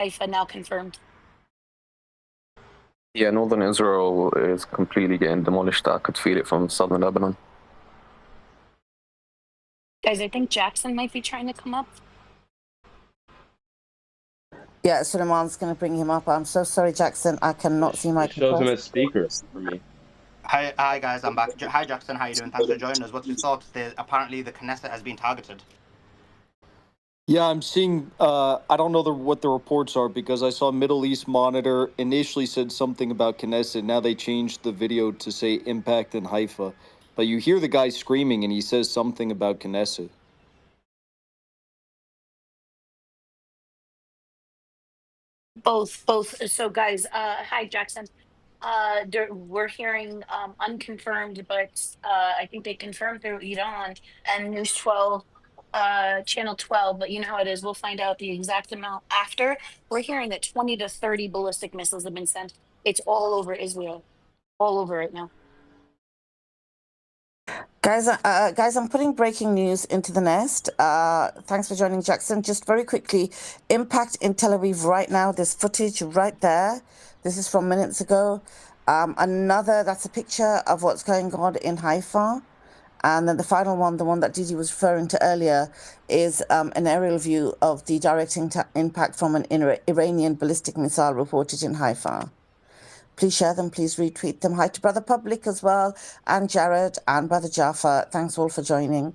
Haifa now confirmed. Yeah, northern Israel is completely getting demolished. I could feel it from southern Lebanon. Guys, I think Jackson might be trying to come up. Yeah, Suleiman's going to bring him up. I'm so sorry, Jackson. I cannot see my It shows him as speaker for me. Hi guys, I'm back. Hi Jackson, how you doing? Thanks for joining us. What's your thoughts? Apparently the Knesset has been targeted. Yeah, I'm seeing, I don't know what the reports are because I saw Middle East Monitor initially said something about Knesset. Now they changed the video to say impact in Haifa. But you hear the guy screaming and he says something about Knesset. Both. So guys, hi Jackson. We're hearing unconfirmed, but I think they confirmed through Iran and News 12, Channel 12. But you know how it is. We'll find out the exact amount after. We're hearing that 20 to 30 ballistic missiles have been sent. It's all over Israel, all over it now. Guys, I'm putting breaking news into the nest. Thanks for joining, Jackson. Just very quickly, impact in Tel Aviv right now. There's footage right there. This is from minutes ago. That's a picture of what's going on in Haifa. And then the final one, the one that Didi was referring to earlier, is an aerial view of the direct impact from an Iranian ballistic missile reported in Haifa. Please share them, please retweet them. Hi to Brother Public as well, and Jared, and Brother Jaffa. Thanks all for joining.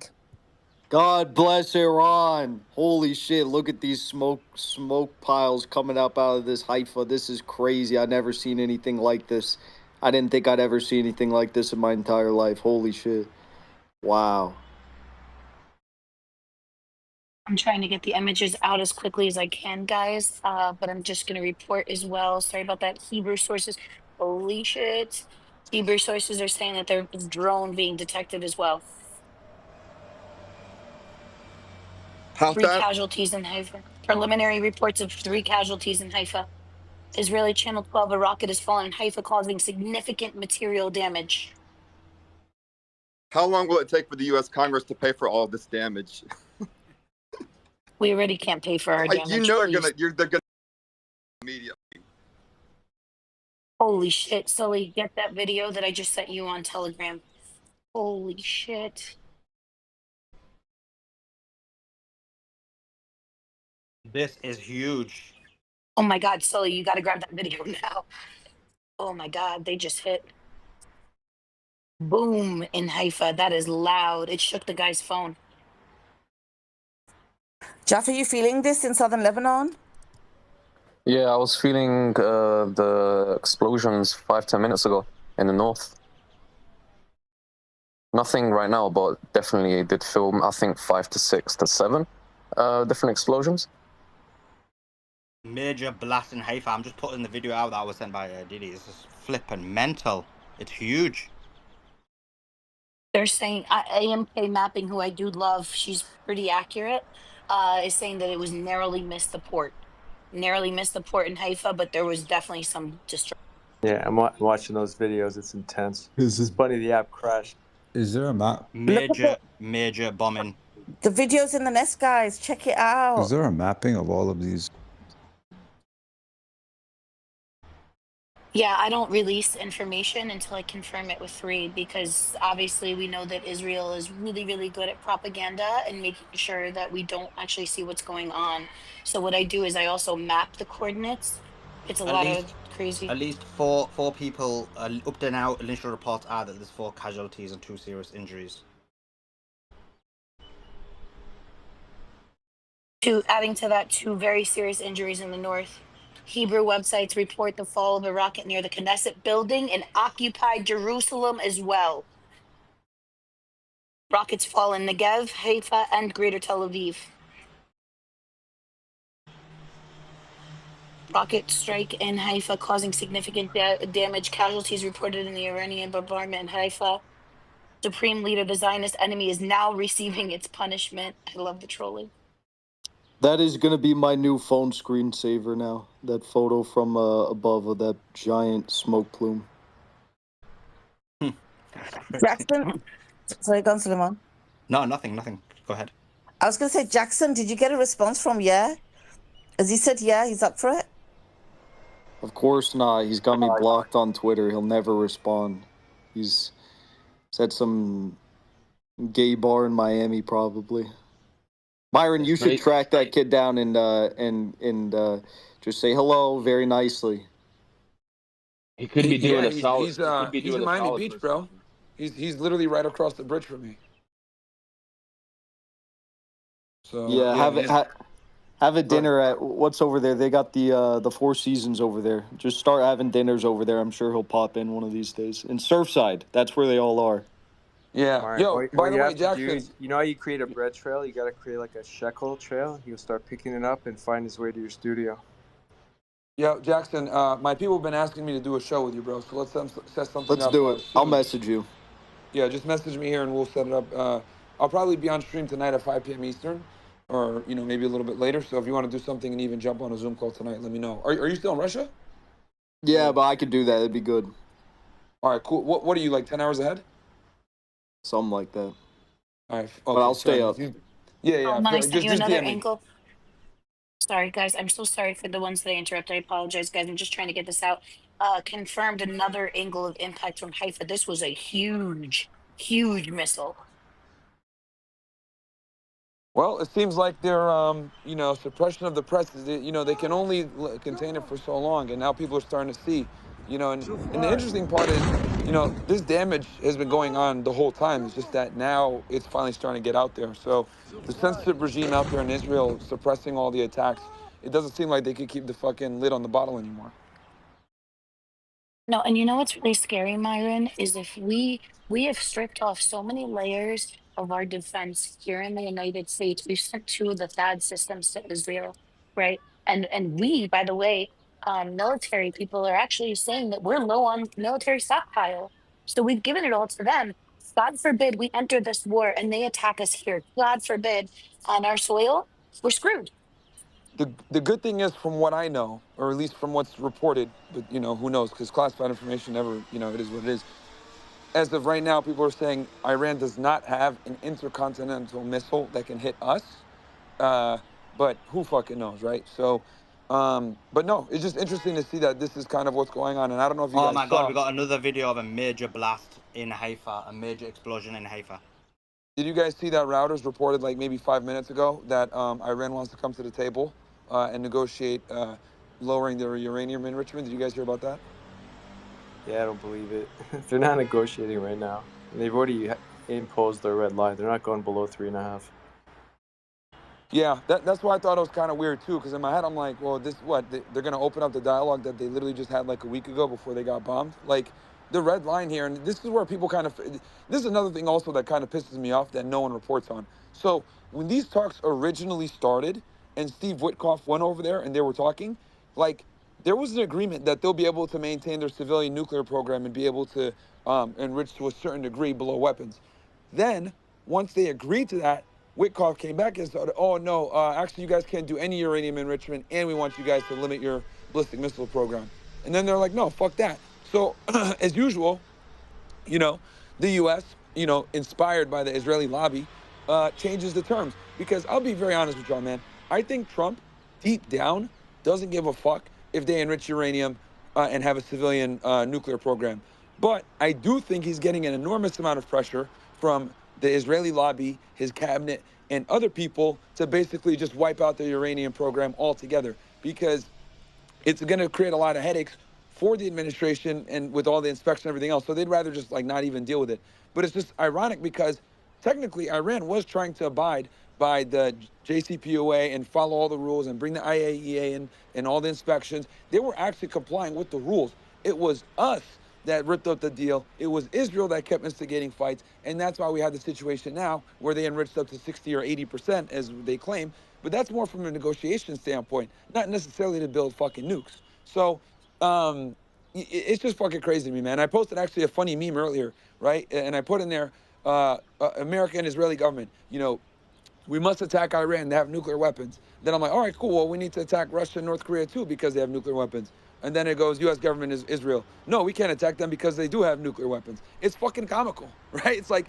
God bless Iran. Holy shit, look at these smoke piles coming up out of this Haifa. This is crazy. I've never seen anything like this. I didn't think I'd ever see anything like this in my entire life. Holy shit. Wow. I'm trying to get the images out as quickly as I can, guys. But I'm just going to report as well. Sorry about that. Hebrew sources. Holy shit. Hebrew sources are saying that there's a drone being detected as well. Three casualties in Haifa. Preliminary reports of 3 casualties in Haifa. Israeli Channel 12, a rocket has fallen in Haifa, causing significant material damage. How long will it take for the U.S. Congress to pay for all of this damage? We already can't pay for our damage. You know they're gonna immediately. Holy shit, Sully, get that video that I just sent you on Telegram. Holy shit. This is huge. Oh my God, Sully, you got to grab that video now. Oh my God, they just hit. Boom in Haifa. That is loud. It shook the guy's phone. Jaffa, are you feeling this in southern Lebanon? Yeah, I was feeling the explosions 5-10 minutes ago in the north. Nothing right now, but definitely did feel, I think, 5 to 6 to 7 different explosions. Major blast in Haifa. I'm just putting the video out that was sent by Didi. This is flipping mental. It's huge. They're saying AMK mapping, who I do love, she's pretty accurate, is saying that it was narrowly missed the port. Narrowly missed the port in Haifa, but there was definitely some destruction. Yeah, I'm watching those videos. It's intense. It's funny the app crashed. Is there a map? Major bombing. The video's in the nest, guys. Check it out. Is there a mapping of all of these? Yeah, I don't release information until I confirm it with 3, because obviously we know that Israel is really, really good at propaganda and making sure that we don't actually see what's going on. So what I do is I also map the coordinates. It's a lot of crazy. At least four people, up to now, initial reports are that there's 4 casualties and 2 serious injuries. Adding to that, 2 very serious injuries in the north. Hebrew websites report the fall of a rocket near the Knesset building in occupied Jerusalem as well. Rockets fall in Negev, Haifa, and Greater Tel Aviv. Rocket strike in Haifa causing significant damage. Casualties reported in the Iranian bombardment in Haifa. Supreme leader, the Zionist enemy, is now receiving its punishment. I love the trolling. That is going to be my new phone screensaver now. That photo from above of that giant smoke plume. Jackson? Sorry, go on, Suleiman. No, nothing. Go ahead. I was going to say, Jackson, did you get a response from Has he said yeah, he's up for it? Of course not. He's got me blocked on Twitter. He'll never respond. He's at some gay bar in Miami, probably. Myron, you should track that kid down and just say hello very nicely. He could be doing Yeah, a solid. He could be he's doing in a Miami solid Beach, for us. bro. He's literally right across the bridge from me. So Yeah, have a dinner at what's over there. They got the Four Seasons over there. Just start having dinners over there. I'm sure he'll pop in one of these days. In Surfside, that's where they all are. Yeah. All right. Yo, by the way, Jackson. You know how you create a bread trail? You got to create like a shekel trail. He'll start picking it up and find his way to your studio. Yo, Jackson, my people have been asking me to do a show with you, bro. So let's set something Let's up do it. soon. I'll message you. Yeah, just message me here and we'll set it up. I'll probably be on stream tonight at 5 p.m. Eastern, or maybe a little bit later. So if you want to do something and even jump on a Zoom call tonight, let me know. Are you still in Russia? Yeah, but I could do that. It'd be good. All right, cool. What are you, like 10 hours ahead? Something like that. All right, okay, but I'll stay up. Yeah. I sent you Just another DM me. angle. Sorry, guys. I'm so sorry for the ones that I interrupt. I apologize, guys. I'm just trying to get this out. Confirmed another angle of impact from Haifa. This was a huge, huge missile. Well, it seems like their suppression of the press is, they can only contain it for so long, and now people are starting to see, and the interesting part is, this damage has been going on the whole time. It's just that now it's finally starting to get out there. So the censorship regime out there in Israel suppressing all the attacks, it doesn't seem like they could keep the fucking lid on the bottle anymore. No, and you know what's really scary, Myron, is if we have stripped off so many layers of our defense here in the United States. We've sent two of the THAAD systems to Israel, right? And we, by the way, military people are actually saying that we're low on military stockpile. So we've given it all to them. God forbid we enter this war and they attack us here. God forbid on our soil, we're screwed. The good thing is, from what I know, or at least from what's reported, but who knows, because classified information never, it is what it is. As of right now, people are saying Iran does not have an intercontinental missile that can hit us. But who fucking knows, right? So, but no, it's just interesting to see that this is kind of what's going on. And I don't know if you Oh guys my God, saw. we got another video of a major blast in Haifa, a major explosion in Haifa. Did you guys see that Reuters reported like maybe 5 minutes ago that Iran wants to come to the table and negotiate lowering their uranium enrichment? Did you guys hear about that? Yeah, I don't believe it. They're not negotiating right now. They've already imposed their red line. They're not going below 3.5. Yeah, that's why I thought it was kind of weird too. Because in my head, I'm like, well, they're going to open up the dialogue that they literally just had like a week ago before they got bombed. Like the red line here, and this is where people kind of. This is another thing also that kind of pisses me off that no one reports on. So when these talks originally started, and Steve Witkoff went over there and they were talking, like there was an agreement that they'll be able to maintain their civilian nuclear program and be able to enrich to a certain degree below weapons. Then once they agreed to that, Witkoff came back and said, oh, no, actually, you guys can't do any uranium enrichment, and we want you guys to limit your ballistic missile program. And then they're like, no, fuck that. So, as usual, the U.S., inspired by the Israeli lobby, changes the terms. Because I'll be very honest with y'all, man. I think Trump, deep down, doesn't give a fuck if they enrich uranium and have a civilian nuclear program. But I do think he's getting an enormous amount of pressure from the Israeli lobby, his cabinet, and other people to basically just wipe out the uranium program altogether. Because it's going to create a lot of headaches for the administration and with all the inspection and everything else. So they'd rather just like not even deal with it. But it's just ironic because technically Iran was trying to abide by the JCPOA and follow all the rules and bring the IAEA in and all the inspections. They were actually complying with the rules. It was us that ripped up the deal. It was Israel that kept instigating fights. And that's why we have the situation now where they enriched up to 60 or 80%, as they claim. But that's more from a negotiation standpoint, not necessarily to build fucking nukes. So it's just fucking crazy to me, man. I posted actually a funny meme earlier, right? And I put in there, American and Israeli government, we must attack Iran. They have nuclear weapons. Then I'm like, all right, cool. Well, we need to attack Russia and North Korea too because they have nuclear weapons. And then it goes, U.S. government is Israel. No, we can't attack them because they do have nuclear weapons. It's fucking comical, right? It's like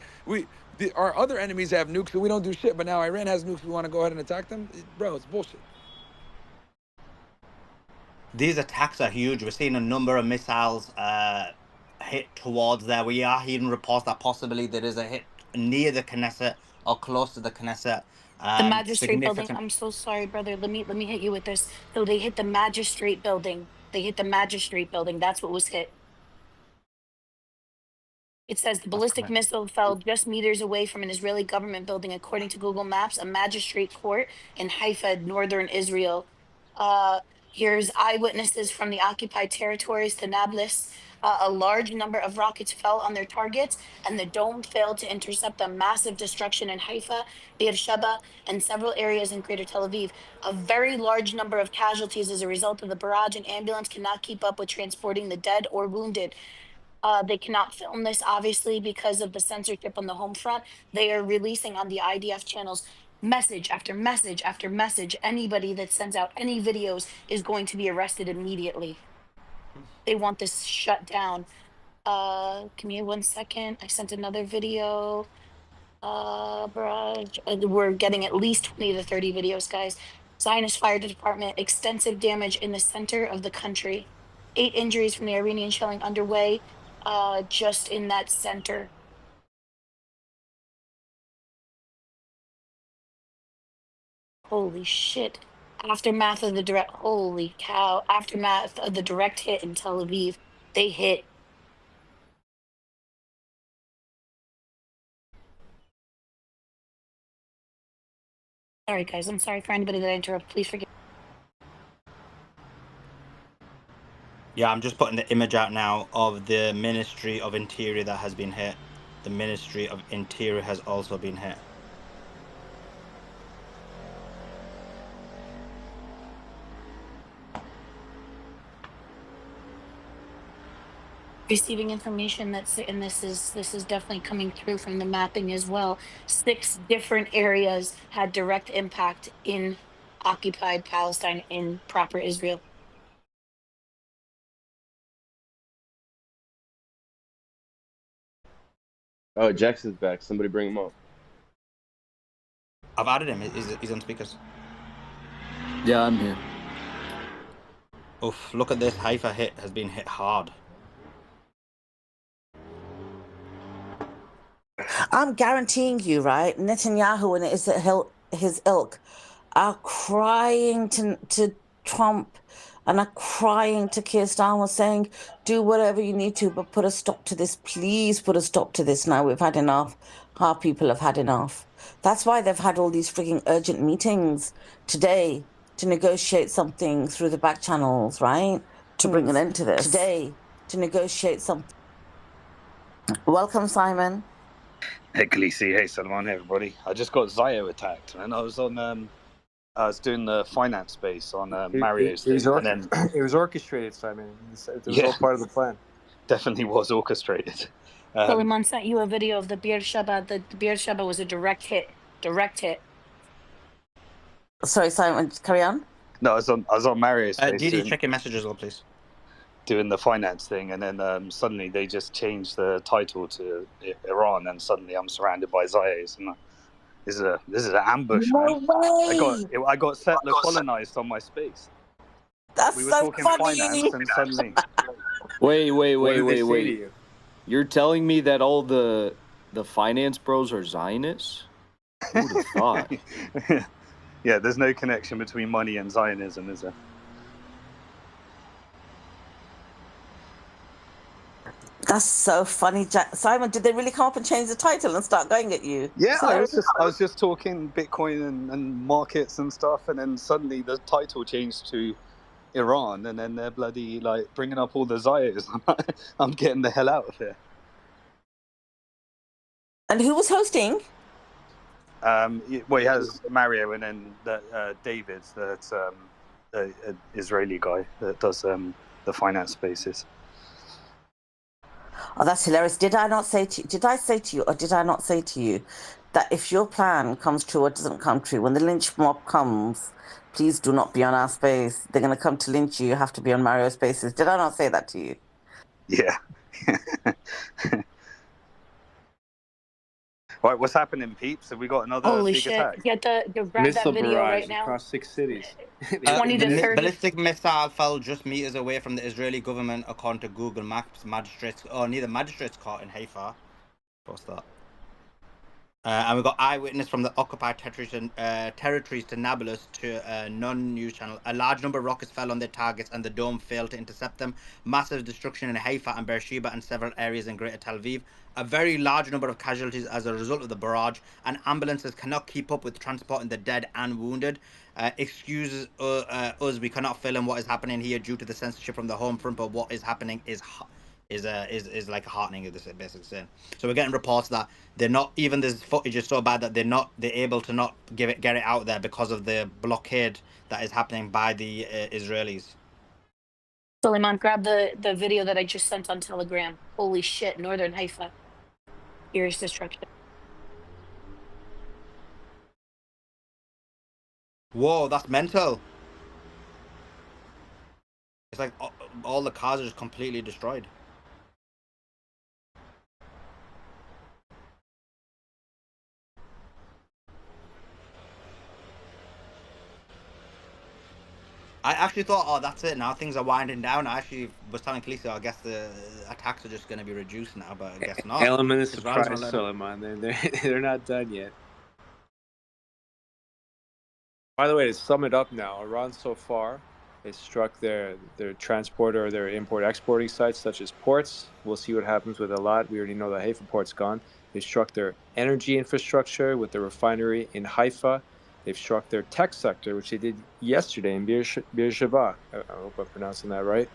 our other enemies have nukes, so we don't do shit. But now Iran has nukes. We want to go ahead and attack them, bro. It's bullshit. These attacks are huge. We're seeing a number of missiles hit towards there. We are hearing reports that possibly there is a hit near the Knesset or close to the Knesset. The magistrate building. Significant. I'm so sorry, brother. Let me hit you with this. So they hit the magistrate building. They hit the magistrate building. That's what was hit. It says the ballistic correct. missile fell just meters away from an Israeli government building, according to Google Maps, a magistrate court in Haifa, northern Israel. Here's eyewitnesses from the occupied territories to Nablus. A large number of rockets fell on their targets, and the dome failed to intercept the massive destruction in Haifa, Beersheba, and several areas in Greater Tel Aviv. A very large number of casualties as a result of the barrage, and ambulance cannot keep up with transporting the dead or wounded. They cannot film this, obviously, because of the censorship on the home front. They are releasing on the IDF channels message after message after message. Anybody that sends out any videos is going to be arrested immediately. They want this shut down. Give me 1 second. I sent another video. Barrage. We're getting at least 20 to 30 videos, guys. Zionist fire department, extensive damage in the center of the country. 8 injuries from the Iranian shelling underway, just in that center. Holy shit. Aftermath of the direct, holy cow. Aftermath of the direct hit in Tel Aviv. They hit. Sorry, guys. I'm sorry for anybody that I interrupt. Please forgive. Yeah, I'm just putting the image out now of the Ministry of Interior that has been hit. The Ministry of Interior has also been hit. Receiving information that's, and this is definitely coming through from the mapping as well. 6 different areas had direct impact in occupied Palestine, in proper Israel. Oh, Jackson's back. Somebody bring him up. I've added him. He's on speakers. Yeah, I'm here. Oof, look at this. Haifa has been hit hard. I'm guaranteeing you, right? Netanyahu and his ilk are crying to Trump and are crying to Keir Starmer, saying, do whatever you need to, but put a stop to this. Please put a stop to this now. We've had enough. Our people have had enough. That's why they've had all these freaking urgent meetings today to negotiate something through the back channels, right? To bring an end to this. Today, to negotiate something. Welcome, Simon. Hey, Khaleesi. Hey, Salman. Hey, everybody. I just got Zayo attacked, man. I was doing the finance space on Mario's thing, and then It was orchestrated, Simon. It was Yeah. all part of the plan. definitely was orchestrated. Suleiman sent you a video of the Beersheba. The Beersheba was a direct hit. Direct hit. Sorry, Simon, carry on. No, I was on Mario's space Didi, check your messages, well, please. doing the finance thing, and then suddenly they just changed the title to Iran, and suddenly I'm surrounded by Zayas, and this is an ambush, No man. way! I got settler colonized on my space. That's We were so talking funny! finance, and suddenly Wait. What did they say to you? You're telling me that all the finance bros are Zionists? Who would have thought? yeah, there's no connection between money and Zionism, is there? That's so funny, Simon. Did they really come up and change the title and start going at you? Yeah, So, I was just talking Bitcoin and markets and stuff, and then suddenly the title changed to Iran, and then they're bloody like bringing up all the Zayas. I'm getting the hell out of here. and who was hosting? Well, he has Mario, and then David, that's an Israeli guy that does the finance spaces. Oh, that's hilarious. Did I say to you, or did I not say to you that if your plan comes true or doesn't come true, when the lynch mob comes, please do not be on our space. They're going to come to lynch you. You have to be on Mario Spaces. Did I not say that to you? Yeah. Right, what's happening, peeps? Have we got another Holy big shit! attack? Get the grab that Missile video right barrage now. across 6 cities. 20 to 30. Ballistic missile fell just meters away from the Israeli government, according to Google Maps. Magistrates, near the magistrates court in Haifa. What's that? And we've got eyewitness from the occupied territories to Nablus to a non-news channel. A large number of rockets fell on their targets and the dome failed to intercept them. Massive destruction in Haifa and Beersheba and several areas in Greater Tel Aviv. A very large number of casualties as a result of the barrage, and ambulances cannot keep up with transporting the dead and wounded. Excuse us, we cannot film what is happening here due to the censorship from the home front, but what is happening is like heartening of this basic saying. So we're getting reports that they're not, even this footage is so bad that they're able to not get it out there because of the blockade that is happening by the Israelis. Suleiman, grab the video that I just sent on Telegram. Holy shit, Northern Haifa. Serious destruction. Whoa, that's mental. It's like all the cars are just completely destroyed. I actually thought, oh, that's it. Now things are winding down. I actually was telling Khaleesi, I guess the attacks are just going to be reduced now, but I guess not. Element of Israel's surprise, not Suleiman. They're not done yet. By the way, to sum it up now, Iran so far has struck their transporter or their import-exporting sites, such as ports. We'll see what happens with a lot. We already know that Haifa port's gone. They struck their energy infrastructure with the refinery in Haifa. They've struck their tech sector, which they did yesterday in Beersheba. I hope I'm pronouncing that right.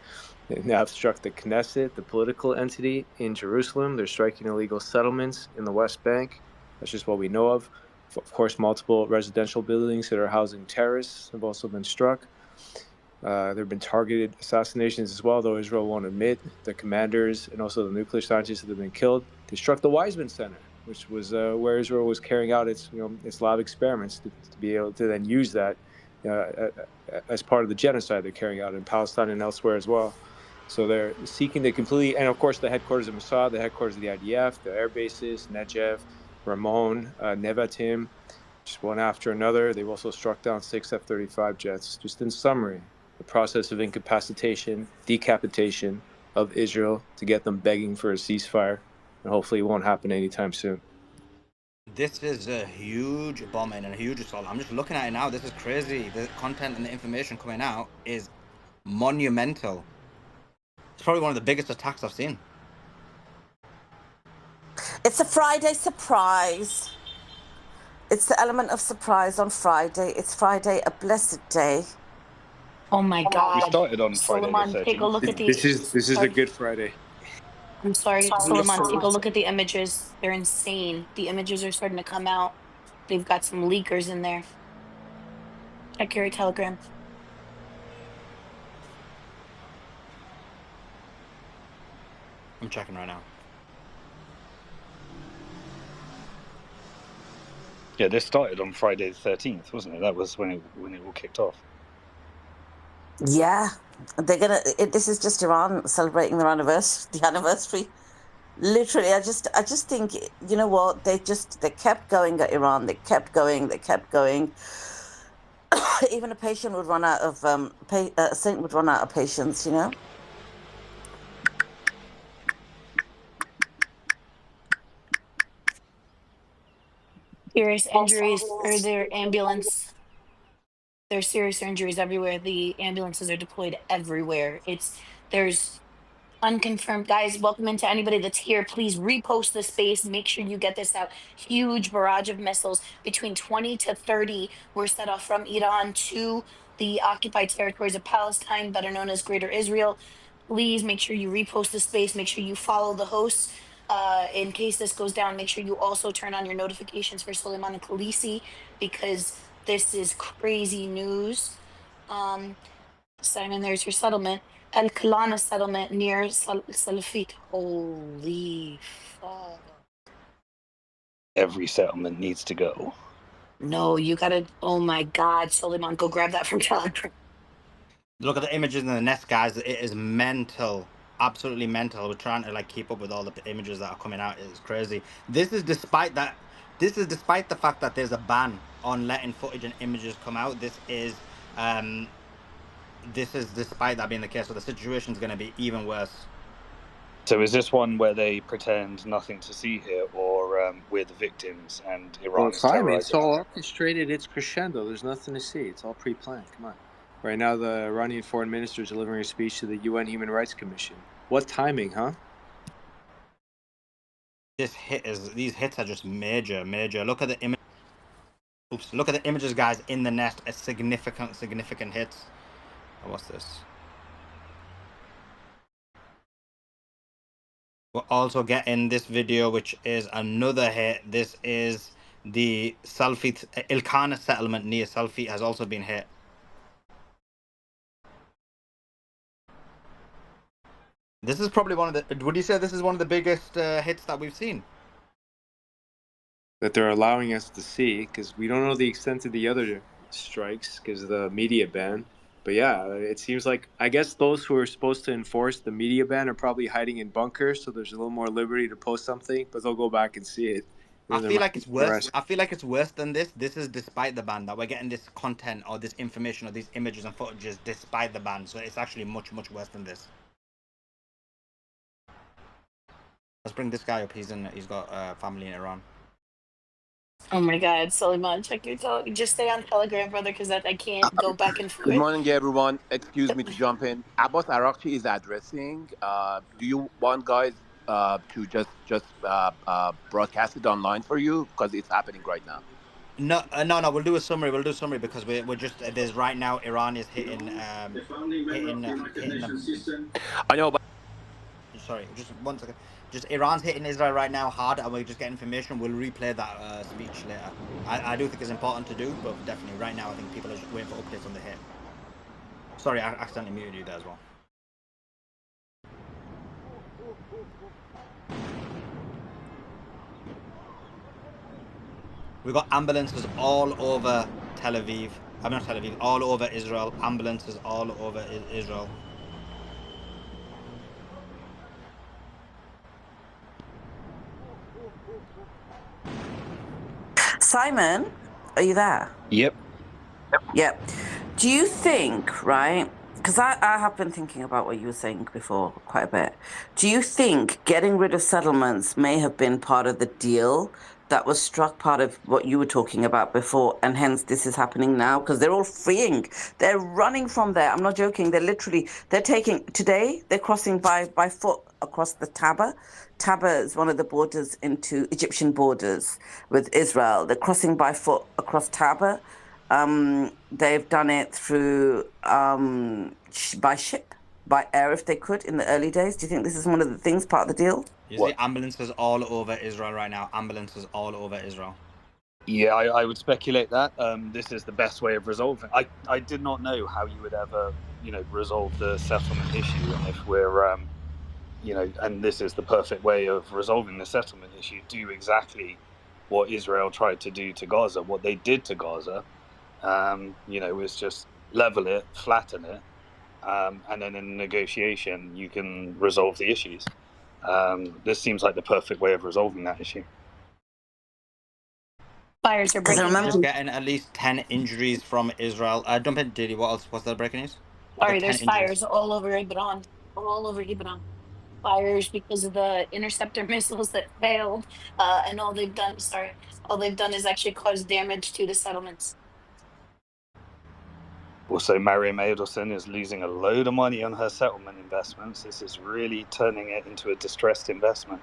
They now have struck the Knesset, the political entity in Jerusalem. They're striking illegal settlements in the West Bank. That's just what we know of. Of course, multiple residential buildings that are housing terrorists have also been struck. There have been targeted assassinations as well, though Israel won't admit. The commanders and also the nuclear scientists that have been killed. They struck the Weizmann Center, which was where Israel was carrying out its lab experiments to be able to then use that as part of the genocide they're carrying out in Palestine and elsewhere as well. So they're seeking to completely, and of course the headquarters of Mossad, the headquarters of the IDF, the air bases, Negev, Ramon, Nevatim, just one after another. They've also struck down 6 F-35 jets. Just in summary, the process of incapacitation, decapitation of Israel to get them begging for a ceasefire, and hopefully it won't happen anytime soon. This is a huge bombing and a huge assault. I'm just looking at it now. This is crazy. The content and the information coming out is monumental. It's probably one of the biggest attacks I've seen. It's a Friday surprise. It's the element of surprise on Friday. It's Friday, a blessed day. Oh my God. We started on Friday the Suleiman, 13th. take a look at the. This is a good Friday. I'm sorry, Suleiman, take a look at the images. They're insane. The images are starting to come out. They've got some leakers in there. Check your Telegram. I'm checking right now. Yeah, this started on Friday the 13th, wasn't it? That was when it all kicked off. Yeah, they're gonna. This is just Iran celebrating their anniversary. The anniversary. Literally, I just think, you know what? They kept going at Iran. They kept going. They kept going. Even a patient would run out of a saint would run out of patience. You know. Serious injuries or their ambulance. There's serious injuries everywhere. The ambulances are deployed everywhere. There's unconfirmed. Guys, welcome into anybody that's here. Please repost the space. Make sure you get this out. Huge barrage of missiles, between 20 to 30 were set off from Iran to the occupied territories of Palestine, better known as Greater Israel. Please make sure you repost the space. Make sure you follow the hosts. In case this goes down, make sure you also turn on your notifications for Suleiman and Khaleesi, because this is crazy news. Simon, there's your settlement. El Kalana settlement near Salafit. Holy fuck. Every settlement needs to go. No, you gotta, oh my God, Suleiman, go grab that from Telegram. Look at the images in the nest, guys. It is mental. Absolutely mental. We're trying to keep up with all the images that are coming out. It's crazy. This is despite that this is despite the fact that there's a ban on letting footage and images come out. This is despite that being the case. So the situation's going to be even worse. So is this one where they pretend nothing to see here, or we're the victims and Well, Iran's Simon, it's terrorizing all us? orchestrated. It's crescendo. There's nothing to see. It's all pre-planned. Come on. Right now, the Iranian foreign minister is delivering a speech to the UN Human Rights Commission. What timing, huh? These hits are just major. Look at the image. Oops! Look at the images, guys, in the nest. A significant hits. Oh, what's this? We're also getting this video, which is another hit. This is the Salfit Ilkana settlement near Salfit has also been hit. This is probably one of the. Would you say this is one of the biggest hits that we've seen? That they're allowing us to see, because we don't know the extent of the other strikes because of the media ban. But yeah, it seems like, I guess those who are supposed to enforce the media ban are probably hiding in bunkers, so there's a little more liberty to post something, but they'll go back and see it. I feel like it's worse. I feel like it's worse than this. This is despite the ban, that we're getting this content or this information or these images and footages despite the ban. So it's actually much worse than this. Let's bring this guy up. He's got family in Iran. Oh my God, Suleiman, check your just stay on Telegram, brother, because I can't go back and forth. Good morning, everyone. Excuse me to jump in. Abbas Arakchi is addressing. Do you want guys to just broadcast it online for you, because it's happening right now? No. We'll do a summary. Because we're just there's right now Iran is hitting hitting the. I know, but Sorry, just 1 second. Just Iran's hitting Israel right now hard, and we just get information. We'll replay that speech later. I do think it's important to do, but definitely right now I think people are just waiting for updates on the hit. Sorry, I accidentally muted you there as well. We've got ambulances all over Tel Aviv. I'm not Tel Aviv, all over Israel. Ambulances all over Israel. Simon, are you there? Yep. Yep. Do you think, right, because I have been thinking about what you were saying before quite a bit. Do you think getting rid of settlements may have been part of the deal that was struck, part of what you were talking about before, and hence this is happening now? Because they're all fleeing. They're running from there. I'm not joking. They're taking, today, they're crossing by foot across the Taba. Taba is one of the borders into Egyptian borders with Israel. They're crossing by foot across Taba. They've done it through by ship, by air if they could in the early days. Do you think this is one of the things, part of the deal? You see ambulances all over Israel right now. Ambulances all over Israel. Yeah, I would speculate that this is the best way of resolving. I did not know how you would ever, resolve the settlement issue, and if we're, and this is the perfect way of resolving the settlement issue. Do exactly what Israel tried to do to Gaza. What they did to Gaza, was just level it, flatten it, and then in negotiation you can resolve the issues. This seems like the perfect way of resolving that issue. Fires are breaking We're out. getting at least 10 injuries from Israel. Dump it, Diddy. What else? What's the breaking news? Sorry, there's fires all over Iran. All over Iran. Fires because of the interceptor missiles that failed. And all they've done is actually cause damage to the settlements. Also, Mariam Adelson is losing a load of money on her settlement investments. This is really turning it into a distressed investment.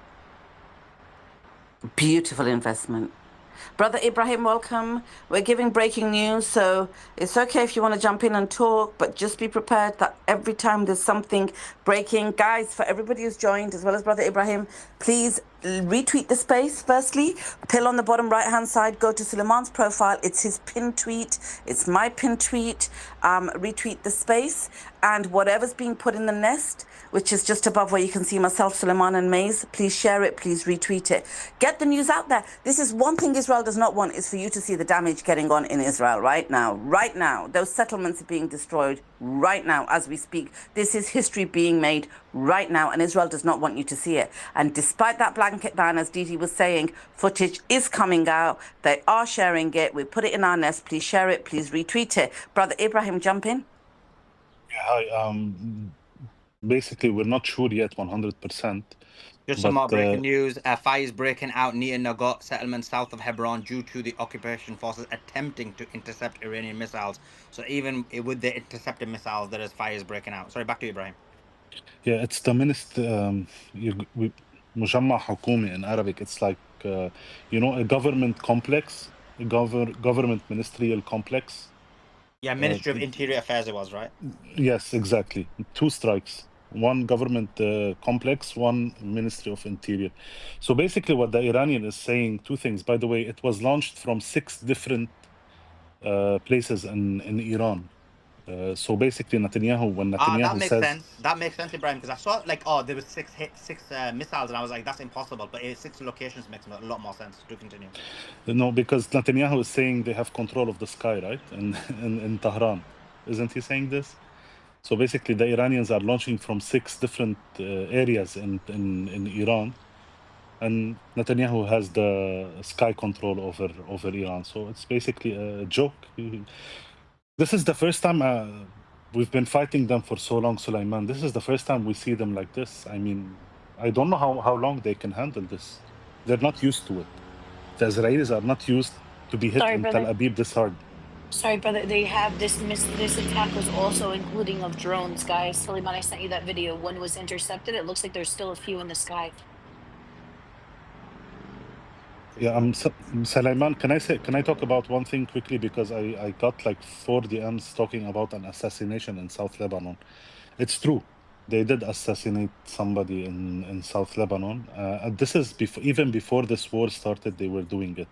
Beautiful investment. Brother Ibrahim, welcome. We're giving breaking news, so it's okay if you want to jump in and talk, but just be prepared that every time there's something breaking, guys, for everybody who's joined, as well as Brother Ibrahim, please retweet the space. Firstly, pill on the bottom right-hand side, go to Suleiman's profile. It's his pin tweet. It's my pin tweet. Retweet the space, and whatever's being put in the nest, which is just above where you can see myself, Suleiman and Maze. Please share it, please retweet it. Get the news out there. This is one thing Israel does not want, is for you to see the damage getting on in Israel right now. Right now. Those settlements are being destroyed right now as we speak. This is history being made right now, and Israel does not want you to see it. And despite that blanket ban, as Didi was saying, footage is coming out. They are sharing it. We put it in our nest. Please share it. Please retweet it. Brother Ibrahim, jump in. Hi. Basically, we're not sure yet 100%. Just some more breaking news. Fires breaking out near Nagot settlement south of Hebron due to the occupation forces attempting to intercept Iranian missiles. So even with the intercepted missiles, there is fires breaking out. Sorry, back to you, Ibrahim. Yeah, it's the minister. مجمع حكومي in Arabic. It's like a government complex, a government ministerial complex. Yeah, Ministry of Interior Affairs it was, right? Yes, exactly. 2 strikes. One government complex, one Ministry of Interior. So basically what the Iranian is saying, 2 things. By the way, it was launched from 6 different places in Iran. So basically Netanyahu, when Netanyahu that makes says... sense. That makes sense, Ibrahim, because I saw like, there was 6 missiles, and I was like, that's impossible. But 6 locations makes a lot more sense. To continue. No, because Netanyahu is saying they have control of the sky, right? In Tehran. Isn't he saying this? So basically the Iranians are launching from 6 different areas in Iran, and Netanyahu has the sky control over Iran. So it's basically a joke. This is the first time we've been fighting them for so long, Sulaiman. This is the first time we see them like this. I mean, I don't know how long they can handle this. They're not used to it. The Israelis are not used to be hit in Tel Aviv this hard. Sorry, brother. They have this attack was also including of drones, guys. Suleiman, I sent you that video. One was intercepted. It looks like there's still a few in the sky. Yeah, Sulaiman, can I talk about one thing quickly, because I got like 4 DMs talking about an assassination in South Lebanon. It's true. They did assassinate somebody in South Lebanon. And this is even before this war started, they were doing it.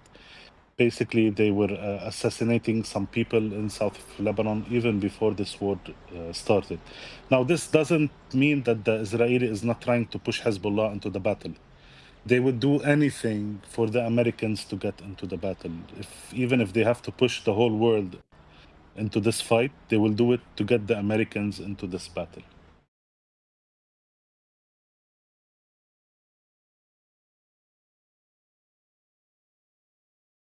Basically, they were assassinating some people in South Lebanon even before this war started. Now, this doesn't mean that the Israeli is not trying to push Hezbollah into the battle. They would do anything for the Americans to get into the battle. Even if they have to push the whole world into this fight, they will do it to get the Americans into this battle.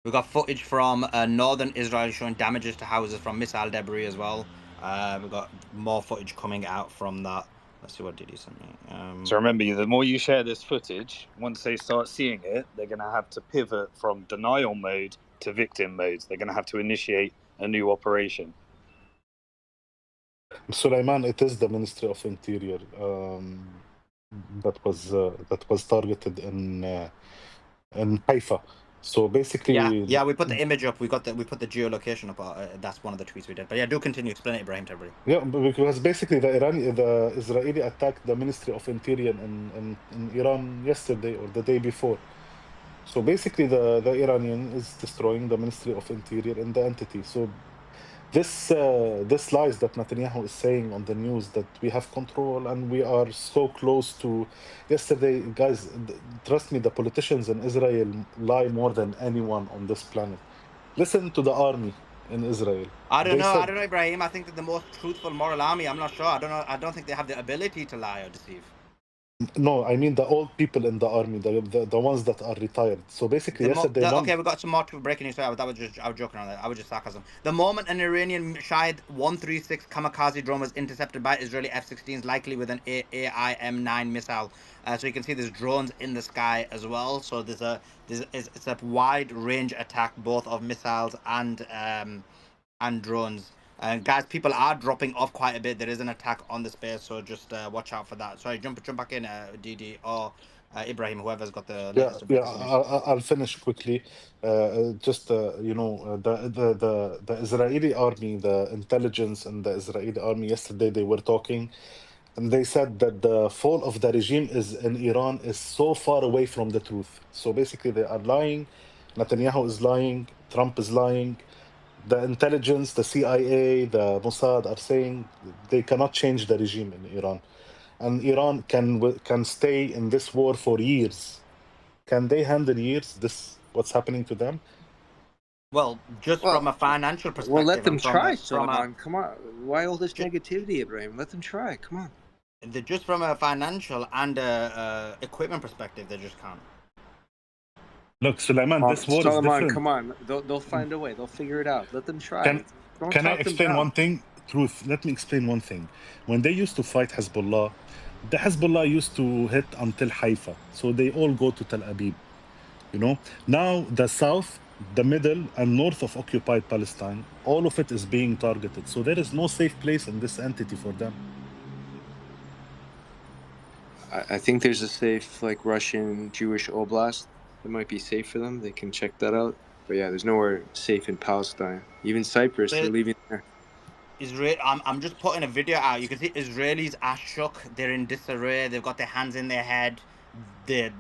We got footage from northern Israel showing damages to houses from missile debris as well. We've got more footage coming out from that. Let's see, what did he send me? So remember, the more you share this footage, once they start seeing it, they're going to have to pivot from denial mode to victim mode. They're going to have to initiate a new operation. Sulaiman, it is the Ministry of Interior that was targeted in Haifa. So basically, yeah, we put the image up. We put the geolocation up. That's one of the tweets we did. But yeah, do continue. Explain it, Ibrahim, to everybody. Yeah, because basically the Israeli attacked the Ministry of Interior in Iran yesterday or the day before. So basically the Iranian is destroying the Ministry of Interior and the entity. So this lies that Netanyahu is saying on the news, that we have control and we are so close to... Yesterday, guys, trust me, the politicians in Israel lie more than anyone on this planet. Listen to the army in Israel. I don't know, Ibrahim. I think that the most truthful moral army, I'm not sure. I don't think they have the ability to lie or deceive. No, I mean the old people in the army, the ones that are retired. So basically, yesterday... Okay, we got some more breaking news. I was joking on that. I was just sarcasm. The moment an Iranian Shahid 136 kamikaze drone was intercepted by Israeli F-16s, likely with an AIM-9 missile. So you can see there's drones in the sky as well. So it's a wide range attack, both of missiles and drones. Guys, people are dropping off quite a bit. There is an attack on the space, so just watch out for that. Sorry, jump back in, Didi or Ibrahim, whoever's got the latest. I'll finish quickly. The Israeli army, the intelligence and the Israeli army yesterday, they were talking, and they said that the fall of the regime in Iran is so far away from the truth. So basically, they are lying. Netanyahu is lying. Trump is lying. The intelligence, the CIA, the Mossad are saying they cannot change the regime in Iran. and Iran can stay in this war for years. Can they handle years? What's happening to them? Well, just from a financial perspective. Well, let them and try, from Suleiman. Come on. Why all this negativity, Ibrahim? Let them try. Come on. Just from a financial and equipment perspective, they just can't. Look, Suleiman, this war is different. Come on. They'll find a way. They'll figure it out. Let them try. Can I explain one thing? Truth. Let me explain one thing. When they used to fight Hezbollah, the Hezbollah used to hit until Haifa. So they all go to Tel Aviv. You know, now the south, the middle, and north of occupied Palestine, all of it is being targeted. So there is no safe place in this entity for them. I think there's a safe, like, Russian Jewish oblast that might be safe for them. They can check that out. But yeah, there's nowhere safe in Palestine. Even Cyprus, they're leaving there. I'm just putting a video out. You can see Israelis are shook. They're in disarray. They've got their hands in their head. They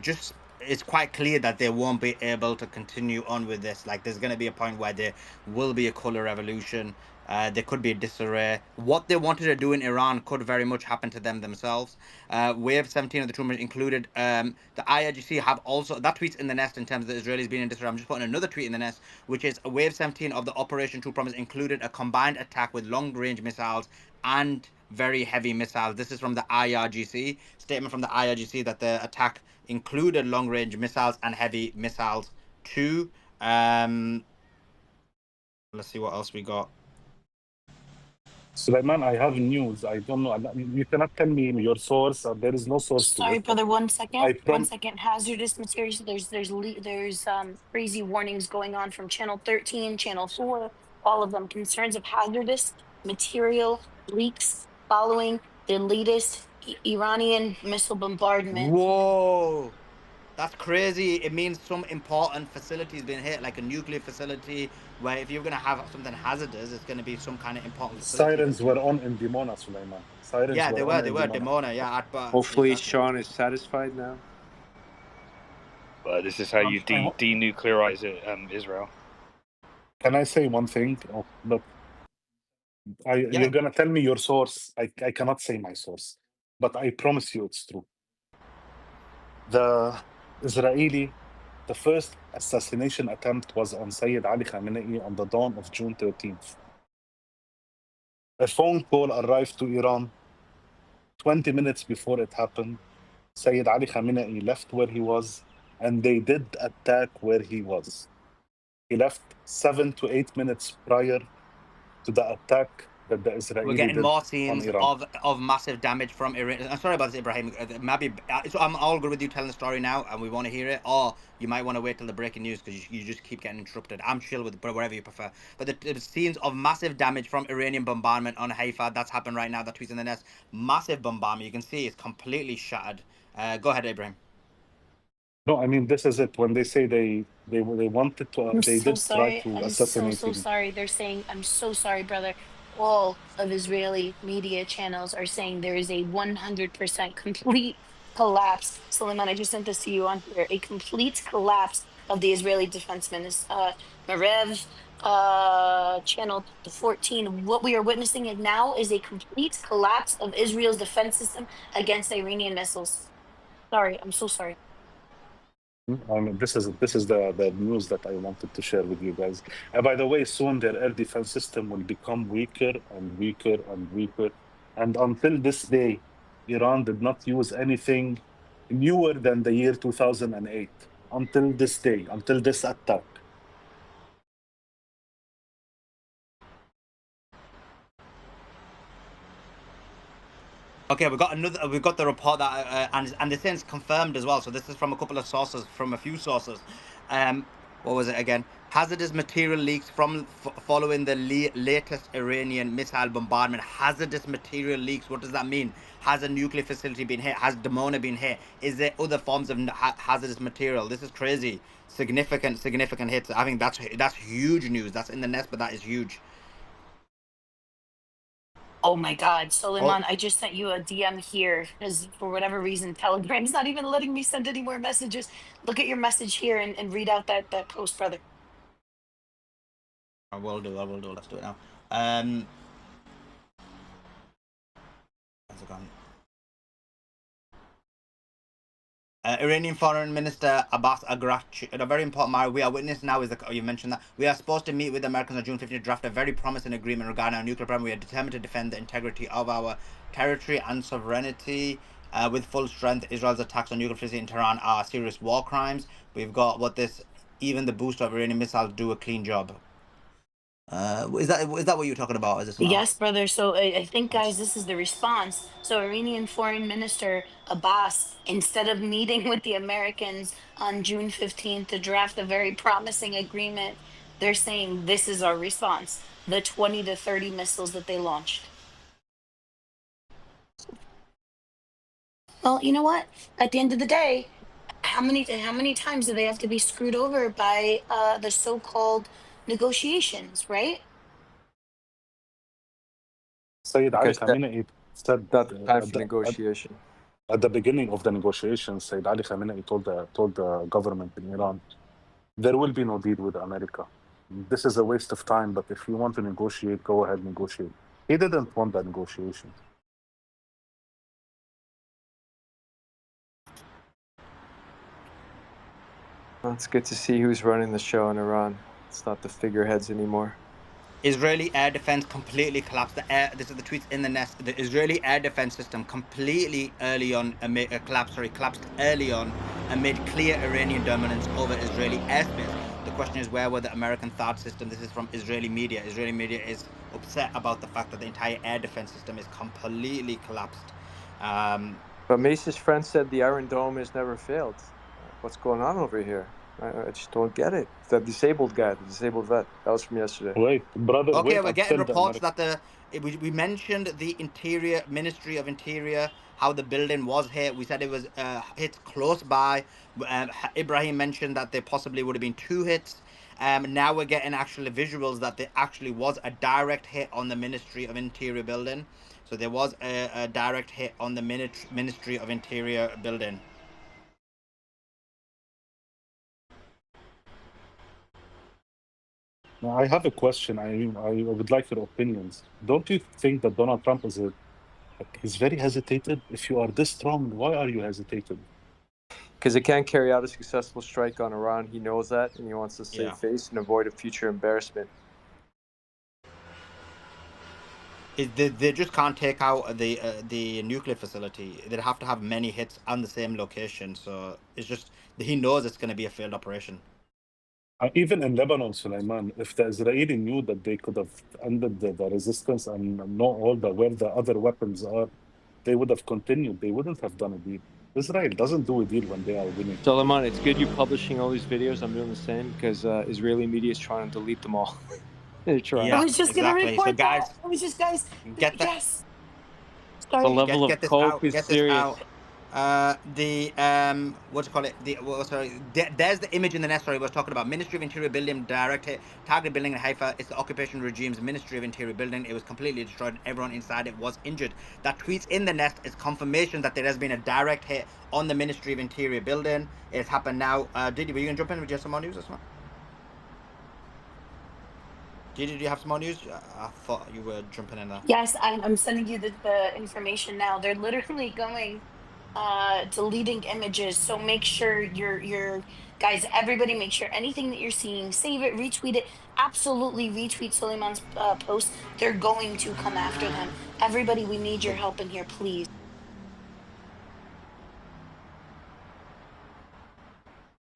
just. It's quite clear that they won't be able to continue on with this. Like, there's going to be a point where there will be a color revolution. There could be a disarray. What they wanted to do in Iran could very much happen to them themselves. Wave 17 of the Truman included. The IRGC have also, that tweet's in the nest in terms of the Israelis being in disarray. I'm just putting another tweet in the nest, which is Wave 17 of the Operation True Promise included a combined attack with long-range missiles and very heavy missiles. This is from the IRGC. Statement from the IRGC that the attack included long-range missiles and heavy missiles too. Let's see what else we got. Sulaiman, I have news. I don't know. You cannot tell me your source. There is no source to it. Sorry, brother. 1 second. 1 second. Hazardous materials. There's crazy warnings going on from Channel 13, Channel 4. All of them concerns of hazardous material leaks following the latest Iranian missile bombardment. Whoa. That's crazy. It means some important facilities being hit, like a nuclear facility, where if you're going to have something hazardous, it's going to be some kind of important facility. Sirens were on in Dimona, Sulaiman. Yeah, they were. Dimona, yeah. Hopefully Sean is satisfied now. But this is how you denuclearize Israel. Can I say one thing? Oh, look, you're going to tell me your source. I cannot say my source, but I promise you it's true. The first assassination attempt was on Sayyid Ali Khamenei on the dawn of June 13th. A phone call arrived to Iran 20 minutes before it happened. Sayyid Ali Khamenei left where he was, and they did attack where he was. He left 7 to 8 minutes prior to the attack that the Israeli We're getting did more on scenes Iran. of massive damage from Iran. I'm sorry about this, Ibrahim. Maybe so I'm all good with you telling the story now, and we want to hear it, or you might want to wait till the breaking news because you just keep getting interrupted. I'm chill with whatever you prefer. But the scenes of massive damage from Iranian bombardment on Haifa, that's happened right now. That tweet's in the nest. Massive bombardment. You can see it's completely shattered. Go ahead, Ibrahim. No, I mean, this is it. When they say they wanted to, they did try to assassinate him. I'm so sorry. They're saying, I'm so sorry, brother. All of Israeli media channels are saying there is a 100% complete collapse. Suleiman, I just sent this to you on here. A complete collapse of the Israeli Defense Minister, Marev, channel 14. What we are witnessing now is a complete collapse of Israel's defense system against Iranian missiles. Sorry, I'm so sorry. I mean, this is the news that I wanted to share with you guys. By the way, soon their air defense system will become weaker and weaker and weaker. And until this day, Iran did not use anything newer than the year 2008. Until this day, until this attack. Okay, we've got the report that and the thing's confirmed as well. So this is from a couple of sources, from a few sources. What was it again? Hazardous material leaks following the latest Iranian missile bombardment. Hazardous material leaks. What does that mean? Has a nuclear facility been hit? Has Dimona been hit? Is there other forms of hazardous material? This is crazy. Significant hits. I think that's huge news. That's in the nest, but that is huge. Oh my God, Suleiman, I just sent you a DM here because for whatever reason, Telegram's not even letting me send any more messages. Look at your message here and read out that post, brother. I will do. Let's do it now. Iranian Foreign Minister Abbas Araghchi, a very important matter we are witness now is you mentioned that we are supposed to meet with the Americans on June 15th to draft a very promising agreement regarding our nuclear program. We are determined to defend the integrity of our territory and sovereignty with full strength. Israel's attacks on nuclear facilities in Tehran are serious war crimes. We've got even the boost of Iranian missiles do a clean job. Is that what you're talking about? Is this not? Yes, brother. So I think, guys, this is the response. So Iranian Foreign Minister Abbas, instead of meeting with the Americans on June 15th to draft a very promising agreement, they're saying this is our response, the 20 to 30 missiles that they launched. Well, you know what? At the end of the day, how many times do they have to be screwed over by the so-called negotiations, right? Sayyid Ali Because that's Khamenei said not the time for negotiation. at the beginning of the negotiations, Sayyid Ali Khamenei told the government in Iran, there will be no deal with America. This is a waste of time, but if you want to negotiate, go ahead, negotiate. He didn't want that negotiation. Well, it's good to see who's running the show in Iran. It's not the figureheads anymore. Israeli air defense completely collapsed. This is the tweets in the nest. The Israeli air defense system completely collapsed early on amid clear Iranian dominance over Israeli airspace. The question is, where were the American THAAD system? This is from Israeli media. Israeli media is upset about the fact that the entire air defense system is completely collapsed. But Mace's friend said the Iron Dome has never failed. What's going on over here? I just don't get it. The disabled guy, the disabled vet. That was from yesterday. Wait, brother. Okay, wait, we're getting until the reports Ameri- that we mentioned the Ministry of Interior, how the building was hit. We said it was hit close by. Ibrahim mentioned that there possibly would have been 2 hits. Now we're getting actually visuals that there actually was a direct hit on the Ministry of Interior building. So there was a direct hit on the Ministry of Interior building. I have a question. I would like your opinions. Don't you think that Donald Trump he's very hesitated? If you are this strong, why are you hesitated? Because they can't carry out a successful strike on Iran. He knows that, and he wants to save face and avoid a future embarrassment. They just can't take out the nuclear facility. They'd have to have many hits on the same location. So it's just he knows it's going to be a failed operation. Even in Lebanon, Sulaiman, if the Israeli knew that they could have ended the resistance and know where the other weapons are, they would have continued. They wouldn't have done a deal. Israel doesn't do a deal when they are winning. Solomon, it's good you're publishing all these videos. I'm doing the same because Israeli media is trying to delete them all. They're trying. I was just going to report so guys, that. I was just, guys, get that. yes. The Sorry. level of coke is serious. What do you call it? There's the image in the nest. Sorry, I was talking about Ministry of Interior building direct hit, targeted building in Haifa. It's the occupation regime's Ministry of Interior building. It was completely destroyed. And everyone inside it was injured. That tweets in the nest is confirmation that there has been a direct hit on the Ministry of Interior building. It's happened now. Were you gonna jump in with just some more news or something? Did you have some more news? I thought you were jumping in there. Yes, I'm sending you the information now. They're literally going deleting images, so make sure you're guys, everybody, make sure anything that you're seeing, save it, retweet it, absolutely retweet Suleiman's post. They're going to come after them. Everybody, we need your help in here, please.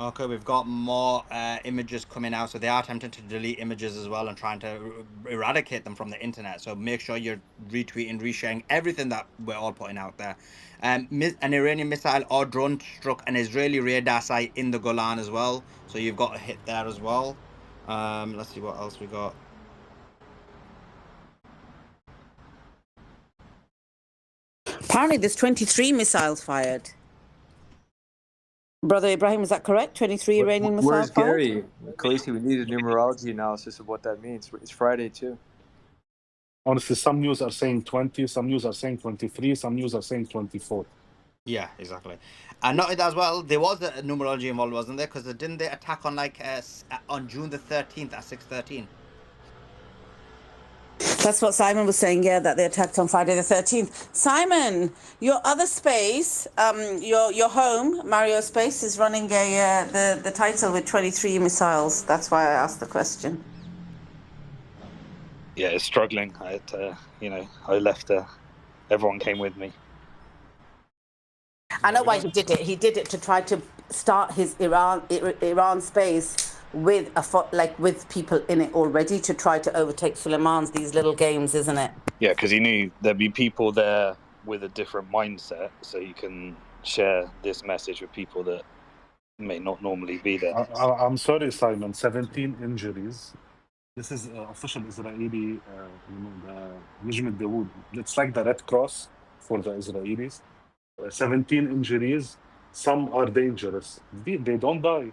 Okay, we've got more images coming out, so they are attempting to delete images as well and trying to eradicate them from the internet. So make sure you're retweeting, resharing everything that we're all putting out there. An Iranian missile or drone struck an Israeli radar site in the Golan as well. So you've got a hit there as well. Let's see what else we got. Apparently, there's 23 missiles fired. Brother Ibrahim, is that correct? 23 Iranian missiles Where's fired? Gary? Khaleesi, we need a numerology analysis of what that means. It's Friday, too. Honestly, some news are saying 20, some news are saying 23, some news are saying 24. Yeah, exactly. And not that as well, there was a numerology involved, wasn't there? Because didn't they attack on on June the 13th at 6:13? That's what Simon was saying, yeah, that they attacked on Friday the 13th. Simon, your other space, your home, Mario Space, is running the title with 23 missiles. That's why I asked the question. Yeah, it's struggling. I left. Everyone came with me. I know why he did it. He did it to try to start his Iran space with with people in it already to try to overtake Suleiman's. These little games, isn't it? Yeah, because he knew there'd be people there with a different mindset, so he can share this message with people that may not normally be there. I'm sorry, Simon. 17 injuries. This is official Israeli, the Najm Dawood. It's like the Red Cross for the Israelis. 17 injuries. Some are dangerous. They don't die.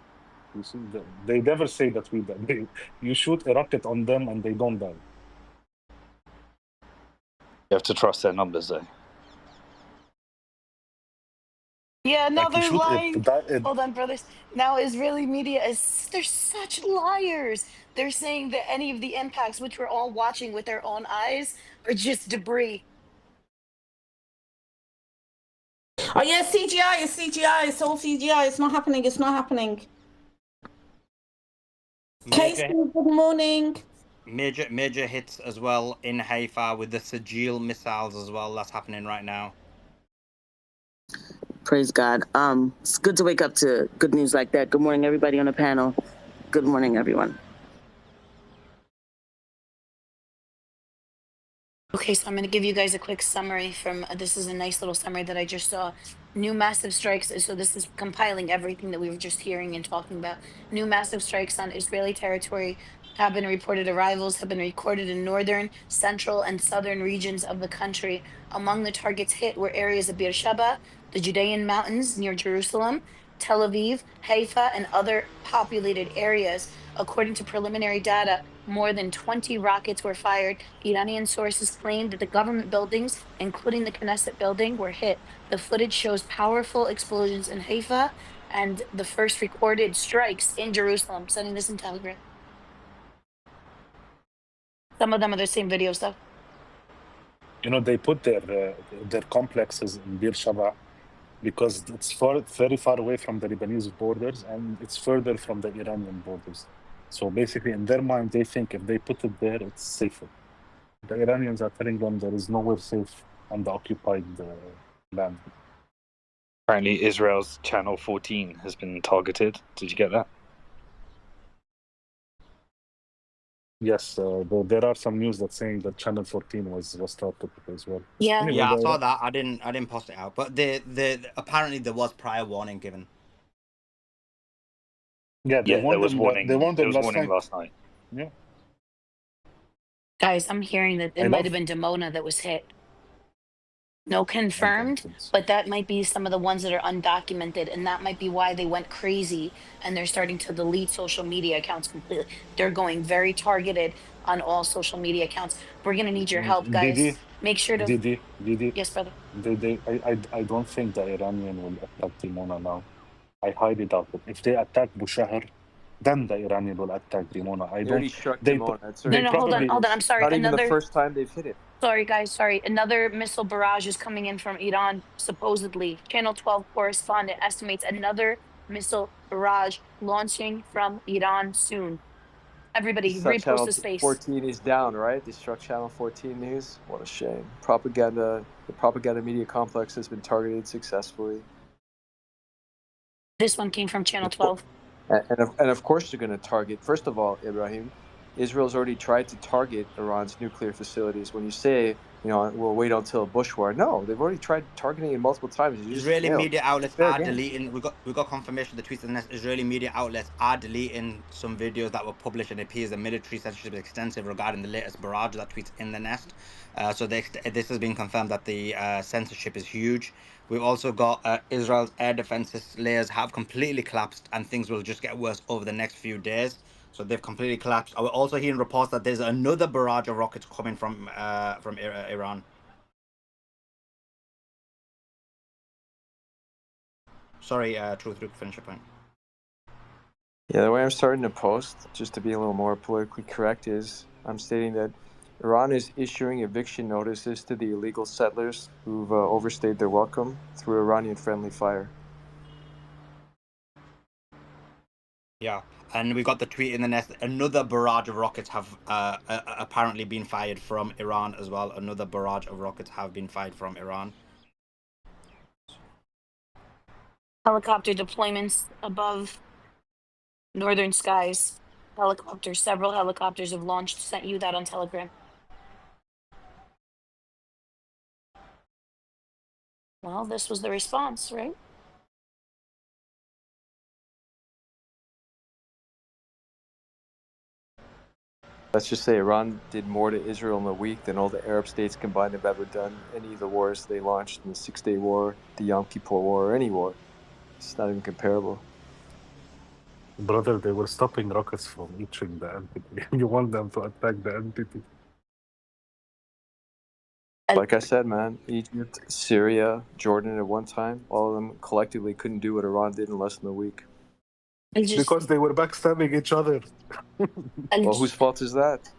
You see, they never say that we die. You shoot a rocket on them and they don't die. You have to trust their numbers, though. Yeah, now Like you they're shoot lying. Hold on, brothers. Now Israeli media they're such liars. They're saying that any of the impacts, which we're all watching with our own eyes, are just debris. Oh yeah, CGI. It's CGI. It's all CGI. It's not happening. It's not happening. Casey, good morning. Major hits as well in Haifa with the Sajil missiles as well. That's happening right now. Praise God. It's good to wake up to good news like that. Good morning, everybody on the panel. Good morning, everyone. Okay, so I'm going to give you guys a quick summary from this is a nice little summary that I just saw. New massive strikes. So this is compiling everything that we were just hearing and talking about. New massive strikes on Israeli territory have been reported. Arrivals have been recorded in northern, central, and southern regions of the country. Among the targets hit were areas of Beersheba, the Judean mountains near Jerusalem, Tel Aviv, Haifa, and other populated areas. According to preliminary data, more than 20 rockets were fired. Iranian sources claimed that the government buildings, including the Knesset building, were hit. The footage shows powerful explosions in Haifa and the first recorded strikes in Jerusalem. Sending this in Telegram. Some of them are the same videos, though. You know, they put their complexes in Beersheba because it's very far away from the Lebanese borders and it's further from the Iranian borders. So basically, in their mind, they think if they put it there, it's safer. The Iranians are telling them there is nowhere safe on the occupied land. Apparently, Israel's Channel 14 has been targeted. Did you get that? Yes, there are some news that saying that Channel 14 was targeted as well. Yeah, Anyway, Yeah, I saw that. I didn't post it out, but apparently there was prior warning given. Yeah, there was warning. They warned them last night. Yeah. guys, I'm hearing that it might have been Dimona that was hit. No confirmed, but that might be some of the ones that are undocumented, and that might be why they went crazy and they're starting to delete social media accounts completely. They're going very targeted on all social media accounts. We're gonna need your help, guys. Make sure to. Didi. Yes, brother. I don't think the Iranian will attack Dimona now. I highly doubt it. If they attack Bushehr, then the Iranian will attack Dimona. They already struck Dimona. No, hold on. I'm sorry. Not even the first time they've hit it. Sorry, guys. Sorry. Another missile barrage is coming in from Iran, supposedly. Channel 12 correspondent estimates another missile barrage launching from Iran soon. Everybody, repost the space. 14 is down, right? They struck Channel 14 News. What a shame. The propaganda media complex has been targeted successfully. This one came from Channel 12. And of course they're going to target. First of all, Ibrahim, Israel's already tried to target Iran's nuclear facilities. When you say, we'll wait until a Bush war. No, they've already tried targeting it multiple times. Israeli media outlets are deleting. We got confirmation. The tweets and Israeli media outlets are deleting some videos that were published, and it appears the military censorship is extensive regarding the latest barrage that tweets in the nest. So this has been confirmed that the censorship is huge. We've also got Israel's air defense layers have completely collapsed, and things will just get worse over the next few days. So they've completely collapsed. We're also hearing reports that there's another barrage of rockets coming from Iran. Sorry, Truth, finish your point. Yeah, the way I'm starting to post, just to be a little more politically correct, is I'm stating that Iran is issuing eviction notices to the illegal settlers who've overstayed their welcome through Iranian-friendly fire. Yeah, and we got the tweet in the nest. Another barrage of rockets have apparently been fired from Iran as well. Another barrage of rockets have been fired from Iran. Helicopter deployments above northern skies. Helicopters, several helicopters have launched. Sent you that on Telegram. Well, this was the response, right? Let's just say Iran did more to Israel in a week than all the Arab states combined have ever done any of the wars they launched in the Six-Day War, the Yom Kippur War, or any war. It's not even comparable. Brother, they were stopping rockets from reaching the entity. You want them to attack the entity. Like I said, man, Egypt, Syria, Jordan at one time, all of them collectively couldn't do what Iran did in less than a week. Because they were backstabbing each other. Well, whose fault is that?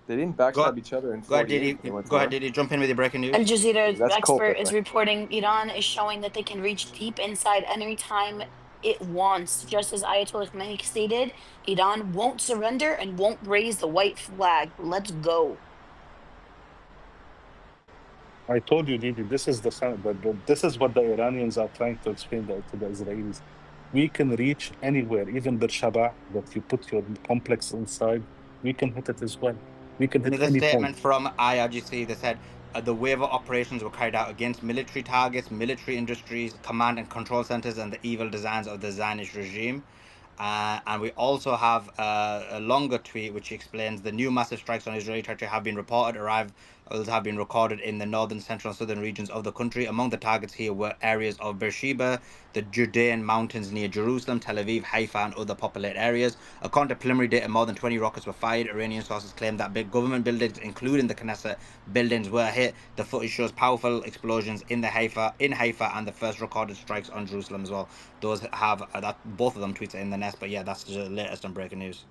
They didn't backstab Go, each other in go ahead, 48 Didi. when they went to Go ahead, war. Didi. Jump in with your breaking Al news. Jazeera That's expert culprit. is reporting Iran is showing that they can reach deep inside any time it wants. Just as Ayatollah Khamenei stated, Iran won't surrender and won't raise the white flag. Let's go. I told you, Didi, this is this is what the Iranians are trying to explain to the Israelis. We can reach anywhere, even Beersheba, that you put your complex inside, we can hit it as well. We can hit Another any point. statement from IRGC. They said the wave of operations were carried out against military targets, military industries, command and control centers, and the evil designs of the Zionist regime. And we also have a longer tweet which explains the new massive strikes on Israeli territory have been reported. Arrivals have been recorded in the northern, central, and southern regions of the country. Among the targets here were areas of Beersheba, the Judean mountains near Jerusalem, Tel Aviv, Haifa, and other populated areas. According to preliminary data, more than 20 rockets were fired. Iranian sources claim that big government buildings, including the Knesset buildings, were hit. The footage shows powerful explosions in Haifa, and the first recorded strikes on Jerusalem as well. Those have that both of them tweets are in the nest, but yeah, that's the latest on breaking news.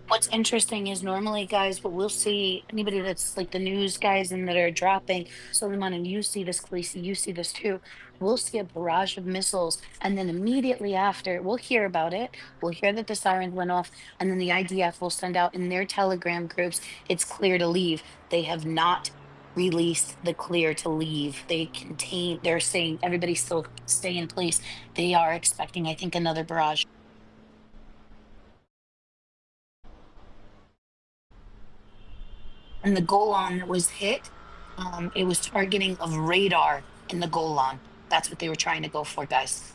What's interesting is normally, guys, what we'll see, anybody that's like the news guys and that are dropping, Suleiman, and you see this, Khaleesi, you see this too. We'll see a barrage of missiles, and then immediately after, we'll hear about it. We'll hear that the sirens went off, and then the IDF will send out in their Telegram groups, it's clear to leave. They have not released the clear to leave. They're saying everybody still stay in place. They are expecting, I think, another barrage. And the Golan that was hit, it was targeting of radar in the Golan. That's what they were trying to go for, guys.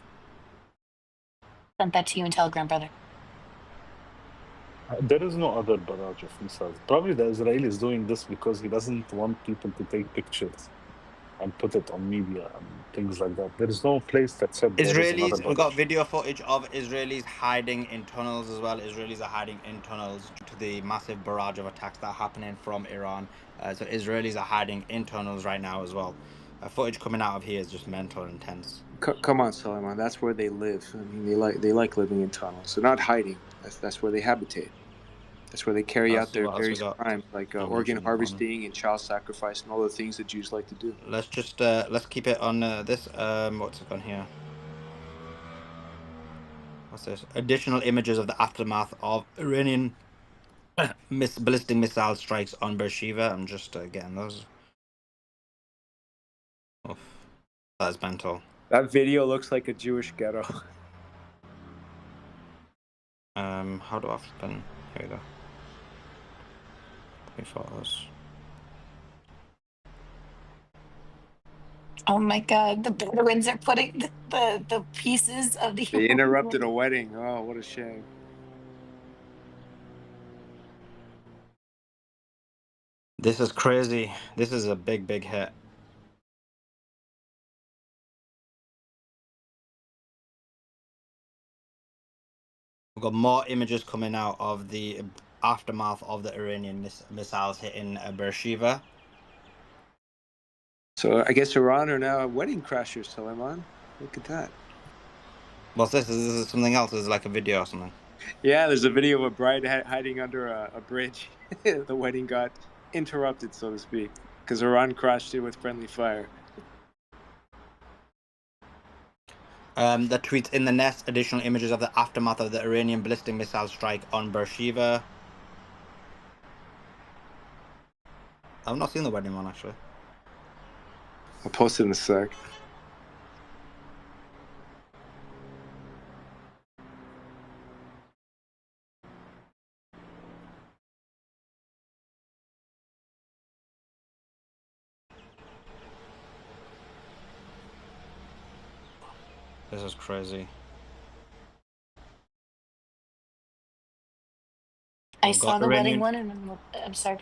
Sent that to you in Telegram, brother. There is no other barrage of missiles. Probably the Israeli is doing this because he doesn't want people to take pictures and put it on media and things like that. There is no place that said there is another Israelis, we got barrage. video footage of Israelis hiding in tunnels as well. Israelis are hiding in tunnels due to the massive barrage of attacks that are happening from Iran. So Israelis are hiding in tunnels right now as well. Footage coming out of here is just mental and intense. Come on, Suleiman. That's where they live. I mean, they like living in tunnels. They're not hiding. That's where they habitate. That's where they carry out their What else we various got? crimes, like Not organ mentioned. harvesting and child sacrifice and all the things that Jews like to do. Let's just let's keep it on this. What's it on here? What's this? Additional images of the aftermath of Iranian ballistic missile strikes on Beersheba. I'm just getting those. Oof. That's mental. That video looks like a Jewish ghetto. How do I spin? Here we go. Photos. Oh my God, the Bedouins are putting the pieces of the. They interrupted a wedding. Oh, what a shame. This is crazy. This is a big hit. We've got more images coming out of the aftermath of the Iranian missiles hitting Beersheba. So I guess Iran are now wedding crashers, Suleiman. Look at that. What's this? Is this something else? Is it like a video or something? Yeah, there's a video of a bride hiding under a bridge. The wedding got interrupted, so to speak, because Iran crashed it with friendly fire. The tweets in the nest, additional images of the aftermath of the Iranian ballistic missile strike on Beersheba. I've not seen the wedding one, actually. I'll post it in a sec. This is crazy. I We've saw got the wedding Iranian... one, and I'm sorry.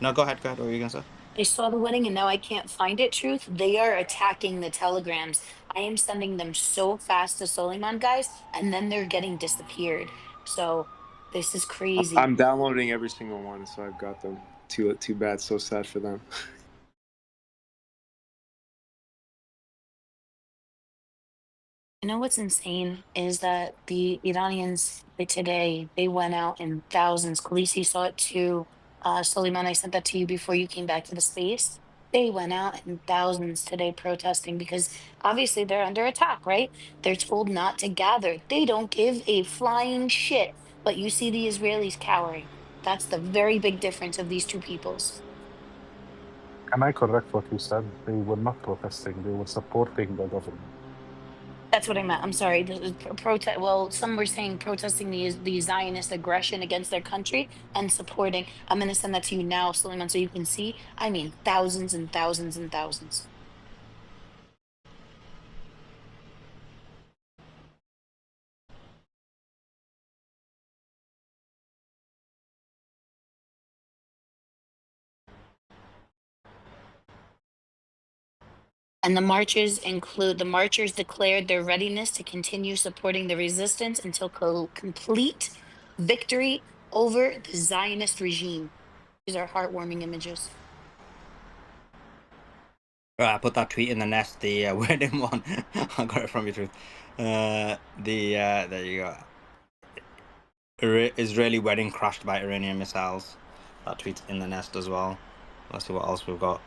No, go ahead. What were you going to say? I saw the wedding, and now I can't find it. Truth, they are attacking the telegrams. I am sending them so fast to Suleiman, guys, and then they're getting disappeared. So this is crazy. I'm downloading every single one, so I've got them. Too bad. So sad for them. You know what's insane is that the Iranians today, they went out in thousands. Khaleesi saw it too. Suleiman, I sent that to you before you came back to the space. They went out in thousands today protesting because obviously they're under attack, right? They're told not to gather. They don't give a flying shit. But you see the Israelis cowering. That's the very big difference of these two peoples. Can I correct what you said? They were not protesting, they were supporting the government. That's what I meant. I'm sorry. The protest. Well, some were saying protesting the Zionist aggression against their country and supporting. I'm going to send that to you now, Suleiman, so you can see. I mean, thousands and thousands and thousands. And the marchers declared their readiness to continue supporting the resistance until complete victory over the Zionist regime. These are heartwarming images. Right, I put that tweet in the nest, the wedding one. I got it from you, Truth. There you go. Israeli wedding crashed by Iranian missiles. That tweet's in the nest as well. Let's see what else we've got.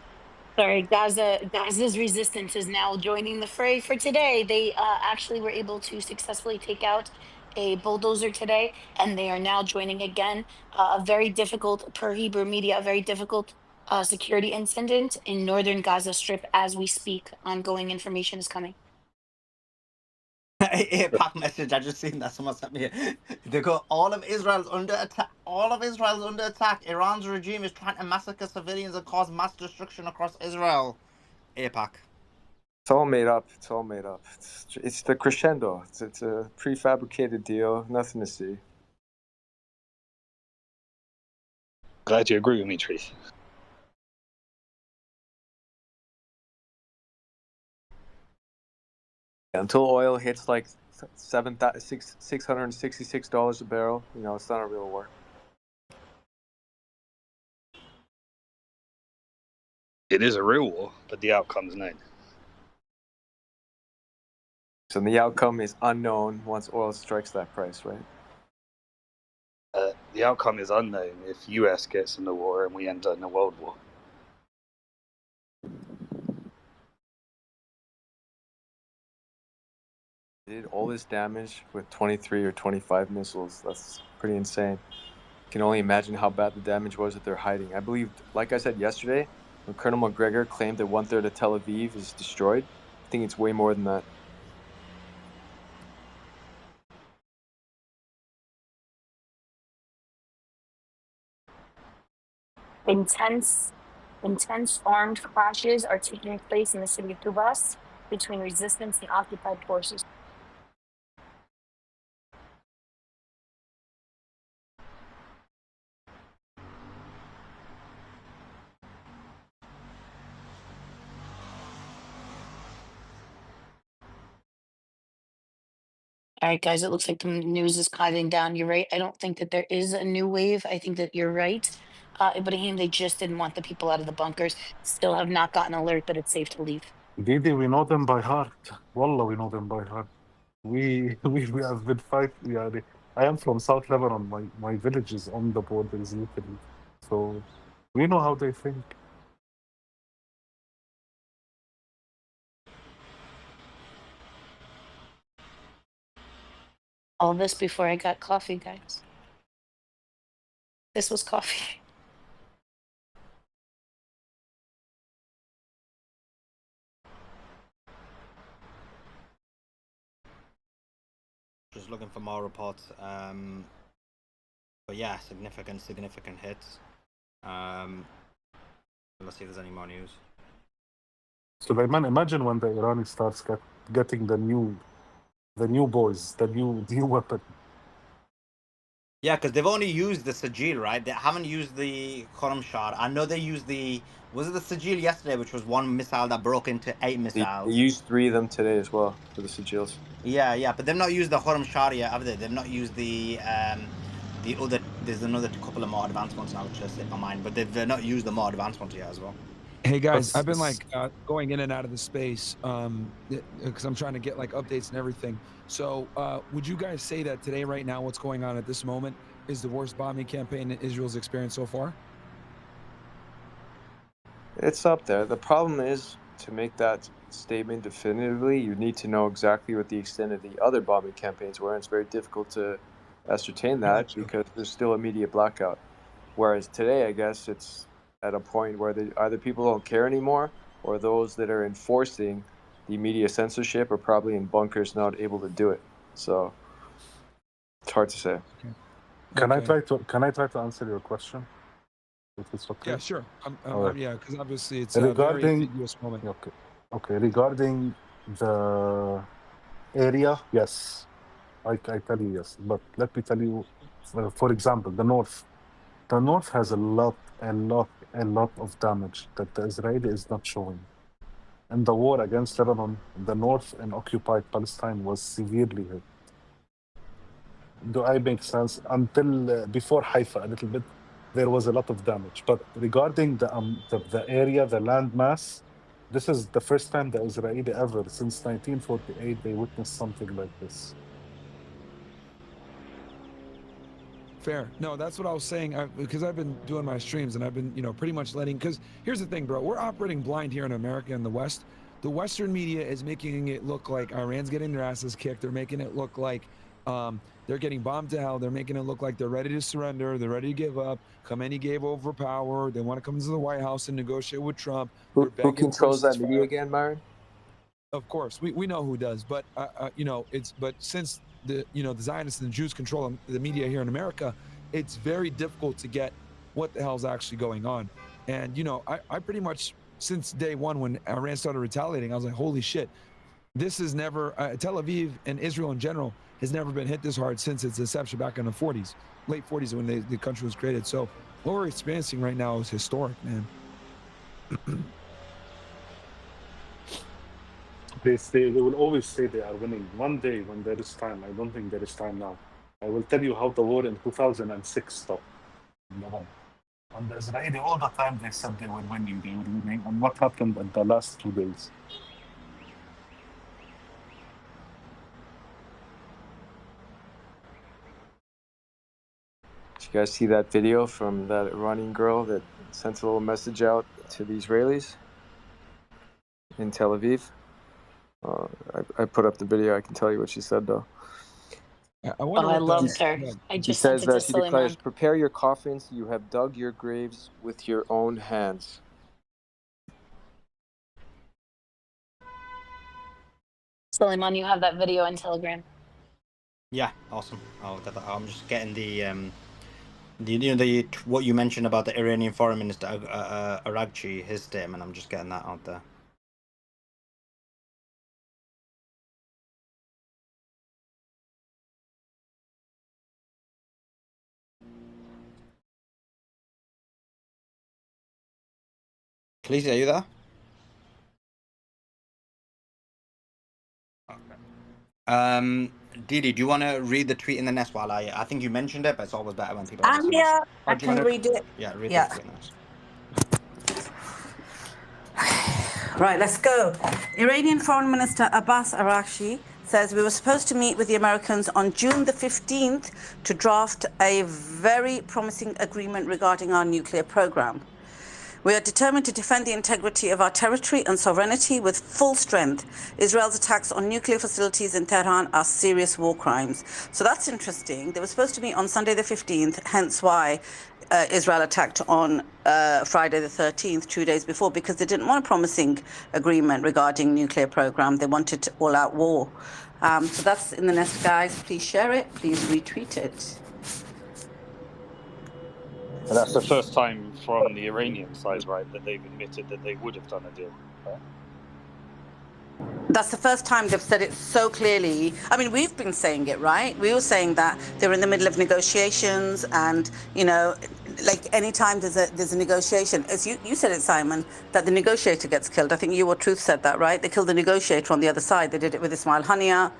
Sorry, Gaza's resistance is now joining the fray for today. They actually were able to successfully take out a bulldozer today, and they are now joining again. A very difficult, per Hebrew media, a very difficult security incident in northern Gaza Strip as we speak. Ongoing information is coming. APAC message, I just seen that someone sent me. They go, all of Israel's under attack. All of Israel's under attack. Iran's regime is trying to massacre civilians and cause mass destruction across Israel. APAC. It's all made up. It's all made up. It's the crescendo. It's a prefabricated deal. Nothing to see. Glad you agree with me, Trace. Until oil hits like $666 a barrel, it's not a real war. It is a real war, but the outcome's known. So the outcome is unknown once oil strikes that price, right? The outcome is unknown if US gets in the war and we end up in a world war. Did all this damage with 23 or 25 missiles. That's pretty insane. You can only imagine how bad the damage was that they're hiding. I believe, like I said yesterday, when Colonel McGregor claimed that 1/3 of Tel Aviv is destroyed, I think it's way more than that. Intense armed clashes are taking place in the city of Tubas between resistance and occupied forces. All right, guys, it looks like the news is quieting down. You're right. I don't think that there is a new wave. I think that you're right. Ibrahim, they just didn't want the people out of the bunkers. Still have not gotten alert that it's safe to leave. Didi, we know them by heart. Wallah, we know them by heart. We have been fighting. Yeah, I am from South Lebanon. My village is on the border, is literally. So we know how they think. All this before I got coffee, guys. This was coffee. Just looking for more reports. But yeah, significant hits. Let's see if there's any more news. Sulaiman, imagine when the Irani starts getting the new boys, the new weapon. Yeah, because they've only used the Sajil, right? They haven't used the Khorramshahr. I know they used was it the Sajil yesterday, which was one missile that broke into 8 missiles? They used 3 of them today as well for the Sajils. Yeah, but they've not used the Khorramshahr yet, have they? They've not used the other. There's another couple of more advanced ones now, which just hit my mind, but they've not used the more advanced ones yet as well. Hey guys, I've been like going in and out of the space because I'm trying to get like updates and everything. So would you guys say that today, right now, what's going on at this moment is the worst bombing campaign that Israel's experienced so far? It's up there. The problem is, to make that statement definitively, you need to know exactly what the extent of the other bombing campaigns were, and it's very difficult to ascertain that because there's still a media blackout. Whereas today, I guess it's at a point where either people don't care anymore, or those that are enforcing the media censorship are probably in bunkers, not able to do it. So it's hard to say. Okay. Can I try to answer your question? If it's okay. Yeah, sure. Right. Yeah, because obviously it's regarding, a very ambiguous moment. Okay. Regarding the area, yes, I tell you yes. But let me tell you, for example, the north. The north has a lot of damage that the Israeli is not showing. In the war against Lebanon, the north and occupied Palestine was severely hit. Do I make sense? Until before Haifa, a little bit, there was a lot of damage. But regarding the area, the land mass, this is the first time the Israeli ever, since 1948, they witnessed something like this. Fair. No, that's what I was saying, because I've been doing my streams and I've been, pretty much because here's the thing, bro. We're operating blind here in America and the West. The Western media is making it look like Iran's getting their asses kicked. They're making it look like they're getting bombed to hell. They're making it look like they're ready to surrender. They're ready to give up. Khomeini gave over power. They want to come into the White House and negotiate with Trump. Who controls that media again, Myron? Of course, we know who does, but but since the Zionists and the Jews control the media here in America, it's very difficult to get what the hell's actually going on. And I pretty much, since day one when Iran started retaliating, I was like, holy shit, this is never Tel Aviv and Israel in general has never been hit this hard since its inception back in the 40s, late 40s when the country was created. So what we're experiencing right now is historic, man. They will always say they are winning. One day when there is time, I don't think there is time now. I will tell you how the war in 2006 stopped. And the Israeli, all the time they said they were winning, and what happened in the last 2 days? Did you guys see that video from that Iranian girl that sent a little message out to the Israelis in Tel Aviv? I put up the video. I can tell you what she said, though. I loved her. I just sent it to she declares, Suleiman. prepare your coffins. You have dug your graves with your own hands. Suleiman, you have that video on Telegram. Yeah, awesome. I'll get that. I'm just getting the what you mentioned about the Iranian Foreign Minister Aragchi, his statement. I'm just getting that out there. Khaleesi, are you there? Didi, do you want to read the tweet in the nest while I think you mentioned it, but it's always better when people I'm obviously listen. here. I Oh, do you can want to? read it. Yeah, read the Yeah. tweet in the nest. Right, let's go. Iranian Foreign Minister Abbas Araghchi says we were supposed to meet with the Americans on June the 15th to draft a very promising agreement regarding our nuclear program. We are determined to defend the integrity of our territory and sovereignty with full strength. Israel's attacks on nuclear facilities in Tehran are serious war crimes. So that's interesting. They were supposed to meet on Sunday the 15th, hence why Israel attacked on Friday the 13th, 2 days before, because they didn't want a promising agreement regarding nuclear program. They wanted all-out war. So that's in the nest, guys. Please share it. Please retweet it. And that's the first time from the Iranian side, right, that they've admitted that they would have done a deal, right? That's the first time they've said it so clearly. I mean, we've been saying it, right? We were saying that they're in the middle of negotiations, and you know, like any time there's a negotiation, as you said it, Simon, that the negotiator gets killed. I think you or Truth said that, right? They killed the negotiator on the other side. They did it with Ismail Haniyeh.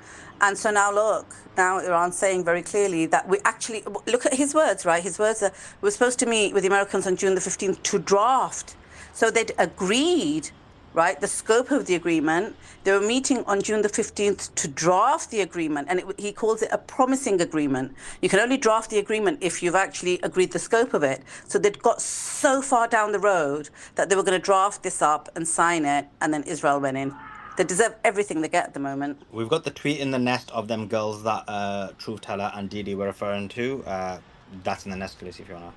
And so now look, now Iran's saying very clearly that we actually, look at his words, right? His words are, we're supposed to meet with the Americans on June the 15th to draft. So they'd agreed, right, the scope of the agreement. They were meeting on June the 15th to draft the agreement, and he calls it a promising agreement. You can only draft the agreement if you've actually agreed the scope of it. So they'd got so far down the road that they were going to draft this up and sign it, and then Israel went in. They deserve everything they get at the moment. We've got the tweet in the nest of them girls that Truth Teller and Didi were referring to. That's in the nest, Lucy, if you want to.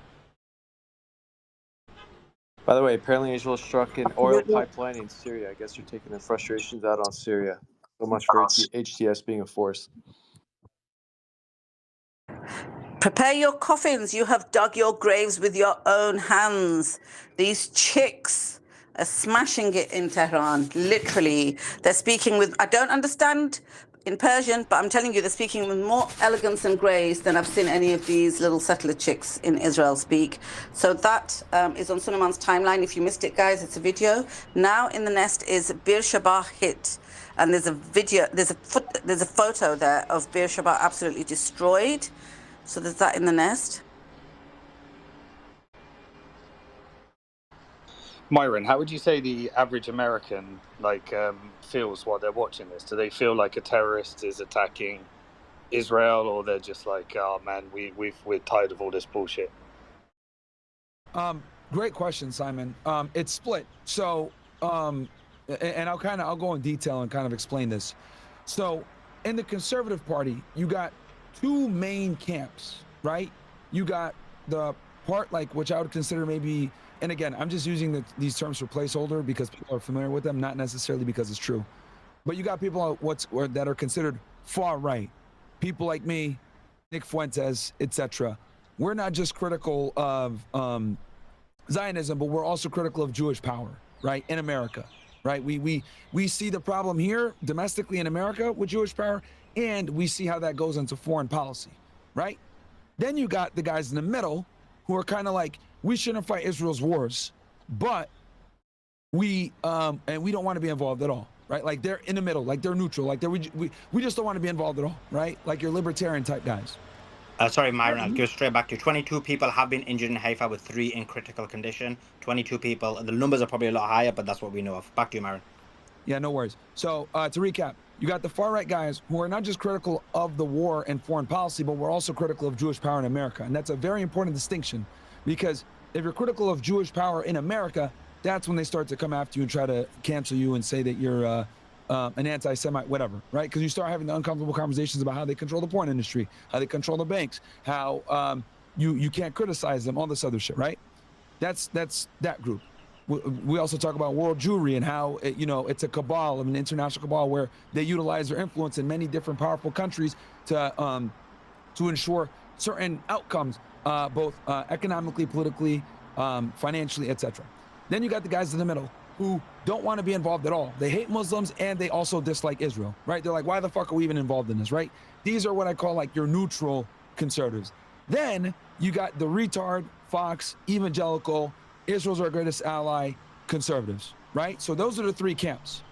By the way, apparently Israel struck an oil pipeline in Syria. I guess you're taking the frustrations out on Syria. So much for HTS being a force. Prepare your coffins. You have dug your graves with your own hands. These chicks are smashing it in Tehran. Literally. They're speaking with, I don't understand in Persian, but I'm telling you, they're speaking with more elegance and grace than I've seen any of these little settler chicks in Israel speak. So that is on Suleiman's timeline. If you missed it, guys, it's a video. Now in the nest is Bir Shabah hit. And there's a video, there's a photo there of Bir Shabah absolutely destroyed. So there's that in the nest. Myron, how would you say the average American feels while they're watching this? Do they feel like a terrorist is attacking Israel, or they're just like, oh man, we're tired of all this bullshit? Great question, Simon. It's split. So, and I'll go in detail and kind of explain this. So, in the Conservative Party, you got two main camps, right? You got the part which I would consider maybe. And again, I'm just using these terms for placeholder because people are familiar with them, not necessarily because it's true. But you got people that are considered far right. People like me, Nick Fuentes, etc. We're not just critical of Zionism, but we're also critical of Jewish power, right, in America, right? We see the problem here domestically in America with Jewish power, and we see how that goes into foreign policy, right? Then you got the guys in the middle who are kind of like, we shouldn't fight Israel's wars, but we don't want to be involved at all, right? Like they're in the middle, like they're neutral, like we just don't want to be involved at all, right? Like your libertarian type guys. Sorry, Myron, I'll go straight back to 22 people have been injured in Haifa with 3 in critical condition. 22 people. The numbers are probably a lot higher, but that's what we know of. Back to you, Myron. Yeah, no worries. So to recap, you got the far right guys who are not just critical of the war and foreign policy, but we're also critical of Jewish power in America. And that's a very important distinction, because if you're critical of Jewish power in America, that's when they start to come after you and try to cancel you and say that you're an anti-Semite, whatever, right? Because you start having the uncomfortable conversations about how they control the porn industry, how they control the banks, how you can't criticize them, all this other shit, right? That's that group. We also talk about world Jewry and how it's a cabal, an international cabal, where they utilize their influence in many different powerful countries to ensure certain outcomes, both economically, politically, financially, etc. Then you got the guys in the middle who don't want to be involved at all. They hate Muslims and they also dislike Israel, right? They're like, why the fuck are we even involved in this, right? These are what I call like your neutral conservatives. Then you got the retard, Fox, evangelical, Israel's our greatest ally, conservatives, right? So those are the 3 camps.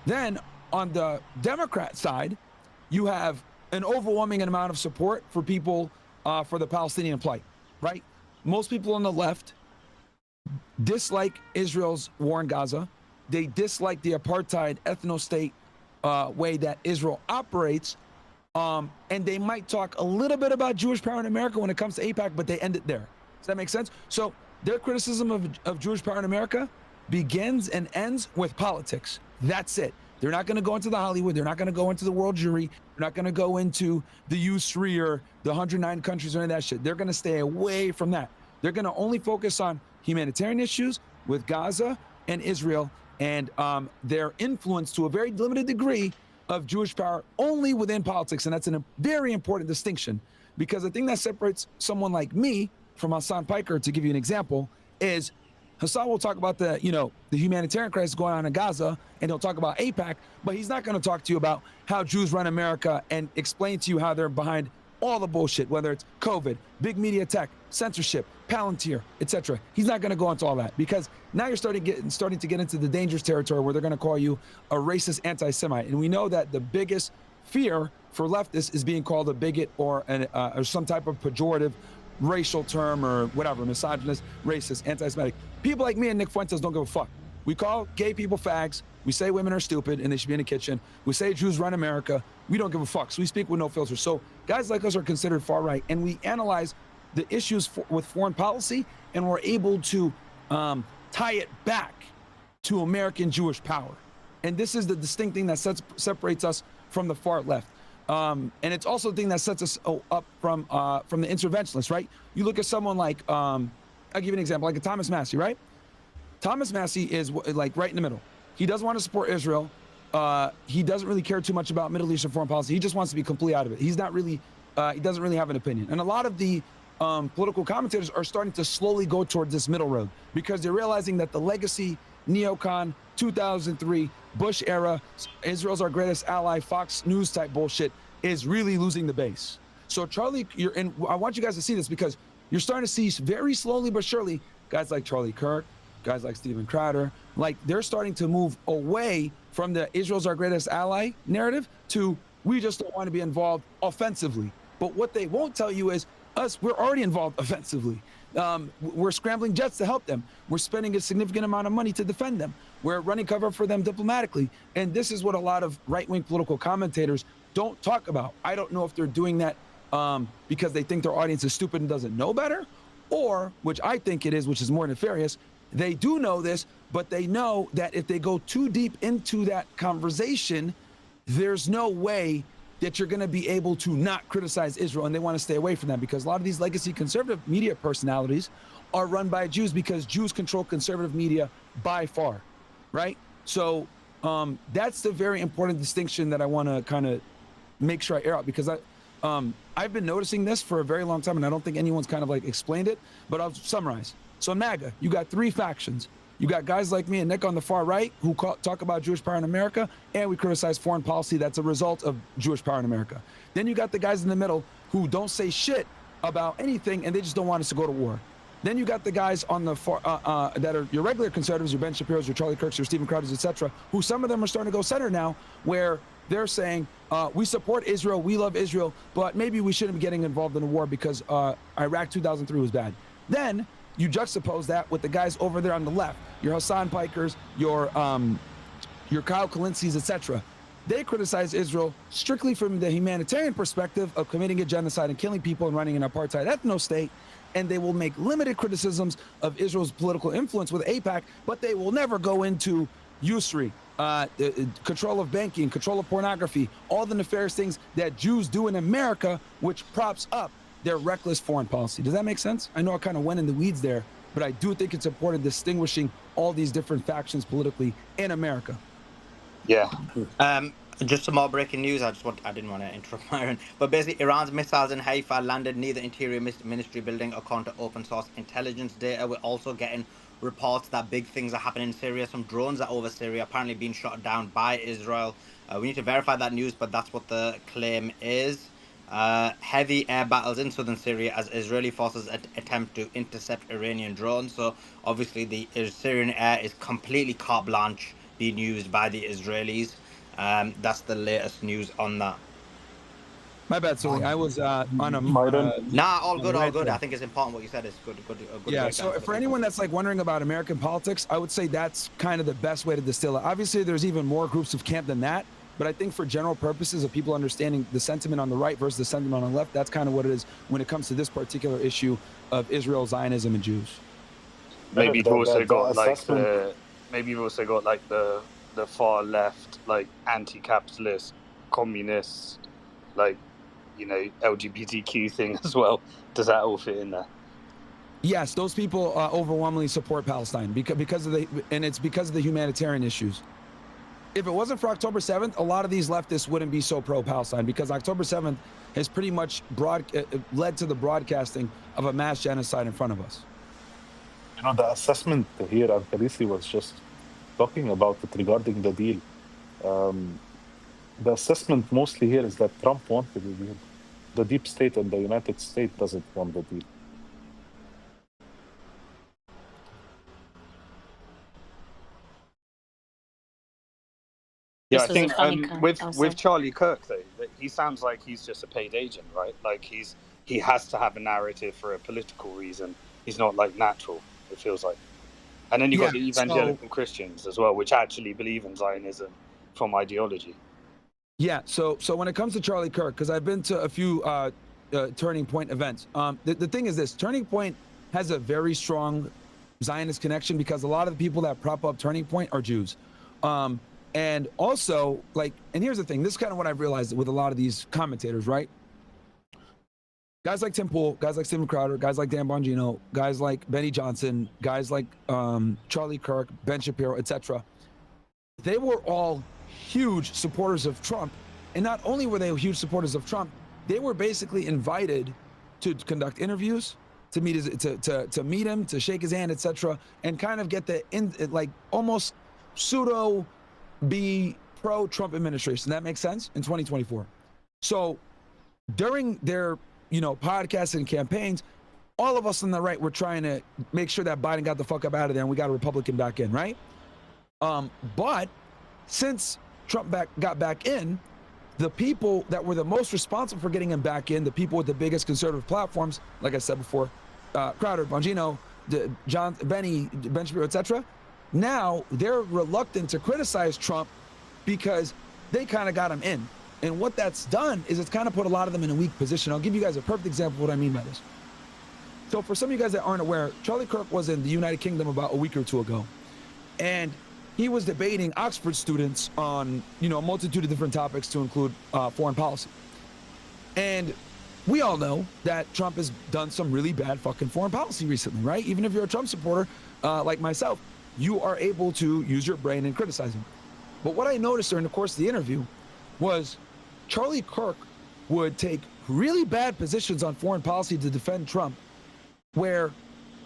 Then on the Democrat side, you have an overwhelming amount of support for people for the Palestinian plight, right? Most people on the left dislike Israel's war in Gaza. They dislike the apartheid ethno-state way that Israel operates. And they might talk a little bit about Jewish power in America when it comes to AIPAC, but they end it there. Does that make sense? So their criticism of Jewish power in America begins and ends with politics. That's it. They're not going to go into the Hollywood. They're not going to go into the world jury. They're not going to go into the U3 or the 109 countries or any of that shit. They're going to stay away from that. They're going to only focus on humanitarian issues with Gaza and Israel and their influence to a very limited degree of Jewish power only within politics. And that's a very important distinction, because the thing that separates someone like me from Hassan Piker, to give you an example, is Hassan will talk about the humanitarian crisis going on in Gaza, and he'll talk about AIPAC, but he's not going to talk to you about how Jews run America and explain to you how they're behind all the bullshit, whether it's COVID, big media tech, censorship, Palantir, etc. He's not going to go into all that, because now you're starting to get into the dangerous territory where they're going to call you a racist anti-Semite. And we know that the biggest fear for leftists is being called a bigot or some type of pejorative racial term or whatever, misogynist, racist, anti-Semitic. People like me and Nick Fuentes don't give a fuck. We call gay people fags. We say women are stupid and they should be in the kitchen. We say Jews run America. We don't give a fuck. So we speak with no filter. So guys like us are considered far right, and we analyze the issues with foreign policy, and we're able to tie it back to American Jewish power. And this is the distinct thing that separates us from the far left. And it's also the thing that sets us up from the interventionists, right? You look at someone like, I'll give you an example, like a Thomas Massey, right? Thomas Massey is like right in the middle. He doesn't want to support Israel. He doesn't really care too much about Middle Eastern foreign policy. He just wants to be completely out of it. He's not really, he doesn't really have an opinion. And a lot of the political commentators are starting to slowly go towards this middle road, because they're realizing that the legacy, neocon, 2003, Bush era, Israel's our greatest ally, Fox News type bullshit is really losing the base. So Charlie, and I want you guys to see this, because you're starting to see very slowly but surely guys like Charlie Kirk, guys like Steven Crowder, like they're starting to move away from the Israel's our greatest ally narrative to we just don't want to be involved offensively. But what they won't tell you is we're already involved offensively. We're scrambling jets to help them. We're spending a significant amount of money to defend them. We're running cover for them diplomatically. And this is what a lot of right-wing political commentators don't talk about. I don't know if they're doing that because they think their audience is stupid and doesn't know better, or, which I think it is, which is more nefarious, they do know this, but they know that if they go too deep into that conversation, there's no way that you're going to be able to not criticize Israel, and they want to stay away from that, because a lot of these legacy conservative media personalities are run by Jews, because Jews control conservative media by far, right? So that's the very important distinction that I want to kind of make sure I air out, because I've been noticing this for a very long time, and I don't think anyone's kind of like explained it, but I'll summarize. So MAGA, you got three factions. You got guys like me and Nick on the far right who talk about Jewish power in America, and we criticize foreign policy that's a result of Jewish power in America. Then you got the guys in the middle who don't say shit about anything, and they just don't want us to go to war. Then you got the guys on the far that are your regular conservatives, your Ben Shapiro's, your Charlie Kirk's, your Stephen Crowder's, etc., who some of them are starting to go center now, where they're saying, we support Israel, we love Israel, but maybe we shouldn't be getting involved in a war because Iraq 2003 was bad. Then you juxtapose that with the guys over there on the left, your Hassan Pikers, your Kyle Kalinskis, etc. They criticize Israel strictly from the humanitarian perspective of committing a genocide and killing people and running an apartheid ethno-state, and they will make limited criticisms of Israel's political influence with AIPAC, but they will never go into USRI, control of banking, control of pornography, all the nefarious things that Jews do in America, which props up their reckless foreign policy. Does that make sense? I know I kind of went in the weeds there, but I do think it's important distinguishing all these different factions politically in America. Yeah. Just some more breaking news. I didn't want to interrupt Myron, but basically Iran's missiles in Haifa landed near the Interior Ministry building, according to open source intelligence data. We're also getting reports that big things are happening in Syria. Some drones are over Syria, apparently being shot down by Israel. We need to verify that news, but that's what the claim is. Heavy air battles in southern Syria as Israeli forces attempt to intercept Iranian drones. So obviously the Syrian air is completely carte blanche being used by the Israelis. That's the latest news on that. My bad, Sully. I was on a Nah, all good, all rant good. there. I think it's important what you said. It's good, a good Yeah, breakdown so the for people. anyone that's like wondering about American politics, I would say that's kind of the best way to distill it. Obviously, there's even more groups of camp than that, but I think for general purposes of people understanding the sentiment on the right versus the sentiment on the left, that's kind of what it is when it comes to this particular issue of Israel, Zionism, and Jews. Maybe you've also got like assessment. the far left, like anti-capitalist, communists, like, you know, LGBTQ thing as well. Does that all fit in there? Yes, those people overwhelmingly support Palestine because of it's because of the humanitarian issues. If it wasn't for October 7th, a lot of these leftists wouldn't be so pro-Palestine because October 7th has pretty much led to the broadcasting of a mass genocide in front of us. You know, the assessment here, and Khaleesi was just talking about it regarding the deal. The assessment mostly here is that Trump wanted the deal. The deep state and the United States doesn't want the deal. Yeah, This I was a think funny with Charlie Kirk though, that he sounds like he's just a paid agent, right? Like he has to have a narrative for a political reason. He's not like natural. It feels like. And then you got the evangelical Christians as well, which actually believe in Zionism from ideology. Yeah, so when it comes to Charlie Kirk, because I've been to a few Turning Point events, the thing is this: Turning Point has a very strong Zionist connection because a lot of the people that prop up Turning Point are Jews. And also, like, and here's the thing, this is kind of what I've realized with a lot of these commentators, right? Guys like Tim Pool, guys like Steven Crowder, guys like Dan Bongino, guys like Benny Johnson, guys like Charlie Kirk, Ben Shapiro, etc. They were all huge supporters of Trump. And not only were they huge supporters of Trump, they were basically invited to conduct interviews, to meet to meet him, to shake his hand, etc., and kind of get like almost pseudo be pro-Trump administration. That makes sense in 2024. So during their podcasts and campaigns, all of us on the right were trying to make sure that Biden got the fuck up out of there and we got a Republican back in, right? But since Trump got back in, the people that were the most responsible for getting him back in, the people with the biggest conservative platforms, like I said before, Crowder, Bongino, Ben Shapiro, etc., now they're reluctant to criticize Trump because they kind of got him in. And what that's done is it's kind of put a lot of them in a weak position. I'll give you guys a perfect example of what I mean by this. So for some of you guys that aren't aware, Charlie Kirk was in the United Kingdom about a week or two ago. And he was debating Oxford students on, a multitude of different topics to include foreign policy. And we all know that Trump has done some really bad fucking foreign policy recently, right? Even if you're a Trump supporter like myself, you are able to use your brain and criticize him. But what I noticed during the course of the interview was Charlie Kirk would take really bad positions on foreign policy to defend Trump, where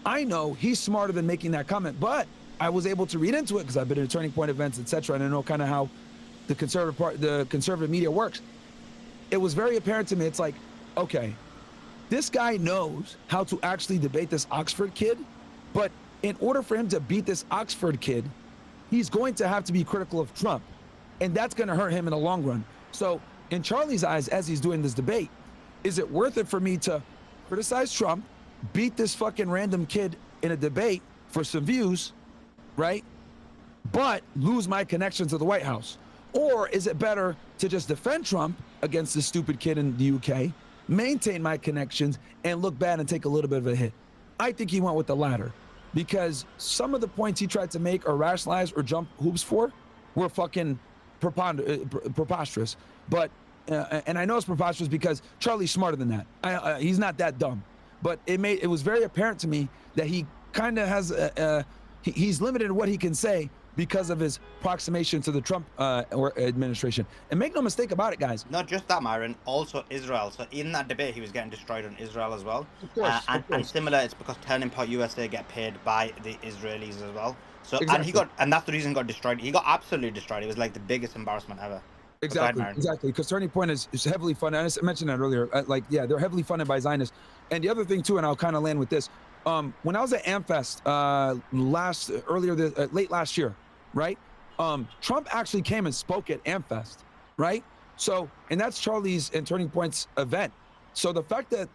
I know he's smarter than making that comment, but I was able to read into it because I've been at Turning Point events, etc., and I know kind of how the conservative media works. It was very apparent to me. It's like, okay, this guy knows how to actually debate this Oxford kid, but in order for him to beat this Oxford kid, he's going to have to be critical of Trump, and that's going to hurt him in the long run. So in Charlie's eyes, as he's doing this debate, is it worth it for me to criticize Trump, beat this fucking random kid in a debate for some views, right, but lose my connection to the White House? Or is it better to just defend Trump against this stupid kid in the UK, maintain my connections, and look bad and take a little bit of a hit? I think he went with the latter, because some of the points he tried to make or rationalize or jump hoops for were fucking preposterous. But and I know it's preposterous because Charlie's smarter than that. He's not that dumb. But it was very apparent to me that he kind of has he's limited in what he can say because of his proximation to the Trump administration. And make no mistake about it, guys. Not just that, Myron, also Israel. So in that debate, he was getting destroyed on Israel as well. Of course, and similar, it's because Turning Point USA get paid by the Israelis as well. So Exactly. and that's the reason he got destroyed. He got absolutely destroyed. It was like the biggest embarrassment ever. Exactly. Because Turning Point is heavily funded. I mentioned that earlier. They're heavily funded by Zionists. And the other thing too, and I'll kind of land with this. When I was at AmFest late last year, right? Trump actually came and spoke at AmFest, right? So, and that's Charlie's and Turning Point's event. So the fact that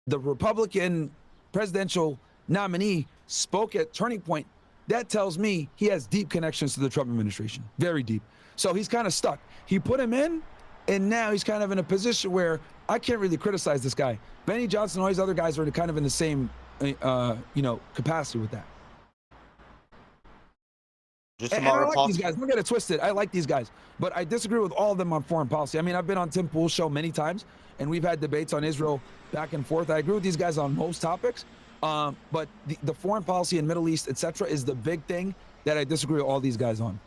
the Republican presidential nominee spoke at Turning Point, that tells me he has deep connections to the Trump administration, very deep. So he's kind of stuck. He put him in, and now he's kind of in a position where I can't really criticize this guy. Benny Johnson, all these other guys are kind of in the same, capacity with that. And I like these guys. Don't get it twisted. I like these guys, but I disagree with all of them on foreign policy. I mean, I've been on Tim Pool's show many times, and we've had debates on Israel back and forth. I agree with these guys on most topics, but the foreign policy in Middle East, etc., is the big thing that I disagree with all these guys on.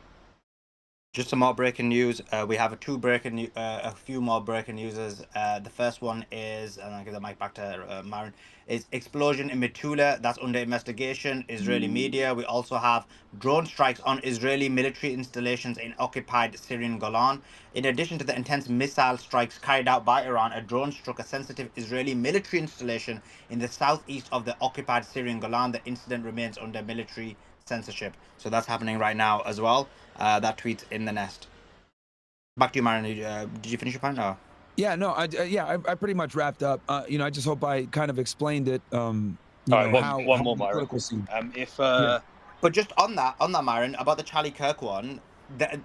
Just some more breaking news. We have a few more breaking news. The first one is, and I'll give the mic back to Maren, is explosion in Metula. That's under investigation. Israeli media. We also have drone strikes on Israeli military installations in occupied Syrian Golan. In addition to the intense missile strikes carried out by Iran, a drone struck a sensitive Israeli military installation in the southeast of the occupied Syrian Golan. The incident remains under military censorship. So that's happening right now as well. That tweet's in the nest. Back to you, Maren. Did you finish your point? No. Yeah, no, I pretty much wrapped up. I just hope I kind of explained it. One more, Myron. But just on that, Myron, about the Charlie Kirk one,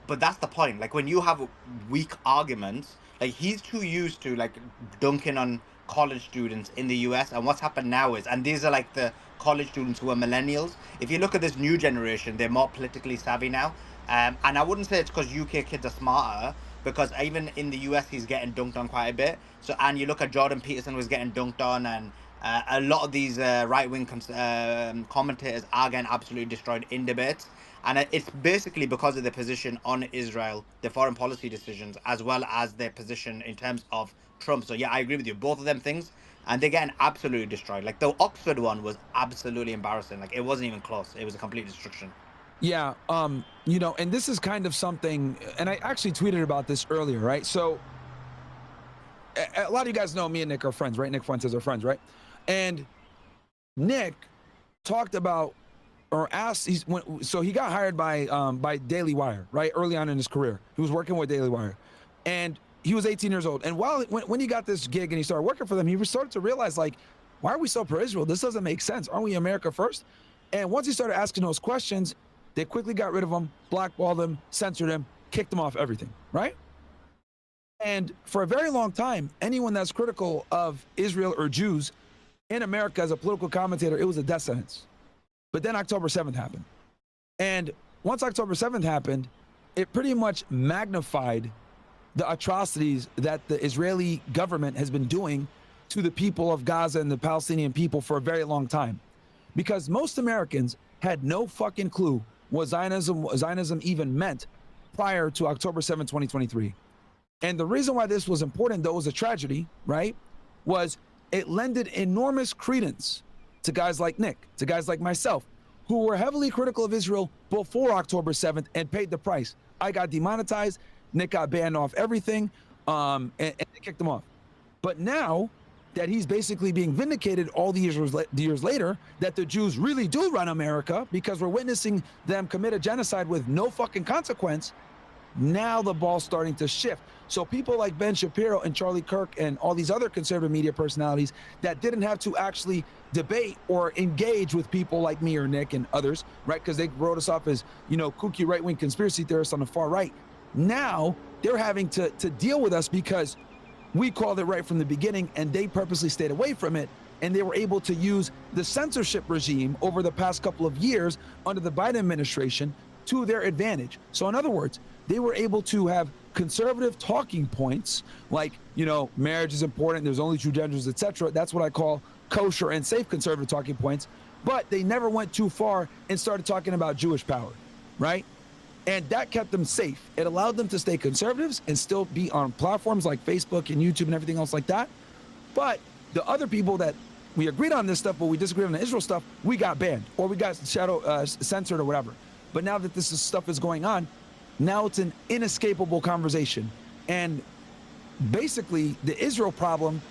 but that's the point. Like, when you have weak arguments, like, he's too used to, like, dunking on college students in the US, and what's happened now is, and these are, like, the college students who are millennials. If you look at this new generation, they're more politically savvy now. And I wouldn't say it's because UK kids are smarter, because even in the US, he's getting dunked on quite a bit. So, and you look at Jordan Peterson was getting dunked on, and a lot of these right-wing commentators are getting absolutely destroyed in debates. And it's basically because of their position on Israel, their foreign policy decisions, as well as their position in terms of Trump. So yeah, I agree with you. Both of them things, and they're getting absolutely destroyed. Like, the Oxford one was absolutely embarrassing. Like, it wasn't even close. It was a complete destruction. Yeah, and this is kind of something, and I actually tweeted about this earlier, right? So a lot of you guys know me and Nick are friends, right? Nick Fuentes are friends, right? And Nick talked about, or asked, so he got hired by Daily Wire, right? Early on in his career, he was working with Daily Wire, and he was 18 years old. And when he got this gig and he started working for them, he started to realize, like, why are we so pro-Israel? This doesn't make sense. Aren't we America first? And once he started asking those questions, they quickly got rid of him, blackballed him, censored him, kicked him off everything, right? And for a very long time, anyone that's critical of Israel or Jews in America as a political commentator, it was a death sentence. But then October 7th happened. And once October 7th happened, it pretty much magnified the atrocities that the Israeli government has been doing to the people of Gaza and the Palestinian people for a very long time. Because most Americans had no fucking clue what Zionism even meant prior to October 7, 2023. And the reason why this was important, though it was a tragedy, right, was it lended enormous credence to guys like Nick, to guys like myself, who were heavily critical of Israel before October 7th and paid the price. I got demonetized, Nick got banned off everything, and they kicked him off. But now that he's basically being vindicated all the years later, that the Jews really do run America because we're witnessing them commit a genocide with no fucking consequence, now the ball's starting to shift. So people like Ben Shapiro and Charlie Kirk and all these other conservative media personalities that didn't have to actually debate or engage with people like me or Nick and others, right? Because they wrote us off as, kooky right-wing conspiracy theorists on the far right. Now they're having to deal with us because we called it right from the beginning, and they purposely stayed away from it, and they were able to use the censorship regime over the past couple of years under the Biden administration to their advantage. So in other words, they were able to have conservative talking points like, marriage is important, there's only two genders, etc. That's what I call kosher and safe conservative talking points, but they never went too far and started talking about Jewish power, right? And that kept them safe. It allowed them to stay conservatives and still be on platforms like Facebook and YouTube and everything else like that. But the other people that we agreed on this stuff, but we disagreed on the Israel stuff, we got banned or we got censored or whatever. But now that this stuff is going on, now it's an inescapable conversation. And basically, the Israel problem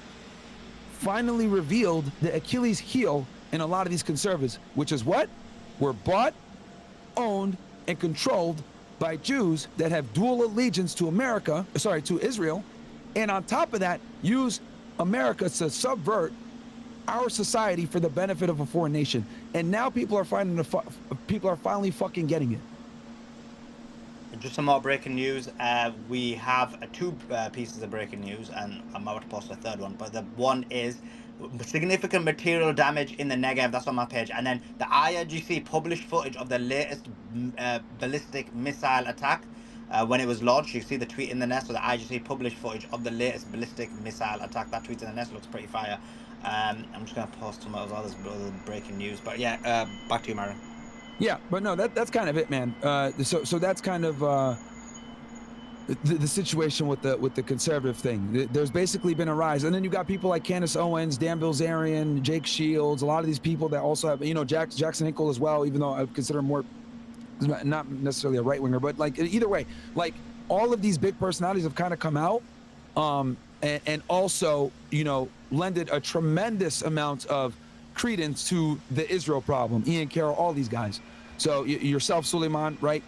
finally revealed the Achilles heel in a lot of these conservatives, which is what? We're bought, owned, and controlled by Jews that have dual allegiance to to Israel, and on top of that, use America to subvert our society for the benefit of a foreign nation. And now people are finally fucking getting it. Just some more breaking news. We have two pieces of breaking news, and I'm about to post a third one. But the one is significant material damage in the Negev. That's on my page. And then the IRGC published footage of the latest ballistic missile attack when it was launched. You see the tweet in the nest. So the IRGC published footage of the latest ballistic missile attack. That tweet in the nest looks pretty fire. I'm just gonna post some of those other breaking news. But yeah, back to you, Myron. Yeah, but no, that's kind of it, man. So that's kind of the situation with the conservative thing. There's basically been a rise, and then you got people like Candace Owens, Dan Bilzerian, Jake Shields, a lot of these people that also have, Jackson Hinkle as well, even though I consider him more not necessarily a right winger, but like either way, like all of these big personalities have kind of come out, and also lended a tremendous amount of credence to the Israel problem. Ian Carroll, all these guys. So yourself, Suleiman, right?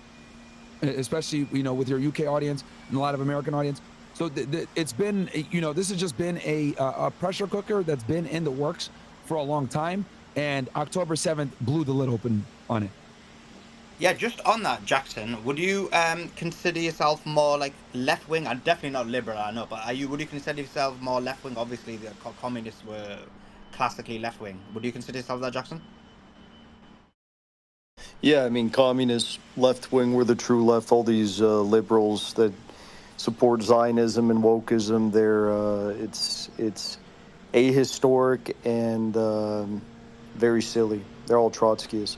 Especially with your UK audience and a lot of American audience. So it's been this has just been a pressure cooker that's been in the works for a long time, and October 7th blew the lid open on it. Yeah, just on that, Jackson, would you consider yourself more like left wing? I'm definitely not liberal, I know, but would you consider yourself more left wing? Obviously, the communists were classically left wing. Would you consider yourself that, Jackson? Yeah, I mean, communists, left wing, were the true left. All these liberals that support Zionism and wokeism, it's ahistoric and very silly. They're all Trotskyists.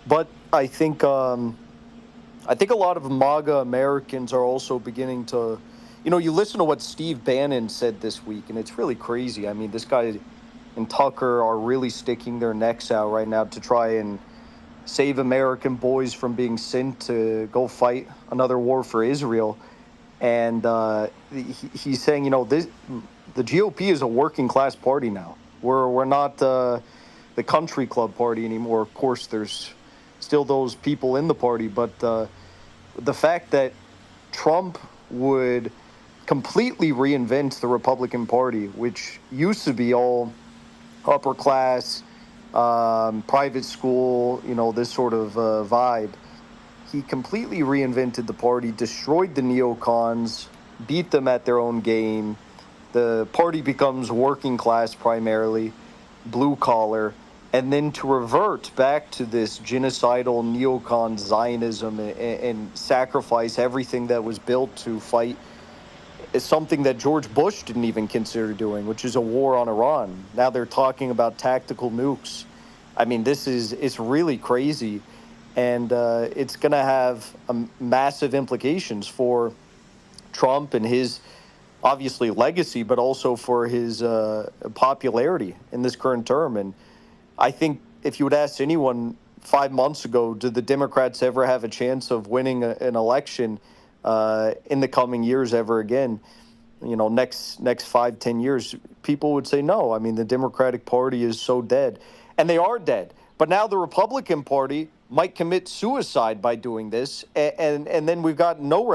But I think a lot of MAGA Americans are also beginning to, you listen to what Steve Bannon said this week, and it's really crazy. I mean, this guy and Tucker are really sticking their necks out right now to try and save American boys from being sent to go fight another war for Israel. And he's saying, the GOP is a working class party now. We're not the country club party anymore. Of course, there's still those people in the party, but the fact that Trump would completely reinvent the Republican Party, which used to be all upper class, private school, this sort of vibe. He completely reinvented the party, destroyed the neocons, beat them at their own game. The party becomes working class primarily, blue collar, and then to revert back to this genocidal neocon Zionism and sacrifice everything that was built to fight is something that George Bush didn't even consider doing, which is a war on Iran. Now they're talking about tactical nukes. I mean, it's really crazy, and it's going to have massive implications for Trump and his, obviously, legacy, but also for his popularity in this current term. And I think if you would ask anyone 5 months ago, did the Democrats ever have a chance of winning an election in the coming years ever again, next 5-10 years, people would say no. I mean, the Democratic Party is so dead, and they are dead. But now the Republican Party might commit suicide by doing this, and then we've got no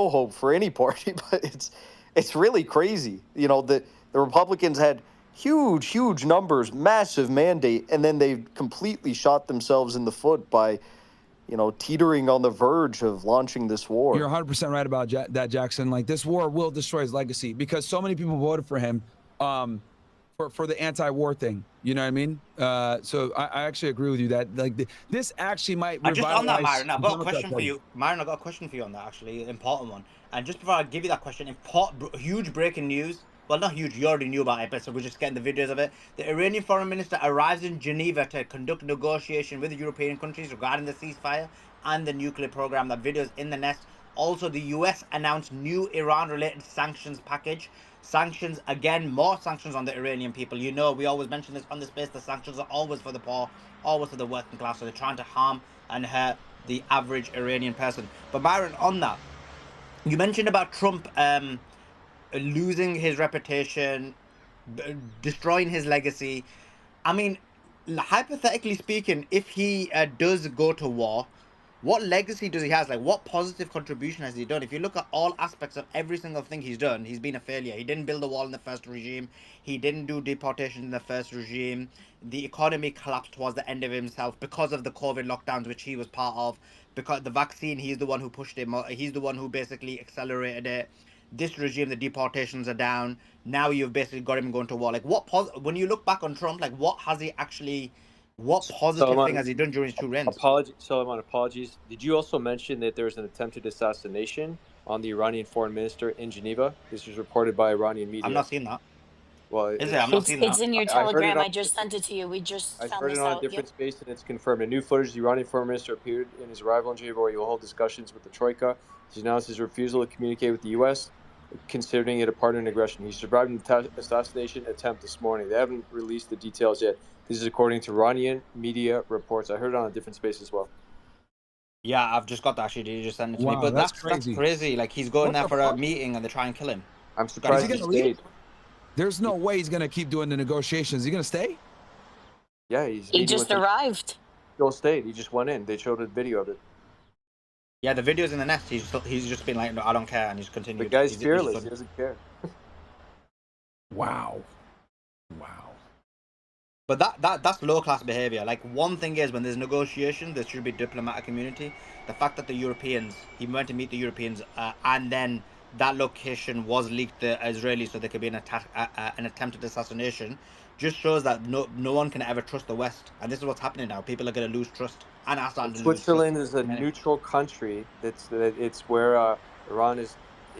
hope for any party. But it's really crazy. The Republicans had huge numbers, massive mandate, and then they completely shot themselves in the foot by teetering on the verge of launching this war. You're 100% right about that, Jackson. Like, this war will destroy his legacy because so many people voted for him for the anti-war thing. You know what I mean? So I actually agree with you that this actually might revitalize. Just on that, Myron, I've got a question for you. Myron, I've got a question for you on that, actually, an important one. And just before I give you that question, huge breaking news. Well, not huge, you already knew about it, but so we're just getting the videos of it. The Iranian foreign minister arrives in Geneva to conduct negotiation with the European countries regarding the ceasefire and the nuclear program. That video is in the nest. Also, the US announced new Iran-related sanctions package. Sanctions, again, more sanctions on the Iranian people. We always mention this on the space. The sanctions are always for the poor, always for the working class. So they're trying to harm and hurt the average Iranian person. But Byron, on that, you mentioned about Trump losing his reputation, destroying his legacy. I mean, hypothetically speaking, if he does go to war, what legacy does he have? Like, what positive contribution has he done? If you look at all aspects of every single thing he's done, he's been a failure. He didn't build a wall in the first regime. He didn't do deportation in the first regime. The economy collapsed towards the end of himself because of the COVID lockdowns, which he was part of. Because the vaccine, he's the one who pushed it. He's the one who basically accelerated it. This regime, the deportations are down. Now you've basically got him going to war. Like, when you look back on Trump, like, what has he actually? What positive thing has he done during his 2 reigns? Apologies. Did you also mention that there was an attempted assassination on the Iranian foreign minister in Geneva? This was reported by Iranian media. I'm not seeing that. Well, Is it? I'm not seeing It's that. in your I heard it telegram. on, I just sent it to you. We just I found heard it this on a out. different Yep. space, and it's confirmed. A new footage: the Iranian foreign minister appeared in his arrival in Geneva, where he will hold discussions with the Troika. He announced his refusal to communicate with the U.S., considering it a partner in aggression. He survived an assassination attempt this morning. They haven't released the details yet. This is according to Iranian media reports. I heard it on a different space as well. Yeah, I've just got that shit. You just sent it to me. Wow, But that's that's crazy. Like, he's going What there the for a fuck? meeting and they try and kill him. I'm Is surprised he he gonna leave? stayed. There's no way he's gonna keep doing the negotiations. Is he gonna stay? Yeah, he's He meeting just with them. arrived. Still stayed. He just went in. They showed a video of it. Yeah, the video's in the nest. He's just been like, no, I don't care, and he's The continued. guy's He's fearless. just He doesn't care. Wow. But that's low class behavior. Like, one thing is, when there's negotiations, there should be diplomatic immunity. The fact that he went to meet the Europeans, and then that location was leaked to Israelis so there could be an attempted assassination, just shows that no one can ever trust the West. And this is what's happening now. People are going to lose trust, and are starting to lose trust. Switzerland is a neutral country. It's where Iran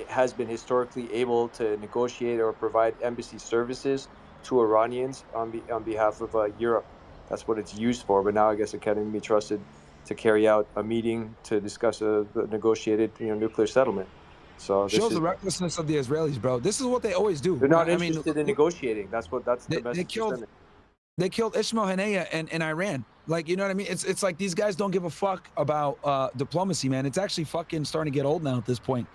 has been historically able to negotiate or provide embassy services to Iranians on behalf of Europe. That's what it's used for. But now I guess it can't be trusted to carry out a meeting to discuss a negotiated nuclear settlement. So Shows the recklessness of the Israelis, bro. This is what they always do. They're not I mean, interested in negotiating. That's the message. They killed Ismail Haniyeh in Iran. Like, you know what I mean? It's like these guys don't give a fuck about diplomacy, man. It's actually fucking starting to get old now at this point,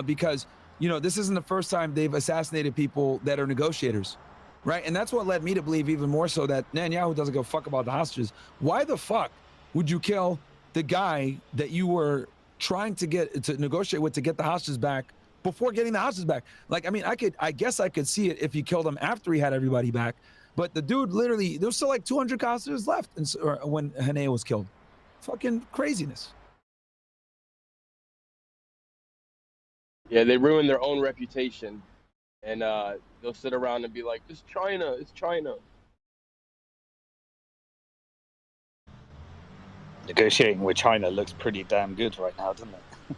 because this isn't the first time they've assassinated people that are negotiators, right? And that's what led me to believe even more so that Netanyahu doesn't give a fuck about the hostages. Why the fuck would you kill the guy that you were trying to negotiate with to get the hostages back before getting the hostages back? Like, I mean, I guess I could see it if you killed him after he had everybody back. But the dude literally, there was still like 200 hostages left when Haniyeh was killed. Fucking craziness. Yeah, they ruin their own reputation, and they'll sit around and be like, "It's China, it's China." Negotiating with China looks pretty damn good right now, doesn't it?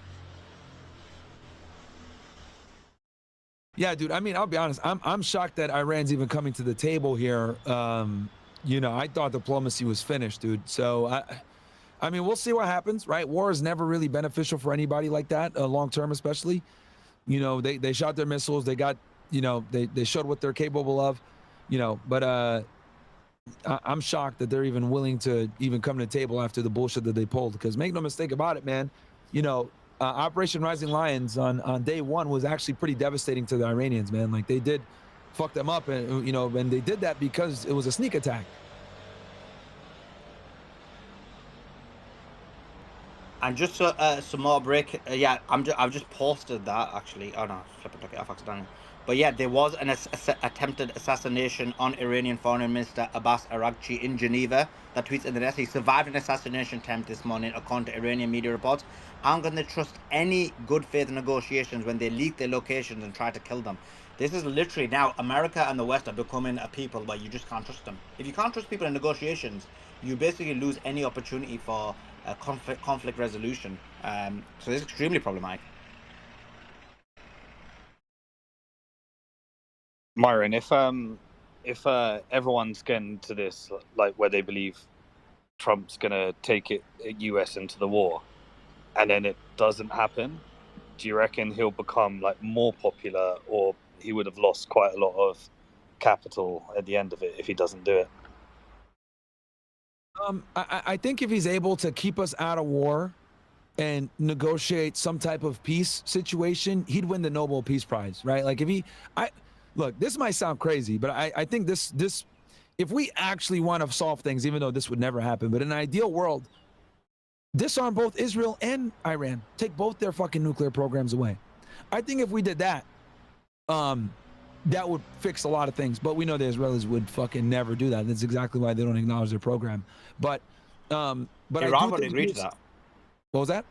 Yeah, dude. I mean, I'll be honest. I'm shocked that Iran's even coming to the table here. I thought diplomacy was finished, dude. So I mean, we'll see what happens, right? War is never really beneficial for anybody like that, long term, especially. They shot their missiles. They got, they showed what they're capable of, But I'm shocked that they're even willing to even come to the table after the bullshit that they pulled. Because make no mistake about it, man. Operation Rising Lions on day one was actually pretty devastating to the Iranians, man. Like, they did fuck them up, and and they did that because it was a sneak attack. And just some more break. Yeah, I've just posted that actually. Oh no, flip it, took it off accidentally. But yeah, there was an attempted assassination on Iranian Foreign Minister Abbas Araghchi in Geneva. That tweets in the net. He survived an assassination attempt this morning, according to Iranian media reports. I'm going to trust any good faith negotiations when they leak their locations and try to kill them. This is literally now America and the West are becoming a people where you just can't trust them. If you can't trust people in negotiations, you basically lose any opportunity for conflict resolution. So it's extremely problematic. Myron, if everyone's getting to this, like, where they believe Trump's gonna take US into the war, and then it doesn't happen, do you reckon he'll become like more popular, or he would have lost quite a lot of capital at the end of it if he doesn't do it? I think if he's able to keep us out of war and negotiate some type of peace situation, he'd win the Nobel Peace Prize, right? Like, look, this might sound crazy, but I think this, if we actually want to solve things, even though this would never happen, but in an ideal world, disarm both Israel and Iran, take both their fucking nuclear programs away. I think if we did that, that would fix a lot of things. But we know the Israelis would fucking never do that. That's exactly why they don't acknowledge their program. But Iran I do would think agree to that. What was that?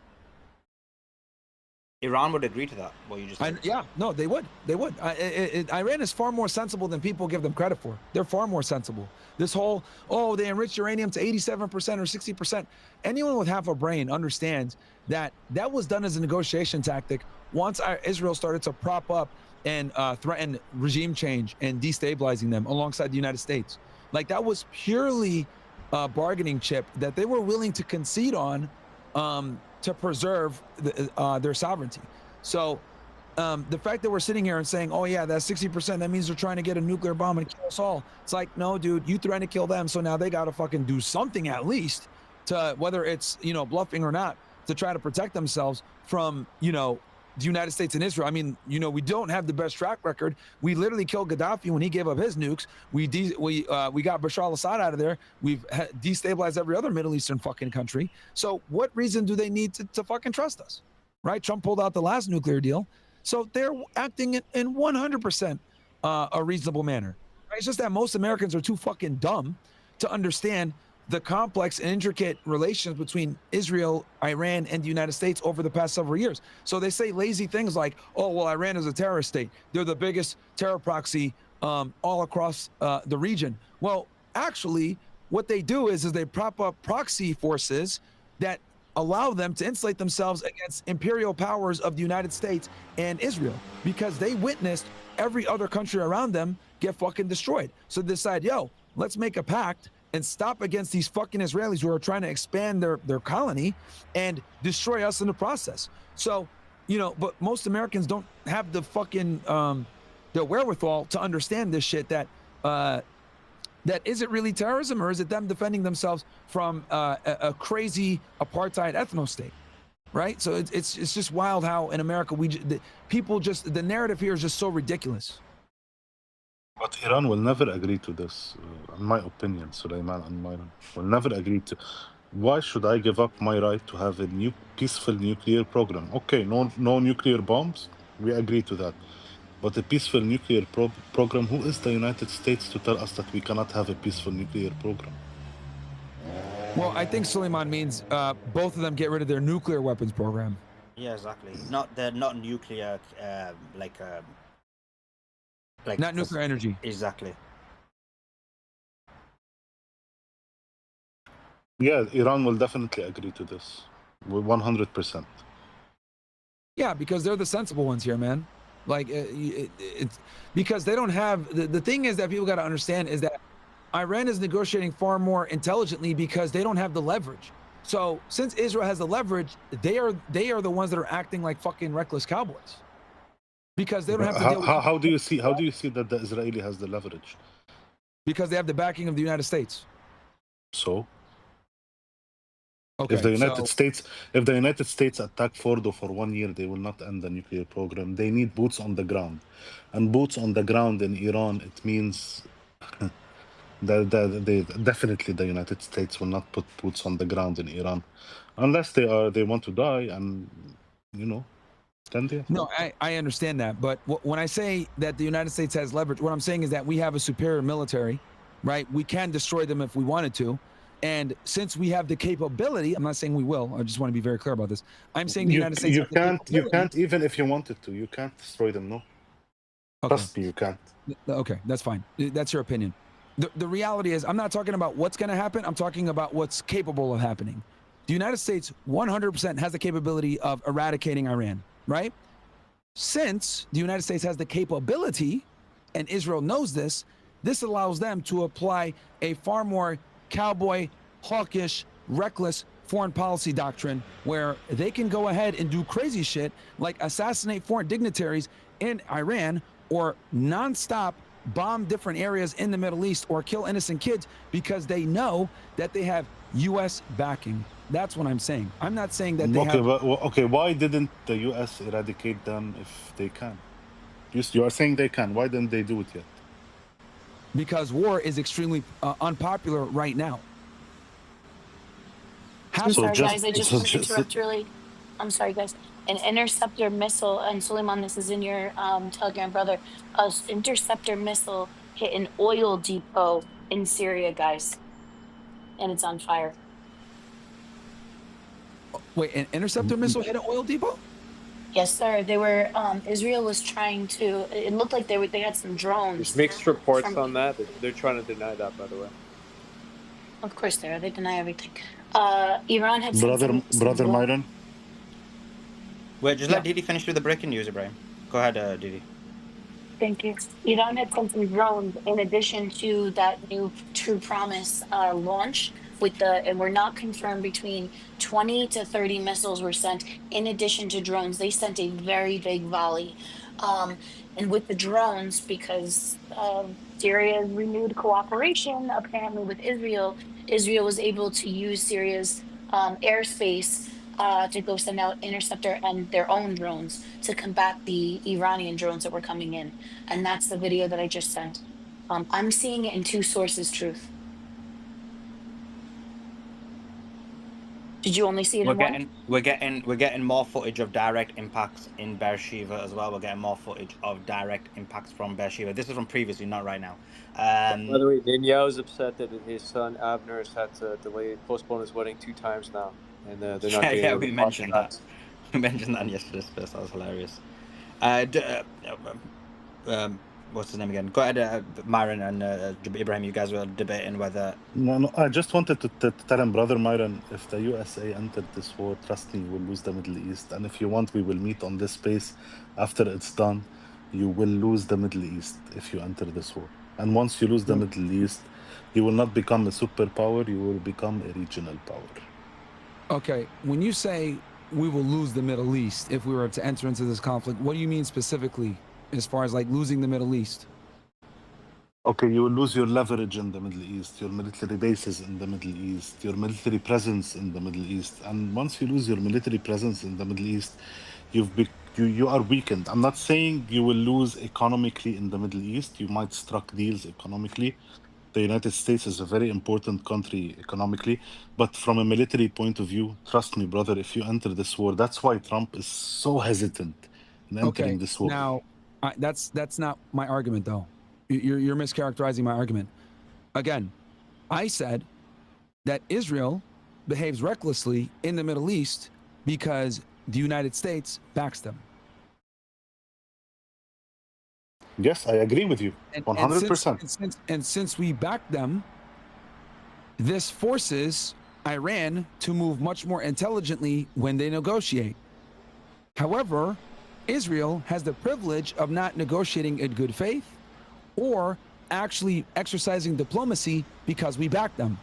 Iran would agree to that. What you just said. Yeah, no, they would. They would. Iran is far more sensible than people give them credit for. They're far more sensible. This whole, oh, they enriched uranium to 87% or 60%. Anyone with half a brain understands that that was done as a negotiation tactic once Israel started to prop up and threaten regime change and destabilizing them alongside the United States. Like, that was purely a bargaining chip that they were willing to concede on to preserve their sovereignty. So the fact that we're sitting here and saying, oh yeah, that's 60%, that means they're trying to get a nuclear bomb and kill us all. It's like, no, dude, you threatened to kill them, so now they got to fucking do something at least to, whether it's, you know, bluffing or not, to try to protect themselves from, you know, the United States and Israel. I mean, you know, we don't have the best track record. We literally killed Gaddafi when he gave up his nukes. We got Bashar al-Assad out of there. We've destabilized every other Middle Eastern fucking country. So what reason do they need to fucking trust us, right? Trump pulled out the last nuclear deal. So they're acting in 100% a reasonable manner. Right? It's just that most Americans are too fucking dumb to understand the complex and intricate relations between Israel, Iran, and the United States over the past several years. So they say lazy things like, oh, well, Iran is a terrorist state. They're the biggest terror proxy all across the region. Well, actually, what they do is they prop up proxy forces that allow them to insulate themselves against imperial powers of the United States and Israel, because they witnessed every other country around them get fucking destroyed. So they decide, yo, let's make a pact and stop against these fucking Israelis who are trying to expand their colony and destroy us in the process. So, you know, but most Americans don't have the fucking the wherewithal to understand this shit, that that is it really terrorism, or is it them defending themselves from a crazy apartheid ethno state, right? So it's just wild how in America the narrative here is just so ridiculous. But Iran will never agree to this, in my opinion, Sulaiman and Myron. Will never agree to. Why should I give up my right to have a peaceful nuclear program? Okay, no nuclear bombs, we agree to that. But a peaceful nuclear program, who is the United States to tell us that we cannot have a peaceful nuclear program? Well, I think Suleiman means both of them get rid of their nuclear weapons program. Yeah, exactly. Not nuclear, like not nuclear energy. Exactly. Yeah, Iran will definitely agree to this, 100%. Yeah, because they're the sensible ones here, man. Like, it's because they don't have the thing is that people got to understand is that Iran is negotiating far more intelligently because they don't have the leverage. So since Israel has the leverage, they are the ones that are acting like fucking reckless cowboys. Because they don't have to deal with how do you see that the Israeli has the leverage? Because they have the backing of the United States. So okay, if the United States attack Fordo for 1 year, they will not end the nuclear program. They need boots on the ground, and boots on the ground in Iran, it means definitely the United States will not put boots on the ground in Iran unless they want to die, and you know. No, I understand that. But when I say that the United States has leverage, what I'm saying is that we have a superior military, right? We can destroy them if we wanted to. And since we have the capability, I'm not saying we will, I just want to be very clear about this. I'm saying the United States you can't, even if you wanted to, you can't destroy them, no? Okay. Trust me, you can't. Okay, that's fine. That's your opinion. The reality is, I'm not talking about what's going to happen. I'm talking about what's capable of happening. The United States 100% has the capability of eradicating Iran. Right? Since the United States has the capability, and Israel knows this allows them to apply a far more cowboy, hawkish, reckless foreign policy doctrine where they can go ahead and do crazy shit like assassinate foreign dignitaries in Iran or nonstop bomb different areas in the Middle East or kill innocent kids because they know that they have U.S. backing. That's what I'm saying. I'm not saying that they have... Okay, why didn't the U.S. eradicate them if they can? You are saying they can. Why didn't they do it yet? Because war is extremely unpopular right now. I'm So sorry, just guys. I just so want to just interrupt really. I'm sorry, guys. An interceptor missile, and Suleiman, this is in your Telegram, brother. Interceptor missile hit an oil depot in Syria, guys, and it's on fire. Wait, an interceptor missile hit an oil depot? Yes, sir. They were. Israel was trying to. It looked like they had some There's drones mixed reports from. on that. They're trying to deny that, by the way. Of course, they deny everything. Iran had sent brother some brother drone. Myron. Wait, just Yeah. let Didi finish with the breaking news, Ibrahim. Go ahead, Didi. Thank you. Iran had sent some drones in addition to that new True Promise launch and we're not confirmed between 20 to 30 missiles were sent in addition to drones. They sent a very big volley. And with the drones, because Syria's renewed cooperation apparently with Israel, Israel was able to use Syria's airspace to go send out interceptor and their own drones to combat the Iranian drones that were coming in. And that's the video that I just sent. I'm seeing it in two sources, Truth. Did you only see it in one? We're getting more footage of direct impacts in Beersheba as well. We're getting more footage of direct impacts from Beersheba. This is from previously, not right now. By the way, Netanyahu's upset that his son Abner has had to postpone his wedding 2 times now, and they're not being able to we cross mentioned that. paths. We mentioned that in yesterday's space. That was hilarious. What's his name again? Go ahead, Myron and Ibrahim. You guys were debating whether. No, I just wanted to tell him, brother Myron, if the USA entered this war, trust me, we'll lose the Middle East. And if you want, we will meet on this space after it's done. You will lose the Middle East if you enter this war. And once you lose the Middle East, you will not become a superpower, you will become a regional power. Okay, when you say we will lose the Middle East if we were to enter into this conflict, what do you mean specifically as far as like losing the Middle East? Okay, you will lose your leverage in the Middle East, your military bases in the Middle East, your military presence in the Middle East. And once you lose your military presence in the Middle East, you are weakened. I'm not saying you will lose economically in the Middle East. You might struck deals economically. The United States is a very important country economically, but from a military point of view, trust me, brother, if you enter this war, that's why Trump is so hesitant in entering this war. Now, that's not my argument, though. You're mischaracterizing my argument. Again, I said that Israel behaves recklessly in the Middle East because the United States backs them. Yes, I agree with you, 100%. And since we back them, this forces Iran to move much more intelligently when they negotiate. However, Israel has the privilege of not negotiating in good faith or actually exercising diplomacy because we back them.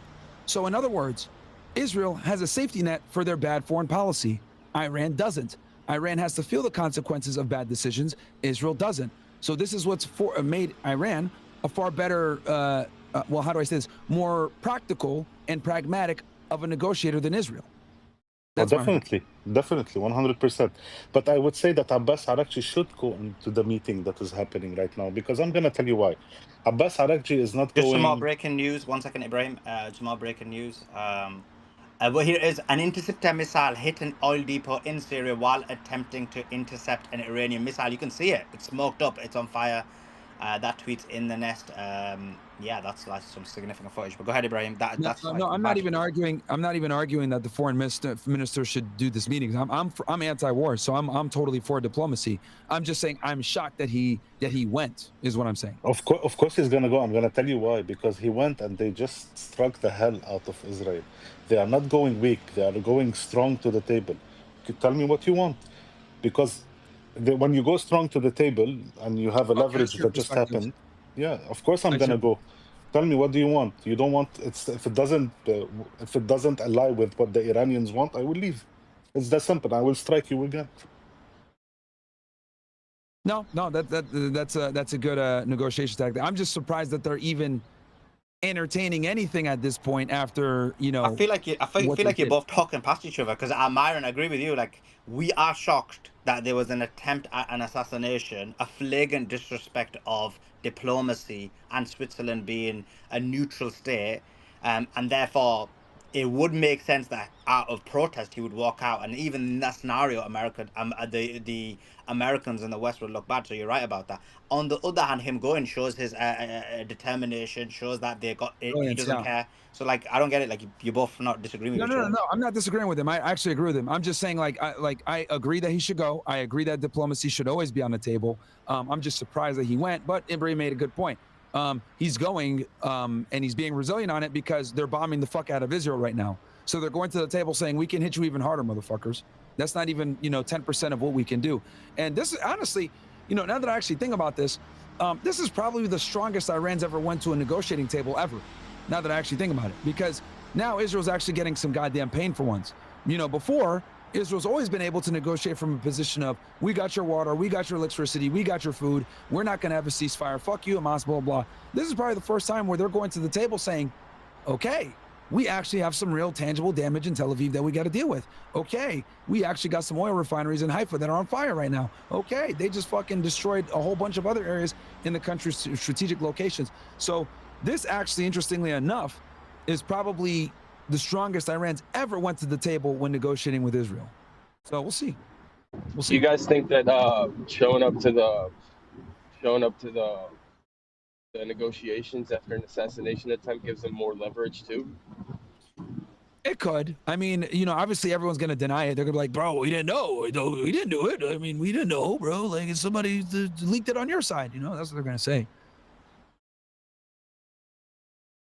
So in other words, Israel has a safety net for their bad foreign policy. Iran doesn't. Iran has to feel the consequences of bad decisions. Israel doesn't. So this is what's made Iran a far better, well, how do I say this? More practical and pragmatic of a negotiator than Israel. Oh, definitely, 100%. But I would say that Abbas Arakchi should go into the meeting that is happening right now, because I'm going to tell you why. Abbas Arakchi is not Just some more going... breaking news. 1 second, Ibrahim. Some more breaking news. Well, here is an interceptor missile hit an oil depot in Syria while attempting to intercept an Iranian missile. You can see it. It's smoked up. It's on fire. That tweet's in the nest. Yeah, that's some significant footage. But go ahead, Ibrahim. No, I'm not even arguing. I'm not even arguing that the foreign minister should do this meeting. I'm anti-war, so I'm totally for diplomacy. I'm just saying I'm shocked that he went. Is what I'm saying. Of course he's going to go. I'm going to tell you why. Because he went and they just struck the hell out of Israel. They are not going weak. They are going strong to the table. Tell me what you want. Because when you go strong to the table and you have a leverage that just happened, yeah, of course I'm going to go. Tell me, what do you want? You don't want... if it doesn't ally with what the Iranians want, I will leave. It's that simple. I will strike you again. No, that's a good negotiation tactic. I'm just surprised that they're even entertaining anything at this point after, you know. I feel like you're both talking past each other, because Myron, I agree with you. Like, we are shocked that there was an attempt at an assassination, a flagrant disrespect of diplomacy and Switzerland being a neutral state, and therefore it would make sense that out of protest he would walk out, and even in that scenario, the Americans in the West would look bad. So you're right about that. On the other hand, him going shows his determination, shows that they got it. He doesn't care. So like, I don't get it. Like you both not disagreeing with each other. No. I'm not disagreeing with him. I actually agree with him. I'm just saying, I agree that he should go. I agree that diplomacy should always be on the table. I'm just surprised that he went. But Ibrahim made a good point. He's going, and he's being resilient on it because they're bombing the fuck out of Israel right now. So they're going to the table saying, we can hit you even harder, motherfuckers. That's not even, 10% of what we can do. And this is honestly, now that I actually think about this, this is probably the strongest Iran's ever went to a negotiating table ever. Now that I actually think about it, because now Israel's actually getting some goddamn pain for once. Before, Israel's always been able to negotiate from a position of, we got your water, we got your electricity, we got your food, we're not going to have a ceasefire, fuck you, Hamas, blah, blah. This is probably the first time where they're going to the table saying, okay, we actually have some real tangible damage in Tel Aviv that we got to deal with. Okay, we actually got some oil refineries in Haifa that are on fire right now. Okay, they just fucking destroyed a whole bunch of other areas in the country's strategic locations. So this actually, interestingly enough, is probably the strongest Iran's ever went to the table when negotiating with Israel. So we'll see. We'll see. You guys think that showing up to the negotiations after an assassination attempt gives them more leverage too? It could. I mean, obviously everyone's going to deny it. They're going to be like, bro, we didn't know. We didn't do it. I mean, we didn't know, bro. Like, somebody leaked it on your side. That's what they're going to say.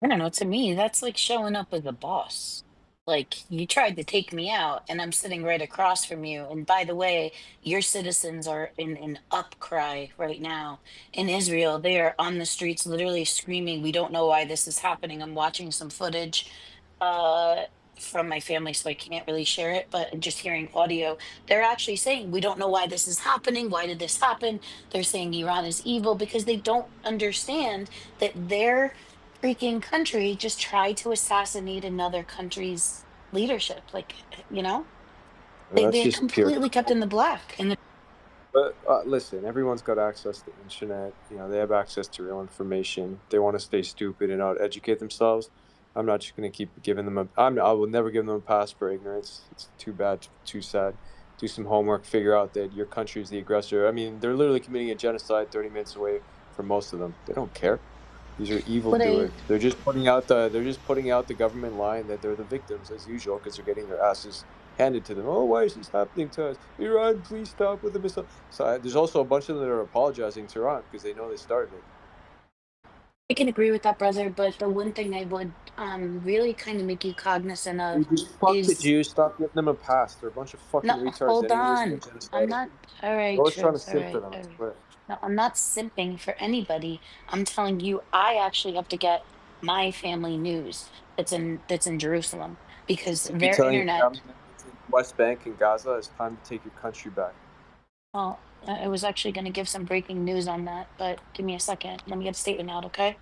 I don't know. To me, that's like showing up as a boss. Like, you tried to take me out, and I'm sitting right across from you. And by the way, your citizens are in an upcry right now in Israel. They are on the streets, literally screaming. We don't know why this is happening. I'm watching some footage uh, from my family, so I can't really share it. But just hearing audio, they're actually saying, we don't know why this is happening. Why did this happen? They're saying Iran is evil because they don't understand that their freaking country just tried to assassinate another country's leadership. Like, That's they just pure. completely kept in the black. And But listen, everyone's got access to the internet. They have access to real information. They want to stay stupid and out educate themselves. I'm not just going to keep giving them I will never give them a pass for ignorance. It's too bad, too sad. Do some homework, figure out that your country is the aggressor. I mean, they're literally committing a genocide 30 minutes away from most of them. They don't care. These are evildoers. They're just putting out the government line that they're the victims as usual because they're getting their asses handed to them. Oh, why is this happening to us? Iran, please stop with the missile. So there's also a bunch of them that are apologizing to Iran because they know they started it. I can agree with that, brother. But the one thing I would really kind of make you cognizant of Fuck the is Jews. Stop giving them a pass. They're a bunch of fucking no, retards hold anyways. on. I'm not all right, Always trying to truth. All simp for right, them. all I right. swear. No, I'm not simping for anybody. I'm telling you, I actually have to get my family news that's in Jerusalem because You their telling your internet. family members in the West Bank and Gaza it's time to take your country back. Well, I was actually going to give some breaking news on that, but give me a second. Let me get a statement out, okay?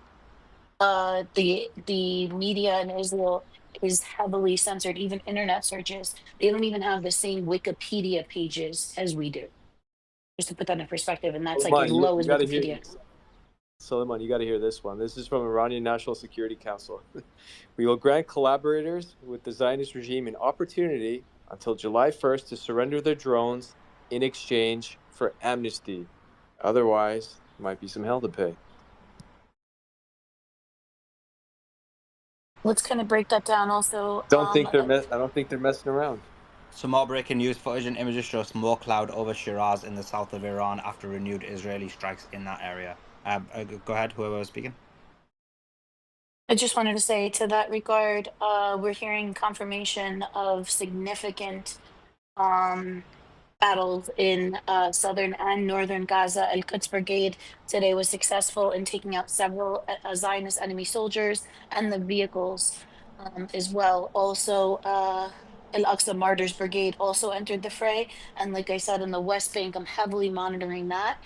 The media in Israel is heavily censored, even internet searches. They don't even have the same Wikipedia pages as we do. Just to put that in perspective, and that's like as low as Wikipedia. Suleiman, you got to hear this one. This is from Iranian National Security Council. We will grant collaborators with the Zionist regime an opportunity until July 1st to surrender their drones in exchange for amnesty. Otherwise, might be some hell to pay. Let's kind of break that down also. I don't think they're messing around. Some more breaking news footage and images show smoke cloud over Shiraz in the south of Iran after renewed Israeli strikes in that area. Go ahead, whoever was speaking. I just wanted to say to that regard, we're hearing confirmation of significant battles in southern and northern Gaza. Al-Quds Brigade today was successful in taking out several Zionist enemy soldiers and the vehicles as well. Also, Al-Aqsa Martyrs Brigade also entered the fray. And like I said, in the West Bank, I'm heavily monitoring that.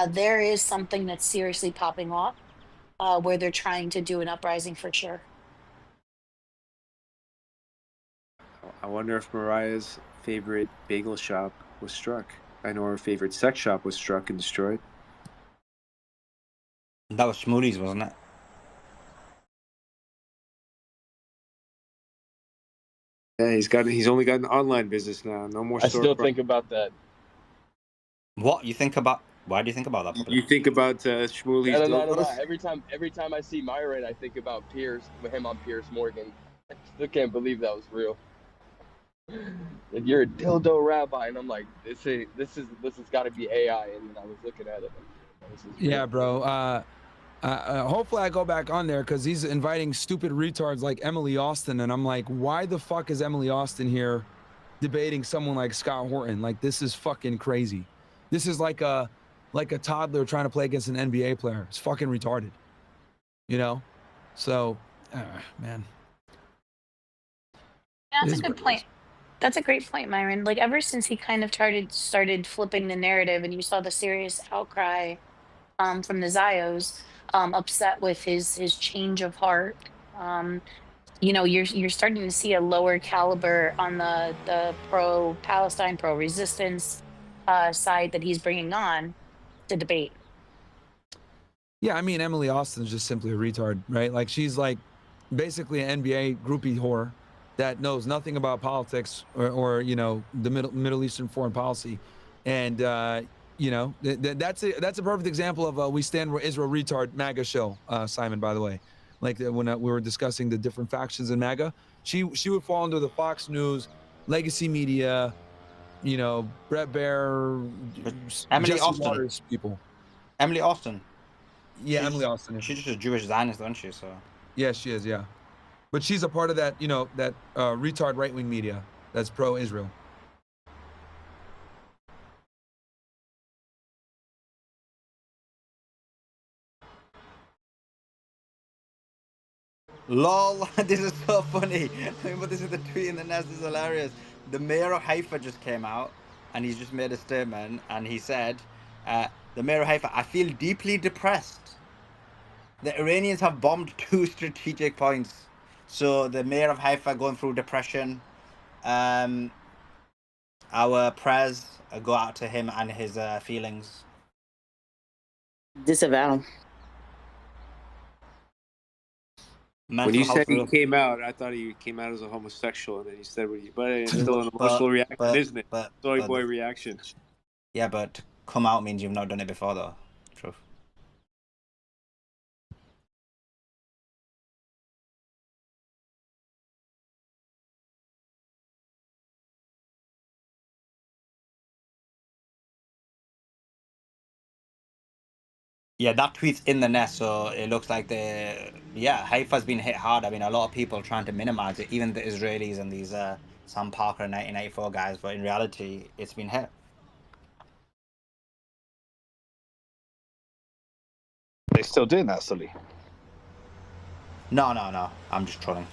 There is something that's seriously popping off where they're trying to do an uprising for sure. I wonder if Mariah's favorite bagel shop was struck. I know her favorite sex shop was struck and destroyed. That was Shmuley's, wasn't it? Yeah, he's only got an online business now. No more I still storefront. think about that. What you think about? Why do you think about that? Probably? You think about Shmuley's No. dildos? Every time I see Myron, I think about Pierce, him on Pierce Morgan. I still can't believe that was real. Like, you're a dildo rabbi, and I'm like, this has got to be AI. And then I was looking at it. Like, this is real. Yeah, bro. Hopefully I go back on there because he's inviting stupid retards like Emily Austin, and I'm like, why the fuck is Emily Austin here debating someone like Scott Horton? Like, this is fucking crazy. This is like a toddler trying to play against an NBA player. It's fucking retarded, you know? So, man. That's a good point. That's a great point, Myron. Like ever since he kind of started flipping the narrative, and you saw the serious outcry from the Zios, upset with his change of heart. You know, you're starting to see a lower caliber on the pro Palestine, pro resistance side that he's bringing on to debate. Yeah, I mean, Emily Austin's just simply a retard, right? Like, she's like basically an NBA groupie whore that knows nothing about politics or you know, the Middle Eastern foreign policy. And you know, that's a perfect example of a We Stand with Israel retard MAGA show, Simon, by the way. Like when we were discussing the different factions in MAGA, she would fall under the Fox News, Legacy Media, you know, Brett Baer, Emily Jesse Austin. Waters people. Emily Austin. Yeah, Emily Austin. She's just a Jewish Zionist, isn't she? So. Yeah, she is. Yeah, but she's a part of that, you know, that retard right-wing media that's pro-Israel. Lol, this is so funny. But this is the tweet in the nest. Is hilarious. The mayor of Haifa just came out and he's just made a statement, and he said, the mayor of Haifa, I feel deeply depressed. The Iranians have bombed 2 strategic points. So the mayor of Haifa going through depression. Our prayers go out to him and his feelings. Disavow. When you said he came out, I thought he came out as a homosexual, and then you said, but it's still an emotional reaction, isn't it? Soy boy reaction. Yeah, but to come out means you've not done it before, though. Truth. Yeah, that tweet's in the nest, so it looks like Haifa's been hit hard. I mean, a lot of people trying to minimize it, even the Israelis and these Sam Parker and 1984 guys, but in reality, it's been hit. They still doing that, Sully? No. I'm just trolling.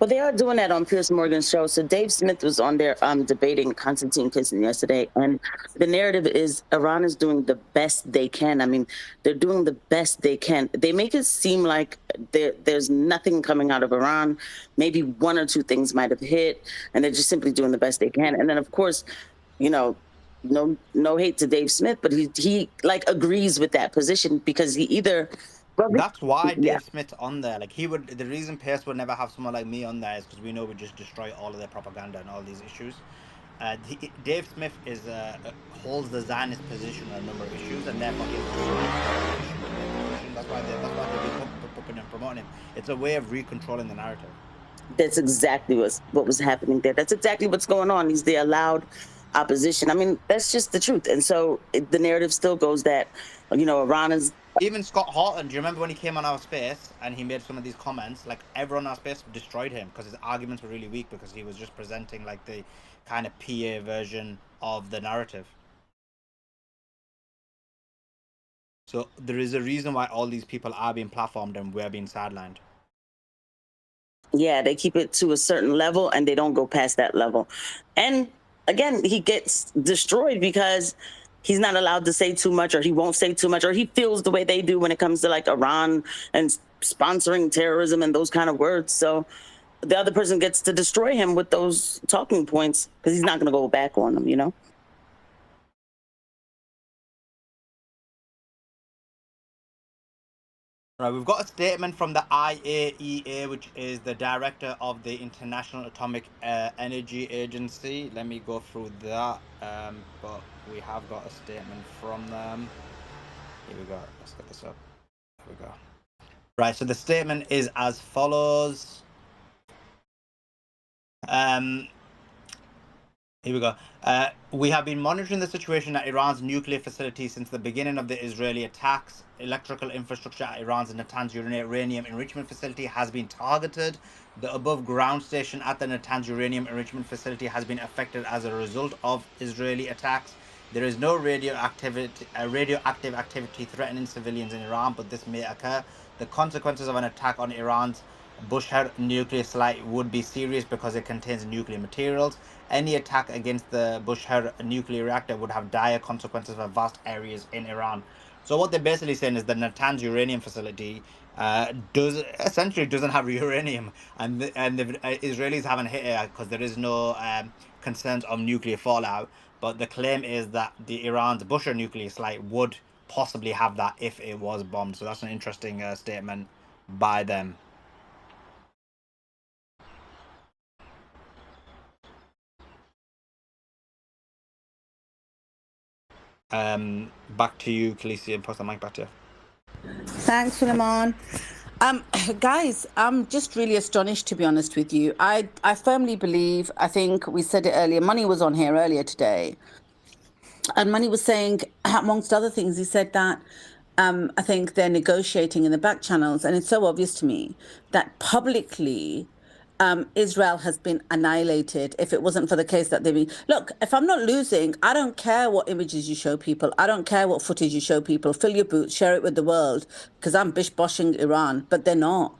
Well, they are doing that on Piers Morgan's show. So Dave Smith was on there debating Konstantin Kisin yesterday. And the narrative is Iran is doing the best they can. I mean, they're doing the best they can. They make it seem like there's nothing coming out of Iran. Maybe 1 or 2 things might have hit, and they're just simply doing the best they can. And then, of course, you know, no hate to Dave Smith, but he like agrees with that position because he either... That's why Dave Smith's on there. Like, the reason Pierce would never have someone like me on there is because we know we just destroy all of their propaganda and all these issues. Dave Smith holds the Zionist position on a number of issues, and therefore he has position. That's why they've been promoting him. It's a way of recontrolling the narrative. That's exactly what was happening there. That's exactly what's going on. He's the allowed opposition. I mean, that's just the truth. And so the narrative still goes that, you know, Iran is... Even Scott Horton, do you remember when he came on our space and he made some of these comments? Like, everyone on our space destroyed him because his arguments were really weak because he was just presenting like the kind of PA version of the narrative. So there is a reason why all these people are being platformed and we're being sidelined. Yeah, they keep it to a certain level and they don't go past that level. And again, he gets destroyed because he's not allowed to say too much, or he won't say too much, or he feels the way they do when it comes to like Iran and sponsoring terrorism and those kind of words. So the other person gets to destroy him with those talking points because he's not going to go back on them, you know? Right, we've got a statement from the IAEA, which is the director of the International Atomic Energy Agency. Let me go through that. But we have got a statement from them. Here we go. Let's get this up. Here we go. Right, so the statement is as follows. Here we go. We have been monitoring the situation at Iran's nuclear facilities since the beginning of the Israeli attacks. Electrical infrastructure at Iran's Natanz uranium enrichment facility has been targeted. The above ground station at the Natanz uranium enrichment facility has been affected as a result of Israeli attacks. There is no radioactive activity threatening civilians in Iran, but this may occur. The consequences of an attack on Iran's Bushehr nuclear site would be serious because it contains nuclear materials. Any attack against the Bushehr nuclear reactor would have dire consequences for vast areas in Iran. So what they're basically saying is the Natanz uranium facility doesn't have uranium, and the Israelis haven't hit it because there is no concerns of nuclear fallout. But the claim is that the Iran's Bushehr nuclear site would possibly have that if it was bombed. So that's an interesting statement by them. Back to you, Khaleesi, and pass the mic back to you. Thanks, Suleiman. Guys, I'm just really astonished, to be honest with you. I firmly believe, I think we said it earlier, Money was on here earlier today, and Money was saying, amongst other things, he said that I think they're negotiating in the back channels, and it's so obvious to me that publicly Israel has been annihilated. If it wasn't for the case that look, if I'm not losing, I don't care what images you show people. I don't care what footage you show people. Fill your boots, share it with the world, because I'm bish-boshing Iran, but they're not.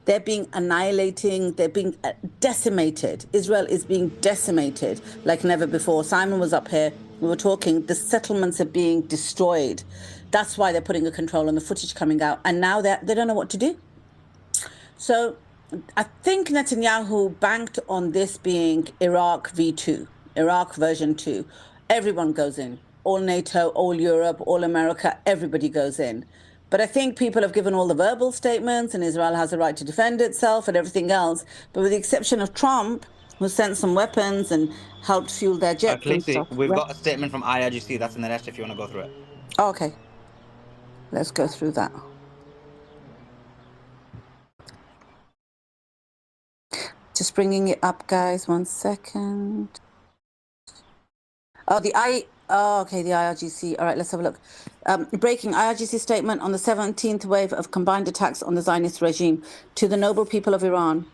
They're being annihilating. They're being decimated. Israel is being decimated like never before. Simon was up here. We were talking. The settlements are being destroyed. That's why they're putting a control on the footage coming out. And now they don't know what to do. So I think Netanyahu banked on this being Iraq V2, Iraq version 2. Everyone goes in. All NATO, all Europe, all America, everybody goes in. But I think people have given all the verbal statements and Israel has a right to defend itself and everything else. But with the exception of Trump, who sent some weapons and helped fuel their jets and Khaleesi, stuff. we've got a statement from IRGC. That's in the nest if you want to go through it. Oh, okay. Let's go through that. Just bringing it up, guys. 1 second. Oh, the IRGC. All right, let's have a look. Breaking IRGC statement on the 17th wave of combined attacks on the Zionist regime to the noble people of Iran.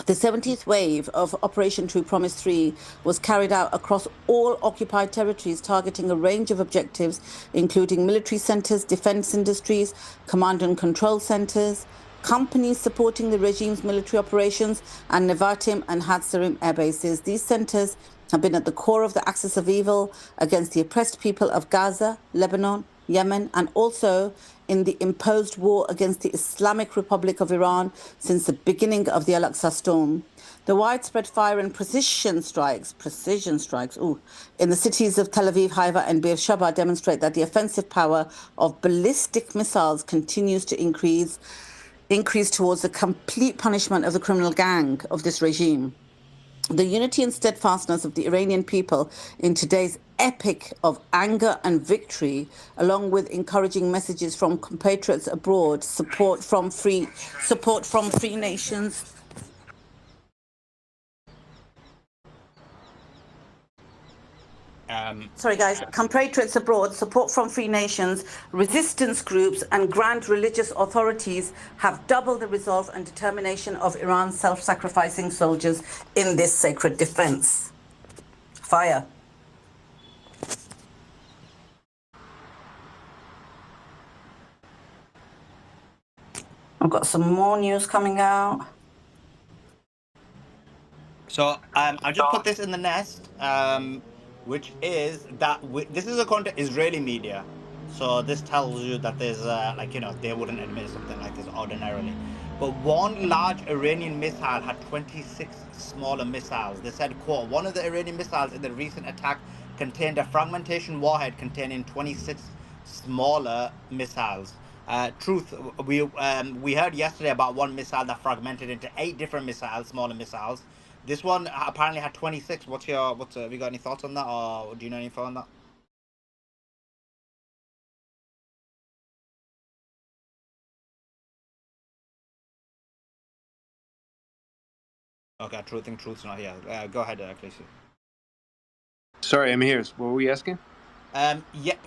The 70th wave of Operation True Promise 3 was carried out across all occupied territories, targeting a range of objectives, including military centers, defense industries, command and control centers, companies supporting the regime's military operations, and Nevatim and Hatzarim air bases. These centers have been at the core of the axis of evil against the oppressed people of Gaza, Lebanon, Yemen, and also in the imposed war against the Islamic Republic of Iran since the beginning of the Al-Aqsa Storm. The widespread fire and precision strikes, in the cities of Tel Aviv, Haifa, and Beersheba demonstrate that the offensive power of ballistic missiles continues to increase towards the complete punishment of the criminal gang of this regime. The unity and steadfastness of the Iranian people in today's epic of anger and victory, along with encouraging messages from compatriots abroad, support from free nations. Sorry, guys. Compatriots abroad, support from free nations, resistance groups, and grand religious authorities have doubled the resolve and determination of Iran's self-sacrificing soldiers in this sacred defense. Fire. I've got some more news coming out. So I just put this in the nest, which is that this is according to Israeli media. So this tells you that there's they wouldn't admit something like this ordinarily. But one large Iranian missile had 26 smaller missiles. They said, quote, one of the Iranian missiles in the recent attack contained a fragmentation warhead containing 26 smaller missiles. Truth, we heard yesterday about one missile that fragmented into 8 different missiles, smaller missiles. This one apparently had 26. Have you got any thoughts on that, or do you know any info on that? Okay, I think Truth's not here. Go ahead, Casey. Sorry, I'm here. What were we asking?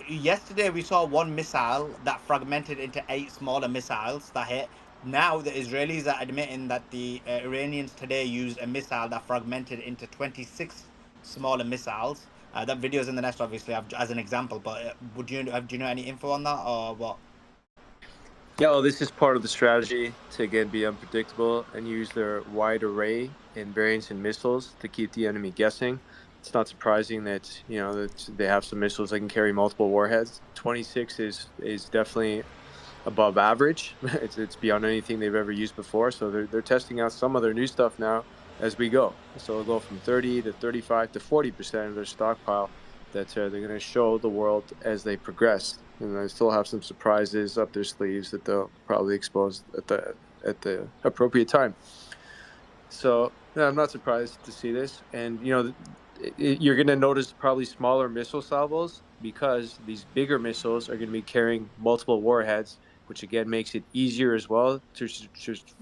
Yesterday we saw one missile that fragmented into 8 smaller missiles that hit. Now the Israelis are admitting that the Iranians today used a missile that fragmented into 26 smaller missiles. That video's in the nest, obviously, as an example. But do you know any info on that, or what? Yeah, well, this is part of the strategy to, again, be unpredictable and use their wide array and variants in missiles to keep the enemy guessing. It's not surprising that, that they have some missiles that can carry multiple warheads. 26 is definitely above average. It's beyond anything they've ever used before. So they're testing out some of their new stuff now as we go. So it'll go from 30 to 35 to 40% of their stockpile that they're going to show the world as they progress. And they still have some surprises up their sleeves that they'll probably expose at the appropriate time. So I'm not surprised to see this. And, you're going to notice probably smaller missile salvos because these bigger missiles are going to be carrying multiple warheads, which again makes it easier as well to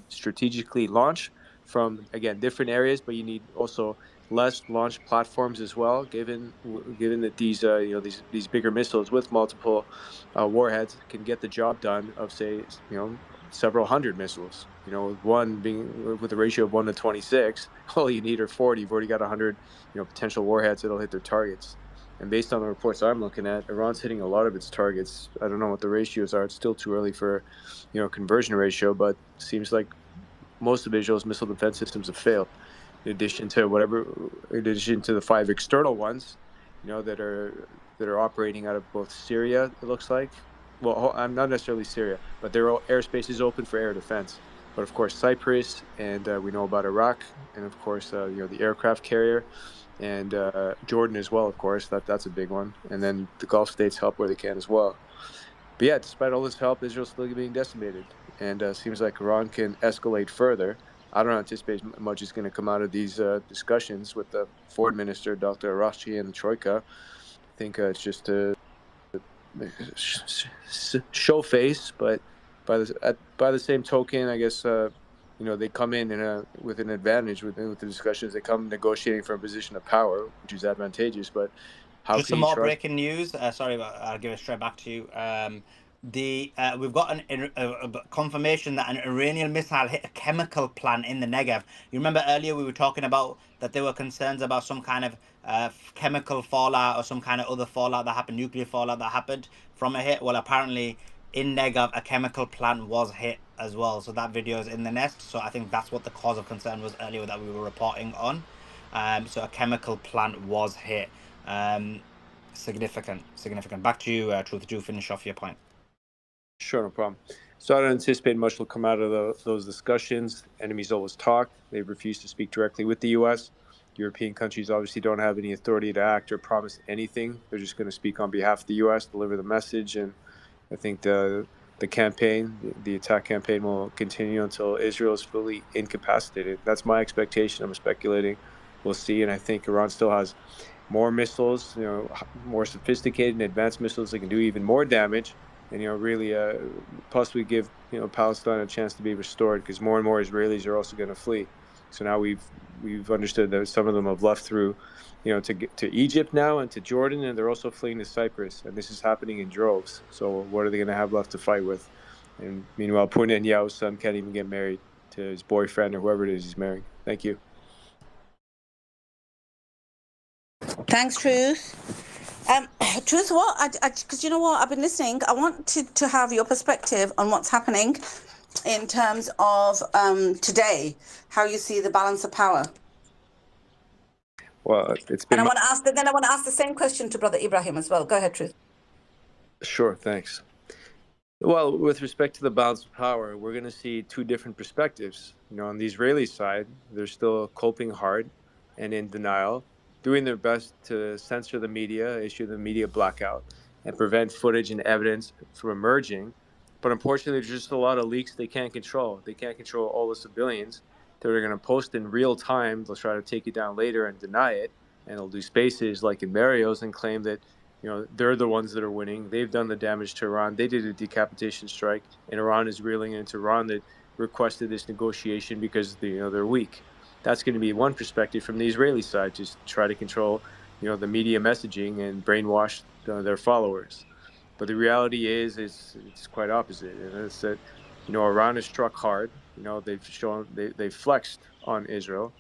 strategically launch from, again, different areas. But you need also less launch platforms as well, given that these these bigger missiles with multiple warheads can get the job done of, say, several hundred missiles. With one being with a ratio of 1 to 26, all you need are 40. You've already got 100, potential warheads that'll hit their targets. And based on the reports I'm looking at, Iran's hitting a lot of its targets. I don't know what the ratios are. It's still too early for, conversion ratio, but it seems like most of Israel's missile defense systems have failed. In addition to the 5 external ones, that are operating out of both Syria, it looks like. Well, I'm not necessarily Syria, but their airspace is open for air defense. But of course, Cyprus, and we know about Iraq, and of course, the aircraft carrier, and Jordan as well. Of course, that's a big one. And then the Gulf states help where they can as well. But yeah, despite all this help, Israel's still being decimated, and seems like Iran can escalate further. I don't anticipate much is going to come out of these discussions with the foreign minister, Dr. Araghchi, and the Troika. I think it's just a show face, but by the same token, I guess they come in with an advantage with the discussions. They come negotiating from a position of power, which is advantageous. But how Just can some you more trust? breaking news. Sorry, but I'll give it straight back to you. We've got a confirmation that an Iranian missile hit a chemical plant in the Negev. You remember earlier we were talking about that there were concerns about some kind of chemical fallout or some kind of other fallout that happened, nuclear fallout that happened from a hit. Well, apparently in Negev a chemical plant was hit as well. So that video is in the nest. So I think that's what the cause of concern was earlier that we were reporting on. So a chemical plant was hit. Significant. Back to you, Truth. Do finish off your point. Sure, no problem. So I don't anticipate much will come out of those discussions. Enemies always talk. They've refused to speak directly with the U.S. European countries obviously don't have any authority to act or promise anything. They're just going to speak on behalf of the U.S., deliver the message, and I think the campaign, the attack campaign, will continue until Israel is fully incapacitated. That's my expectation. I'm speculating. We'll see, and I think Iran still has more missiles, more sophisticated and advanced missiles that can do even more damage, and really possibly give Palestine a chance to be restored, because more and more Israelis are also going to flee. So now we've understood that some of them have left through, to Egypt now and to Jordan, and they're also fleeing to Cyprus, and this is happening in droves. So what are they going to have left to fight with? And meanwhile, Poor Netanyahu's son can't even get married to his boyfriend or whoever it is he's marrying. Thank you. Thanks, Truth. Truth, what? Because you know what? I've been listening. I want to have your perspective on what's happening in terms of today, how you see the balance of power. Well, it's been. And I want to ask the same question to Brother Ibrahim as well. Go ahead, Truth. Sure, thanks. Well, with respect to the balance of power, we're going to see two different perspectives. On the Israeli side, they're still coping hard and in denial, doing their best to censor the media, issue the media blackout, and prevent footage and evidence from emerging But unfortunately, there's just a lot of leaks they can't control. They can't control all the civilians. They're going to post in real time. They'll try to take it down later and deny it. And they'll do spaces like in Mario's and claim that, they're the ones that are winning. They've done the damage to Iran. They did a decapitation strike, and Iran is reeling into Iran that requested this negotiation because they're weak. That's going to be one perspective from the Israeli side, just try to control, the media messaging and brainwash their followers. But the reality is, it's quite opposite, and it's that, Iran has struck hard. They've flexed on Israel,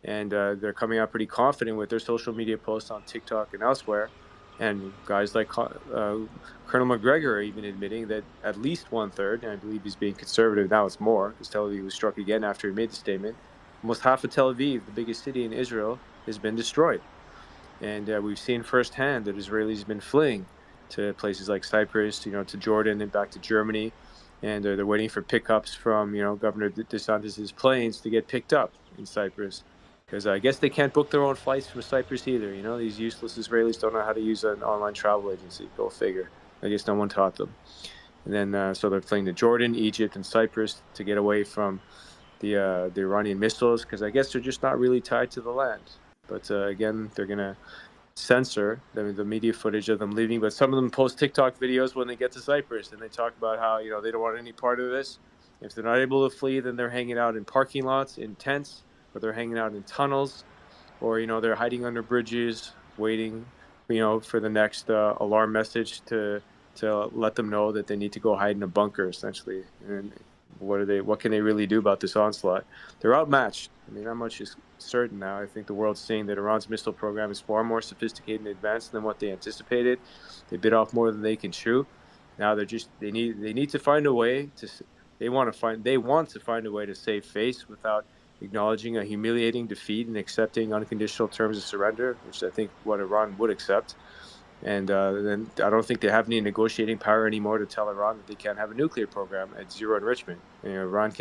and they're coming out pretty confident with their social media posts on TikTok and elsewhere. And guys like Colonel McGregor are even admitting that at least 1/3, and I believe he's being conservative now, it's more, because Tel Aviv was struck again after he made the statement. Almost half of Tel Aviv, the biggest city in Israel, has been destroyed. And we've seen firsthand that Israelis have been fleeing to places like Cyprus, to Jordan and back to Germany. And they're waiting for pickups from, Governor DeSantis' planes to get picked up in Cyprus. Because I guess they can't book their own flights from Cyprus either. These useless Israelis don't know how to use an online travel agency. Go figure. I guess no one taught them. And then so they're fleeing to Jordan, Egypt, and Cyprus to get away from the Iranian missiles, because I guess they're just not really tied to the land. But again, they're going to censor the media footage of them leaving. But some of them post TikTok videos when they get to Cyprus, and they talk about how, they don't want any part of this. If they're not able to flee, then they're hanging out in parking lots, in tents, or they're hanging out in tunnels, or, they're hiding under bridges, waiting, for the next alarm message to let them know that they need to go hide in a bunker, essentially. And what can they really do about this onslaught? They're outmatched. That much is certain now. I think the world's seeing that Iran's missile program is far more sophisticated and advanced than what they anticipated. They bit off more than they can chew. Now they need to find a way to they want to find a way to save face without acknowledging a humiliating defeat and accepting unconditional terms of surrender, which I think what Iran would accept. And then I don't think they have any negotiating power anymore to tell Iran that they can't have a nuclear program at zero enrichment. Iran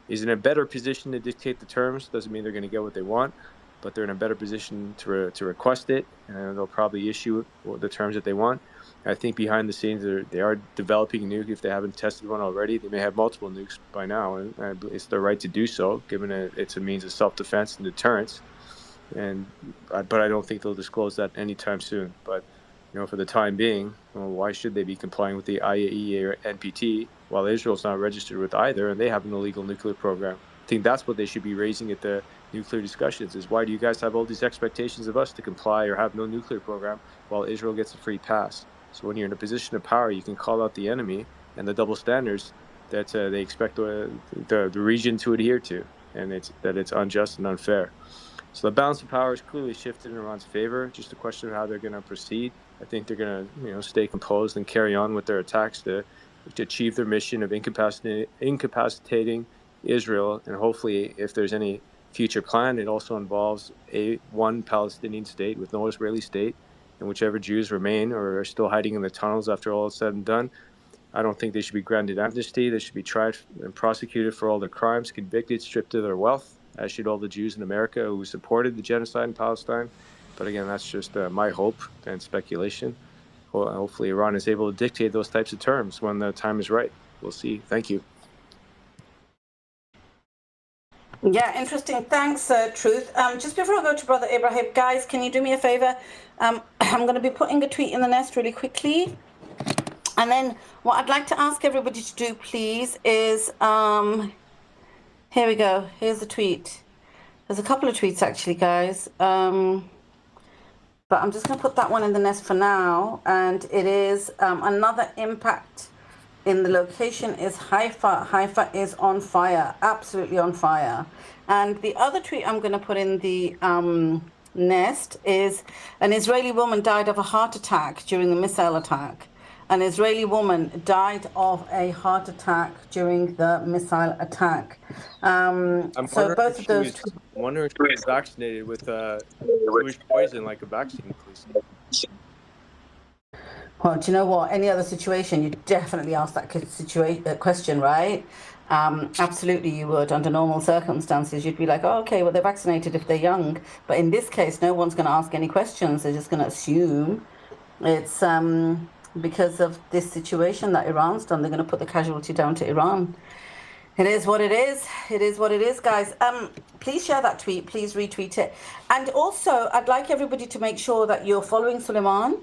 is in a better position to dictate the terms. Doesn't mean they're going to get what they want, but they're in a better position to request it, and they'll probably issue the terms that they want. I think behind the scenes they are developing a nuke. If they haven't tested one already, they may have multiple nukes by now, and it's their right to do so, given it's a means of self-defense and deterrence. But I don't think they'll disclose that anytime soon. But for the time being, why should they be complying with the IAEA or NPT while Israel's not registered with either, and they have an illegal nuclear program? I think that's what they should be raising at the nuclear discussions, is why do you guys have all these expectations of us to comply or have no nuclear program while Israel gets a free pass? So when you're in a position of power, you can call out the enemy and the double standards that they expect the region to adhere to, and it's unjust and unfair. So the balance of power is clearly shifted in Iran's favor. Just a question of how they're going to proceed. I think they're going to, stay composed and carry on with their attacks to achieve their mission of incapacitating Israel. And hopefully, if there's any future plan, it also involves one Palestinian state with no Israeli state, and whichever Jews remain or are still hiding in the tunnels after all is said and done. I don't think they should be granted amnesty. They should be tried and prosecuted for all their crimes, convicted, stripped of their wealth, as should all the Jews in America who supported the genocide in Palestine. But again, that's just my hope and speculation. Hopefully Iran is able to dictate those types of terms when the time is right. We'll see. Thank you. Yeah, interesting. Thanks, Truth. Just before I go to Brother Abraham, guys, can you do me a favor? I'm going to be putting a tweet in the nest really quickly. And then what I'd like to ask everybody to do, please, is, here we go. Here's the tweet. There's a couple of tweets, actually, guys. But I'm just going to put that one in the nest for now. And it is another impact in the location is Haifa. Haifa is on fire, absolutely on fire. And the other tweet I'm going to put in the nest is an Israeli woman died of a heart attack during the missile attack. An Israeli woman died of a heart attack during the missile attack. So both of those. I'm wondering if she was vaccinated with Jewish poison, like a vaccine, please. Well, do you know what? Any other situation, you'd definitely ask that question, right? Absolutely, you would. Under normal circumstances, you'd be like, oh, okay, well, they're vaccinated if they're young. But in this case, no one's going to ask any questions. They're just going to assume. It's because of this situation that Iran's done. They're going to put the casualty down to Iran. It is what it is. It is what it is, guys. Please share that tweet. Please retweet it. And also, I'd like everybody to make sure that you're following Suleiman,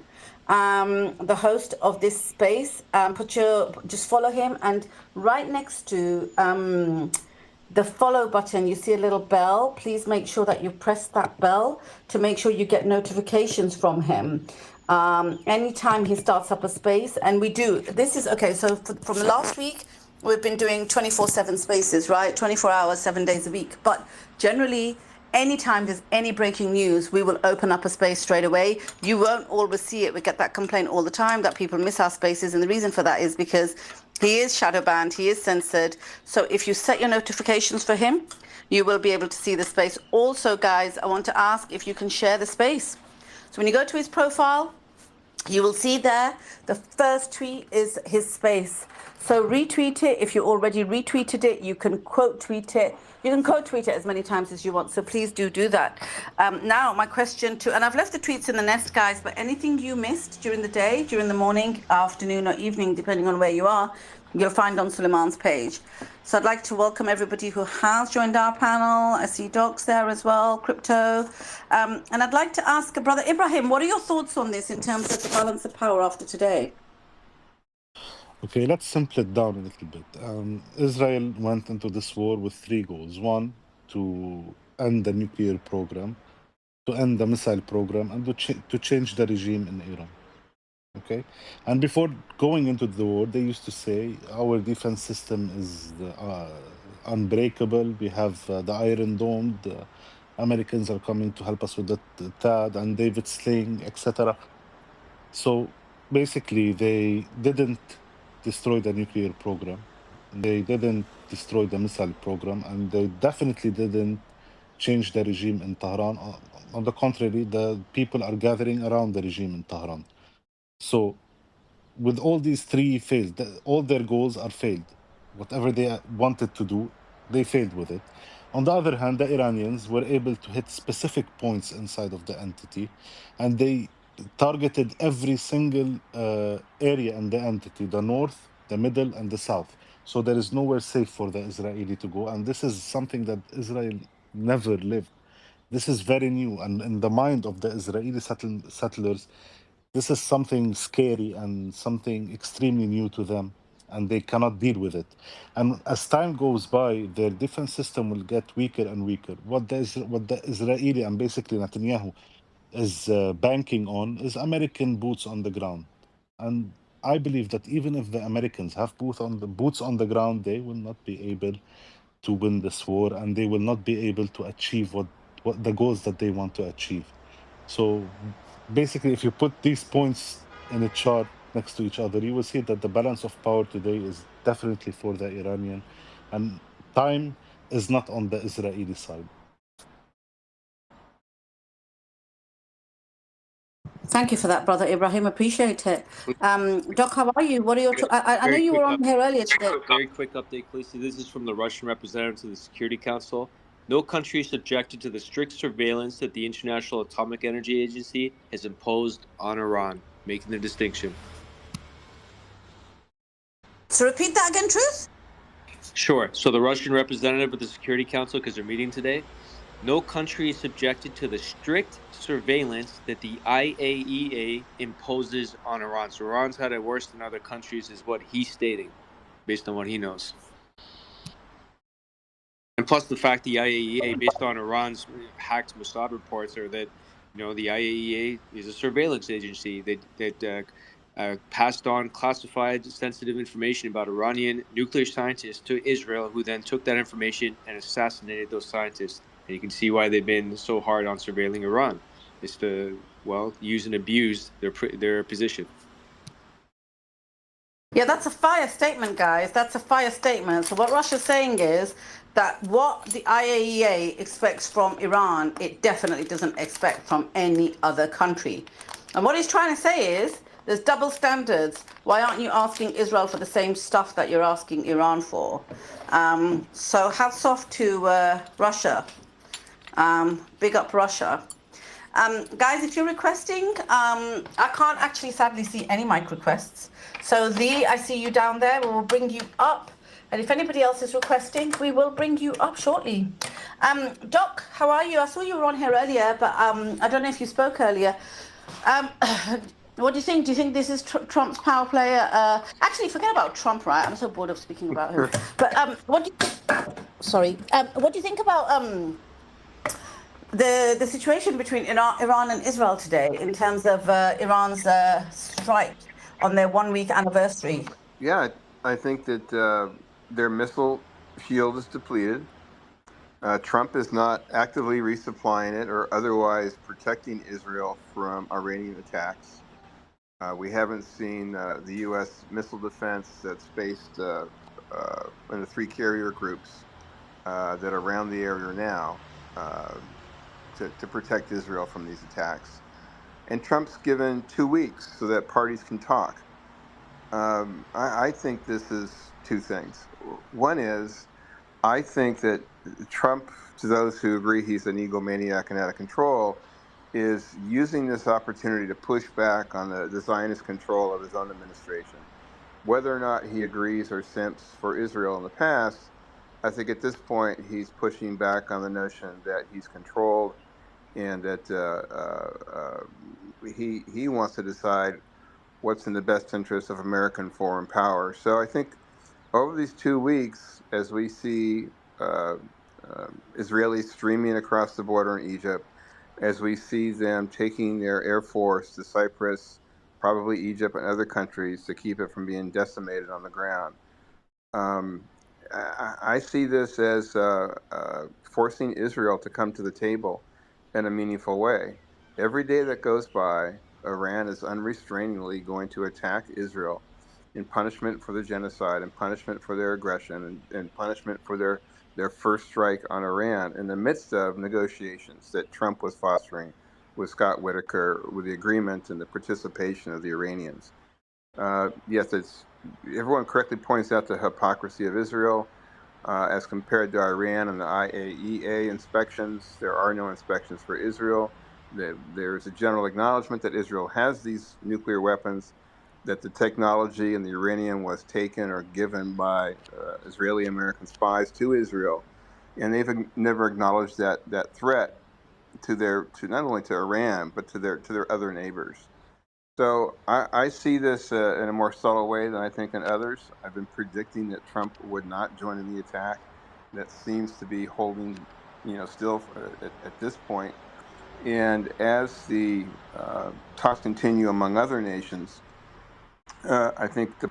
the host of this space. Just follow him, and right next to the follow button, you see a little bell. Please make sure that you press that bell to make sure you get notifications from him. Anytime he starts up a space, and we do. This is okay. So from last week, we've been doing 24/7 spaces, right? 24 hours, 7 days a week. But generally, anytime there's any breaking news, we will open up a space straight away. You won't always see it. We get that complaint all the time that people miss our spaces. And the reason for that is because he is shadow banned, he is censored. So if you set your notifications for him, you will be able to see the space. Also, guys, I want to ask if you can share the space. So when you go to his profile, you will see there, the first tweet is his space. So retweet it. If you already retweeted it, you can quote tweet it. You can quote tweet it as many times as you want. So please do that. Now, my question to, and I've left the tweets in the nest, guys, but anything you missed during the day, during the morning, afternoon, or evening, depending on where you are, you'll find on Suleiman's page. So I'd like to welcome everybody who has joined our panel. I see Docs there as well, Crypto. And I'd like to ask Brother Ibrahim, what are your thoughts on this in terms of the balance of power after today? Okay, let's simple it down a little bit. Israel went into this war with 3 goals. 1, to end the nuclear program, to end the missile program, and to change the regime in Iran. Okay, and before going into the war, they used to say our defense system is unbreakable. We have the Iron Dome. The Americans are coming to help us with the THAAD and David Sling, etc. So basically, they didn't destroy the nuclear program. They didn't destroy the missile program, and they definitely didn't change the regime in Tehran. On the contrary, the people are gathering around the regime in Tehran. So with all these 3 failed, all their goals are failed. Whatever they wanted to do, they failed with it. On the other hand, the Iranians were able to hit specific points inside of the entity, and they targeted every single area in the entity, the north, the middle, and the south. So there is nowhere safe for the Israeli to go, and this is something that Israel never lived. This is very new, and in the mind of the Israeli settlers, this is something scary and something extremely new to them, and they cannot deal with it. And as time goes by, their defense system will get weaker and weaker. What the Israeli and basically Netanyahu is banking on is American boots on the ground. And I believe that even if the Americans have boots on the ground, they will not be able to win this war, and they will not be able to achieve what the goals that they want to achieve. So basically, if you put these points in a chart next to each other, you will see that the balance of power today is definitely for the Iranian, and time is not on the Israeli side. Thank you for that, Brother Ibrahim. Appreciate it. Doc, how are you? What are your... I know you were on here earlier today. Very quick update, Khaleesi. This is from the Russian representative to the Security Council. No country is subjected to the strict surveillance that the International Atomic Energy Agency has imposed on Iran, making the distinction. So repeat that again, Truth? Sure. So the Russian representative of the Security Council, because they're meeting today, no country is subjected to the strict surveillance that the IAEA imposes on Iran. So Iran's had it worse than other countries, is what he's stating, based on what he knows. And plus the fact the IAEA, based on Iran's hacked Mossad reports, are that, you know, the IAEA is a surveillance agency that passed on classified sensitive information about Iranian nuclear scientists to Israel, who then took that information and assassinated those scientists. And you can see why they've been so hard on surveilling Iran. It's to, well, use and abuse their position. Yeah, that's a fire statement, guys. That's a fire statement. So what Russia's saying is that what the IAEA expects from Iran, it definitely doesn't expect from any other country. And what he's trying to say is there's double standards. Why aren't you asking Israel for the same stuff that you're asking Iran for? So hats off to Russia. Big up Russia. Guys, if you're requesting, I can't actually sadly see any mic requests. So I see you down there. We will bring you up. And if anybody else is requesting, we will bring you up shortly. Doc, how are you? I saw you were on here earlier, but I don't know if you spoke earlier. What do you think? Do you think this is Trump's power play? Actually, forget about Trump, right? I'm so bored of speaking about him. But what do you think about the situation between Iran and Israel today in terms of Iran's strike on their 1 week anniversary? Yeah, I think that their missile shield is depleted. Trump is not actively resupplying it or otherwise protecting Israel from Iranian attacks. We haven't seen the U.S. missile defense that's based in the three carrier groups that are around the area now to protect Israel from these attacks. And Trump's given 2 weeks so that parties can talk. I think this is two things. One is, I think that Trump, to those who agree he's an egomaniac and out of control, is using this opportunity to push back on the Zionist control of his own administration. Whether or not he agrees or simps for Israel in the past, I think at this point he's pushing back on the notion that he's controlled and that he wants to decide what's in the best interest of American foreign power. So I think over these 2 weeks, as we see uh, Israelis streaming across the border in Egypt, as we see them taking their air force to Cyprus, probably Egypt and other countries to keep it from being decimated on the ground, um, I see this as forcing Israel to come to the table in a meaningful way. Every day that goes by, Iran is unrestrainingly going to attack Israel in punishment for the genocide, and punishment for their aggression, and punishment for their first strike on Iran in the midst of negotiations that Trump was fostering with Scott Whitaker, with the agreement and the participation of the Iranians. Yes, everyone correctly points out the hypocrisy of Israel as compared to Iran and the IAEA inspections. There are no inspections for Israel. There is a general acknowledgement that Israel has these nuclear weapons, that the technology and the uranium was taken or given by Israeli American spies to Israel, and they've never acknowledged that threat to not only to Iran but to their other neighbors. So I see this in a more subtle way than I think in others. I've been predicting that Trump would not join in the attack. That seems to be holding, still at this point. And as the talks continue among other nations, I think the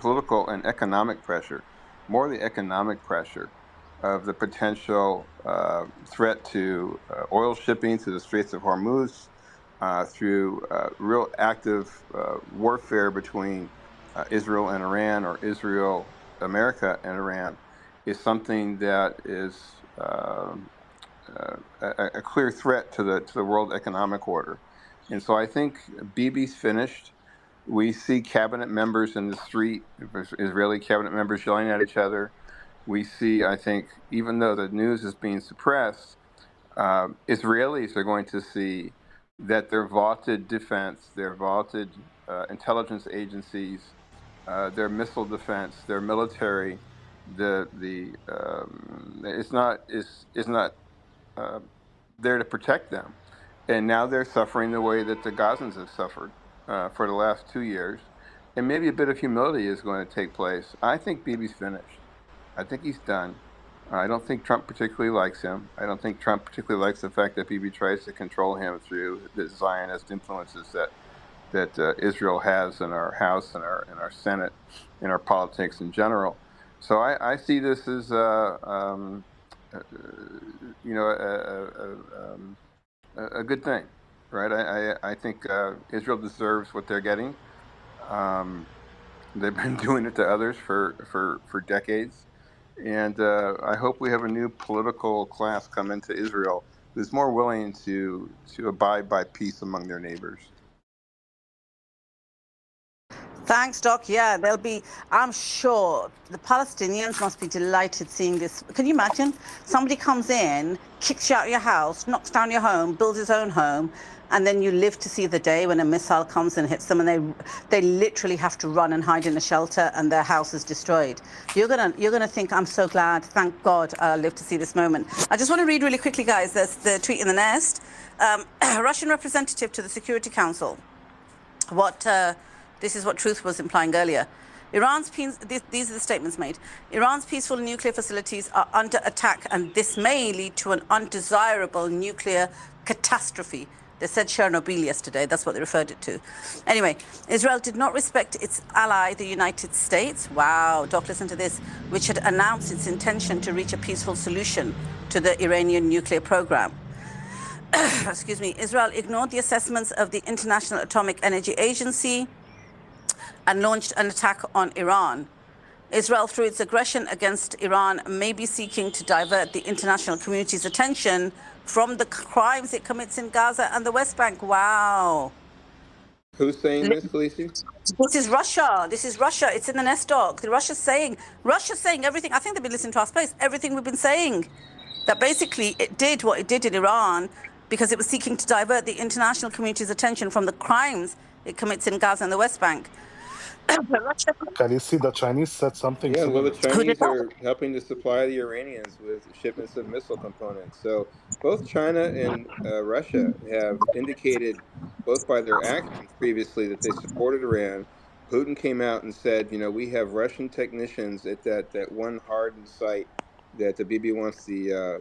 political and economic pressure, more the economic pressure of the potential threat to oil shipping through the Straits of Hormuz, through real active warfare between Israel and Iran, or Israel, America, and Iran, is something that is a clear threat to the world economic order. And so I think Bibi's finished. We see cabinet members in the street, Israeli cabinet members yelling at each other. We see, I think, even though the news is being suppressed, Israelis are going to see that their vaunted defense, their vaunted intelligence agencies, their missile defense, their military, it's not uh, there to protect them. And now they're suffering the way that the Gazans have suffered for the last 2 years. And maybe a bit of humility is going to take place. I think Bibi's finished. I think he's done. I don't think Trump particularly likes him. I don't think Trump particularly likes the fact that Bibi tries to control him through the Zionist influences that Israel has in our House and our Senate, in our politics in general. So I see this as a good thing, right? I think Israel deserves what they're getting. They've been doing it to others for decades, and I hope we have a new political class come into Israel who's more willing to abide by peace among their neighbors. Thanks, Doc. Yeah, they'll be, I'm sure the Palestinians must be delighted seeing this. Can you imagine? Somebody comes in, kicks you out of your house, knocks down your home, builds his own home, and then you live to see the day when a missile comes and hits them, and they literally have to run and hide in a shelter, and their house is destroyed. You're gonna think, I'm so glad, thank God I lived to see this moment. I just want to read really quickly, guys. There's the tweet in the nest. Russian representative to the Security Council. This is what Truth was implying earlier. These are the statements made. Iran's peaceful nuclear facilities are under attack, and this may lead to an undesirable nuclear catastrophe. They said Chernobyl yesterday. That's what they referred it to. Anyway, Israel did not respect its ally, the United States. Wow, Doc, listen to this. Which had announced its intention to reach a peaceful solution to the Iranian nuclear program. Excuse me. Israel ignored the assessments of the International Atomic Energy Agency and launched an attack on Iran. Israel, through its aggression against Iran, may be seeking to divert the international community's attention from the crimes it commits in Gaza and the West Bank. Wow. Who's saying this, Khaleesi? This is Russia. This is Russia. It's in the nest doc. Russia's saying everything. I think they've been listening to our space. Everything we've been saying. That basically it did what it did in Iran because it was seeking to divert the international community's attention from the crimes it commits in Gaza and the West Bank. Can you see the Chinese said something Yeah, well, similar? the Chinese are helping to supply the Iranians with shipments of missile components. So both China and Russia have indicated, both by their actions previously, that they supported Iran. Putin came out and said, we have Russian technicians at that one hardened site that the Bibi wants the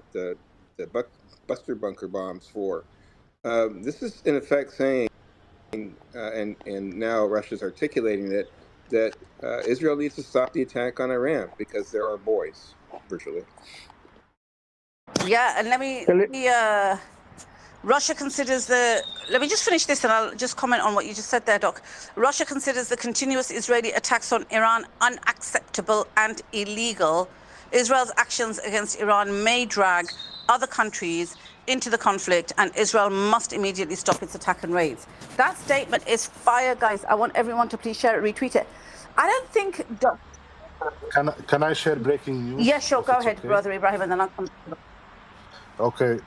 Buster bunker bombs for. This is in effect saying, and now Russia's articulating that Israel needs to stop the attack on Iran because there are boys, virtually. Yeah, and let me Russia considers let me just finish this and I'll just comment on what you just said there, Doc. Russia considers the continuous Israeli attacks on Iran unacceptable and illegal. Israel's actions against Iran may drag other countries into the conflict, and Israel must immediately stop its attack and raids. That statement is fire, guys. I want everyone to please share it, retweet it. I don't think... Can I share breaking news? Yeah, sure. Go ahead, okay, Brother Ibrahim, and then I'll come. Okay.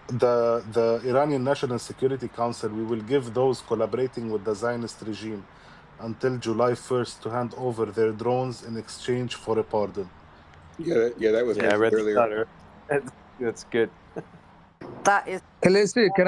The Iranian National Security Council, we will give those collaborating with the Zionist regime until July 1st to hand over their drones in exchange for a pardon. Yeah, that was mentioned earlier. That's good. That is. Khaleesi, can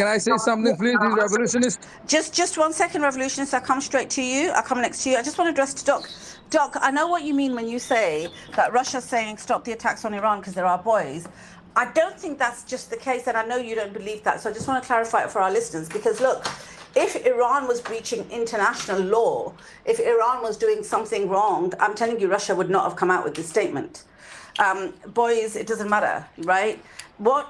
I say something, please, these revolutionists? Just 1 second, revolutionists. I'll come straight to you. I'll come next to you. I just want to address to Doc. Doc, I know what you mean when you say that Russia's saying stop the attacks on Iran because there are boys. I don't think that's just the case, and I know you don't believe that. So I just want to clarify it for our listeners, because look, if Iran was breaching international law, if Iran was doing something wrong, I'm telling you, Russia would not have come out with this statement. Boys, it doesn't matter, right?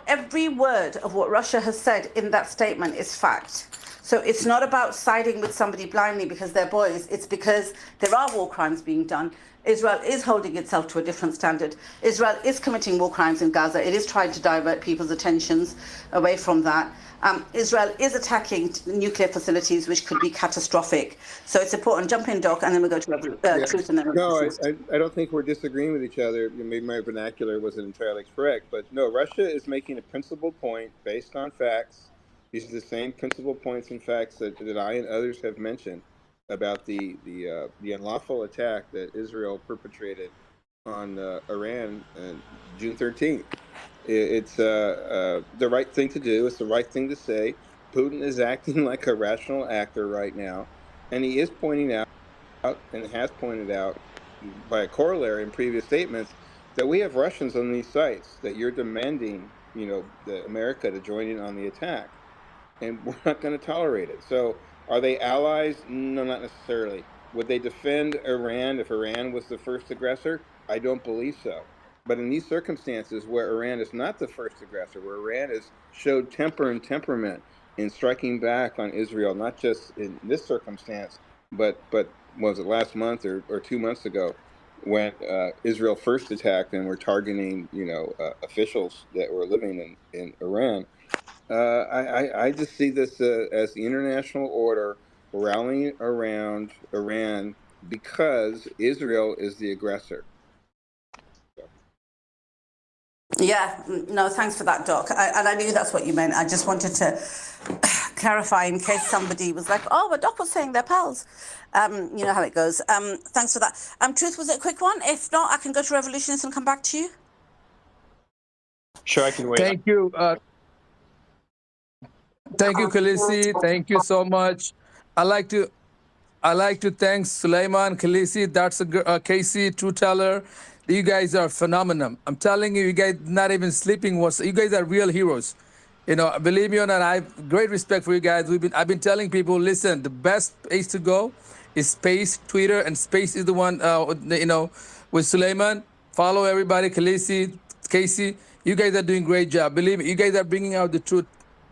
Every word of what Russia has said in that statement is fact. So it's not about siding with somebody blindly because they're boys. It's because there are war crimes being done. Israel is holding itself to a different standard. Israel is committing war crimes in Gaza. It is trying to divert people's attentions away from that. Israel is attacking nuclear facilities, which could be catastrophic. So it's important. Jump in, Doc, and then we'll go to Truth. And then no, I don't think we're disagreeing with each other. Maybe my vernacular wasn't entirely correct, but no, Russia is making a principled point based on facts. These are the same principal points and facts that I and others have mentioned about the unlawful attack that Israel perpetrated on Iran on June 13th. It's the right thing to do. It's the right thing to say. Putin is acting like a rational actor right now, and he is pointing out and has pointed out by a corollary in previous statements that we have Russians on these sites, that you're demanding, the America to join in on the attack. And we're not going to tolerate it. So are they allies? No, not necessarily. Would they defend Iran if Iran was the first aggressor? I don't believe so. But in these circumstances where Iran is not the first aggressor, where Iran has showed temper and temperament in striking back on Israel, not just in this circumstance, but was it last month or 2 months ago when Israel first attacked and were targeting, officials that were living in Iran. I just see this as the international order rallying around Iran because Israel is the aggressor. Yeah, no, thanks for that, Doc. And I knew that's what you meant. I just wanted to clarify in case somebody was like, oh, but Doc was saying they're pals. You know how it goes. Thanks for that. Truth, was it a quick one? If not, I can go to Revolutionist and come back to you. Sure, I can wait. Thank you. Thank you, Khaleesi. Thank you so much. I like to thank Sulaiman, Khaleesi, that's Casey, True Teller. You guys are phenomenal. I'm telling you, you guys not even sleeping. You guys are real heroes. You know, believe me or not, I have great respect for you guys. I've been telling people, listen, the best place to go is Space, Twitter, and Space is the one, you know, with Sulaiman. Follow everybody, Khaleesi, Casey. You guys are doing a great job. Believe me, you guys are bringing out the truth.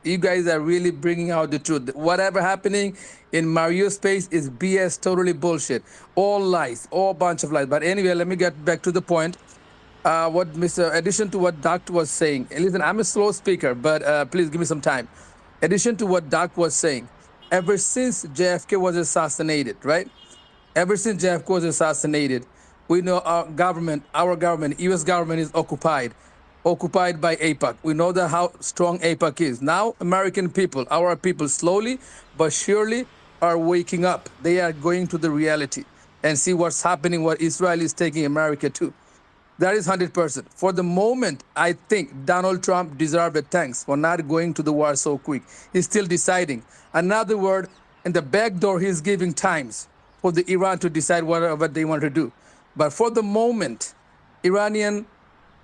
You guys are really bringing out the truth. Whatever happening in Mario space is BS, totally bullshit. All lies, all bunch of lies. But anyway, let me get back to the point. Addition to what Doc was saying. Listen, I'm a slow speaker, but please give me some time. Addition to what Doc was saying, ever since JFK was assassinated, right? Ever since JFK was assassinated, we know our government, U.S. government is occupied by AIPAC. We know that how strong AIPAC is. Now, American people, our people, slowly but surely are waking up. They are going to the reality and see what's happening, what Israel is taking America to. That is 100%. For the moment, I think Donald Trump deserved a thanks for not going to the war so quick. He's still deciding. Another word, in the back door, he's giving times for the Iran to decide whatever they want to do. But for the moment, Iranian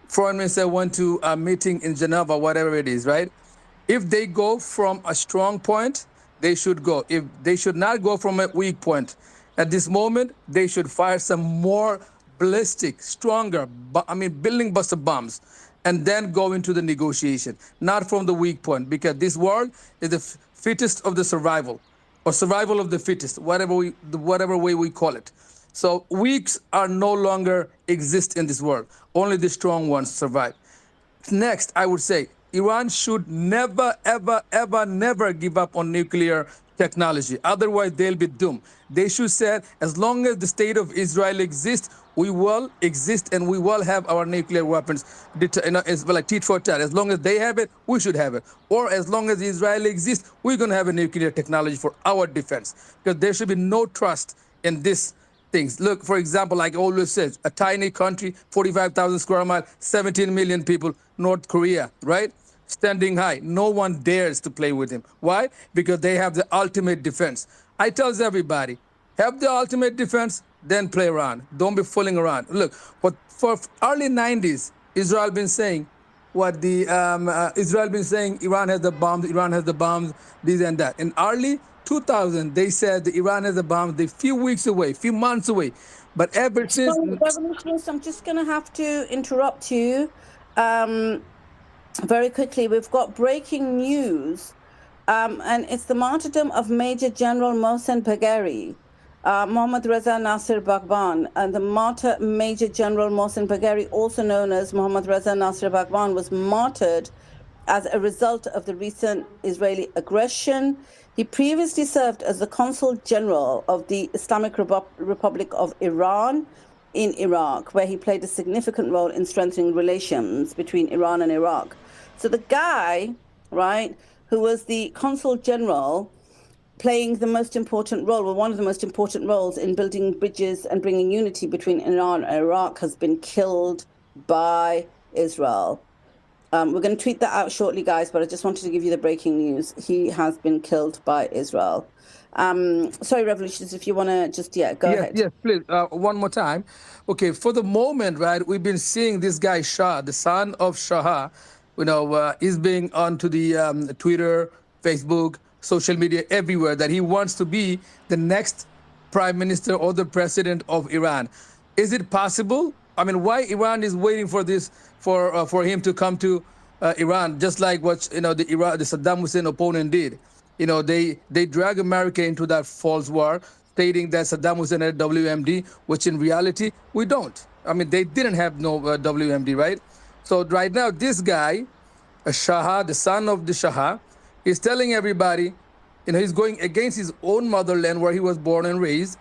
foreign minister went to a meeting in Geneva, whatever it is, right? If they go from a strong point, they should go. If they should not go from a weak point. At this moment, they should fire some more ballistic, stronger, building buster bombs, and then go into the negotiation, not from the weak point, because this world is the fittest of the survival, or survival of the fittest, whatever way we call it. So weaks are no longer exist in this world. Only the strong ones survive. Next, I would say Iran should never, ever, ever, never give up on nuclear technology. Otherwise, they'll be doomed. They should say, as long as the state of Israel exists, we will exist and we will have our nuclear weapons. It's like tit for tat. As long as they have it, we should have it. Or as long as Israel exists, we're going to have a nuclear technology for our defense. Because there should be no trust in this things. Look, for example, like always says, a tiny country, 45,000 square miles, 17 million people, North Korea, right? Standing high. No one dares to play with him. Why? Because they have the ultimate defense. I tells everybody, have the ultimate defense, then play around. Don't be fooling around. Look, for early 90s, Israel been saying, Israel been saying Iran has the bombs, this and that. In early 2000, they said the Iran has the bombs. They're few weeks away, few months away. But ever since... Revolutionist, I'm just going to have to interrupt you very quickly. We've got breaking news, and it's the martyrdom of Major General Mohsen Bagheri. Mohammad Reza Nasir Baghban, and the martyr Major General Mohsen Bagheri, also known as Mohammad Reza Nasir Baghban, was martyred as a result of the recent Israeli aggression. He previously served as the Consul General of the Islamic Republic of Iran in Iraq, where he played a significant role in strengthening relations between Iran and Iraq. So the guy, right, who was the Consul General, playing the most important role, or one of the most important roles in building bridges and bringing unity between Iran and Iraq, has been killed by Israel. We're going to tweet that out shortly, guys, but I just wanted to give you the breaking news. He has been killed by Israel. Sorry, Revolutionists, if you want to just, go ahead. Yes, please. One more time. Okay, for the moment, right, we've been seeing this guy Shah, the son of Shah, is being onto the Twitter, Facebook, social media, everywhere, that he wants to be the next prime minister or the president of Iran. Is it possible? I mean, why Iran is waiting for this, for him to come to Iran, just like what the Saddam Hussein opponent did? They drag America into that false war, stating that Saddam Hussein had WMD, which in reality we don't. I mean, they didn't have no WMD, right? So right now, this guy, Shah, the son of the Shah, is telling everybody, He's going against his own motherland where he was born and raised.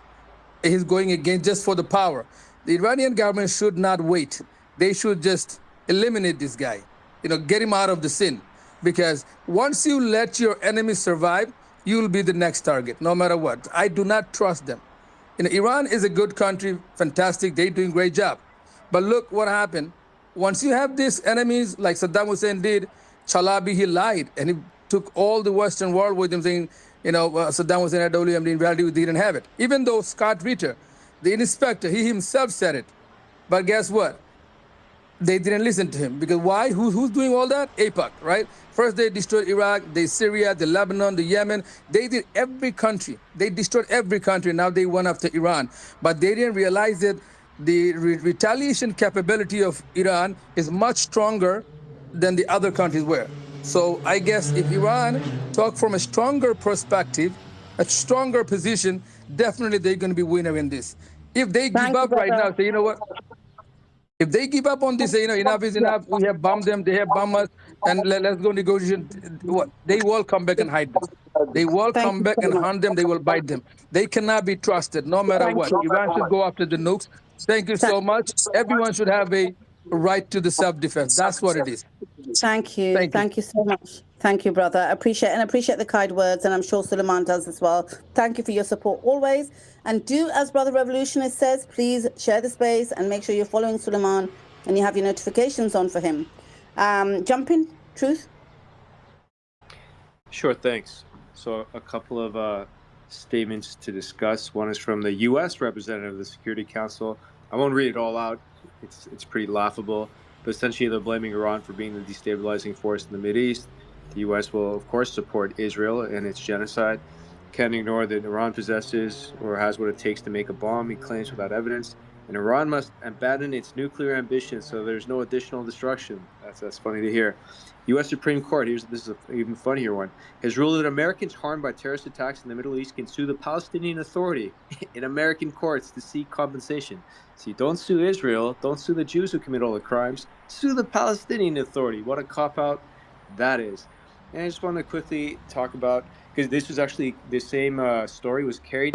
He's going against just for the power. The Iranian government should not wait. They should just eliminate this guy, get him out of the scene. Because once you let your enemy survive, you'll be the next target, no matter what. I do not trust them. Iran is a good country, fantastic. They're doing a great job. But look what happened. Once you have these enemies, like Saddam Hussein did, Chalabi, he lied, and he took all the Western world with him, saying, Saddam Hussein had WMD, in reality, we didn't have it. Even though Scott Ritter, the inspector, he himself said it. But guess what? They didn't listen to him. Because why? Who's doing all that? AIPAC, right? First they destroyed Iraq, they Syria, the Lebanon, the Yemen. They did every country. They destroyed every country. Now they went after Iran. But they didn't realize that the retaliation capability of Iran is much stronger than the other countries were. So I guess if Iran talk from a stronger perspective, a stronger position, definitely they're going to be winner in this. If they give up right now, say, you know what? If they give up on this, say, enough is enough, we have bombed them, they have bombed us, and let's go negotiation, what? They will come back and hide them. They will come back and hunt them, they will bite them. They cannot be trusted, no matter what. Iran should go after the nukes. Thank you so much. Everyone should have a right to the self-defense. That's what it is. Thank you. Thank you so much. Thank you, brother. Appreciate the kind words, and I'm sure Suleiman does as well. Thank you for your support always. And do as Brother Revolutionist says, please share the space and make sure you're following Suleiman and you have your notifications on for him. Jump in, Truth. Sure, thanks. So a couple of statements to discuss. One is from the U.S. representative of the Security Council. I won't read it all out. It's pretty laughable. But essentially, they're blaming Iran for being the destabilizing force in the Mideast. The U.S. will, of course, support Israel and its genocide. Can't ignore that Iran possesses or has what it takes to make a bomb, he claims, without evidence. And Iran must abandon its nuclear ambition so there's no additional destruction. That's funny to hear. U.S. Supreme Court, this is an even funnier one, has ruled that Americans harmed by terrorist attacks in the Middle East can sue the Palestinian Authority in American courts to seek compensation. See, don't sue Israel, don't sue the Jews who commit all the crimes, sue the Palestinian Authority. What a cop-out that is. And I just want to quickly talk about, because this was actually, the same story was carried.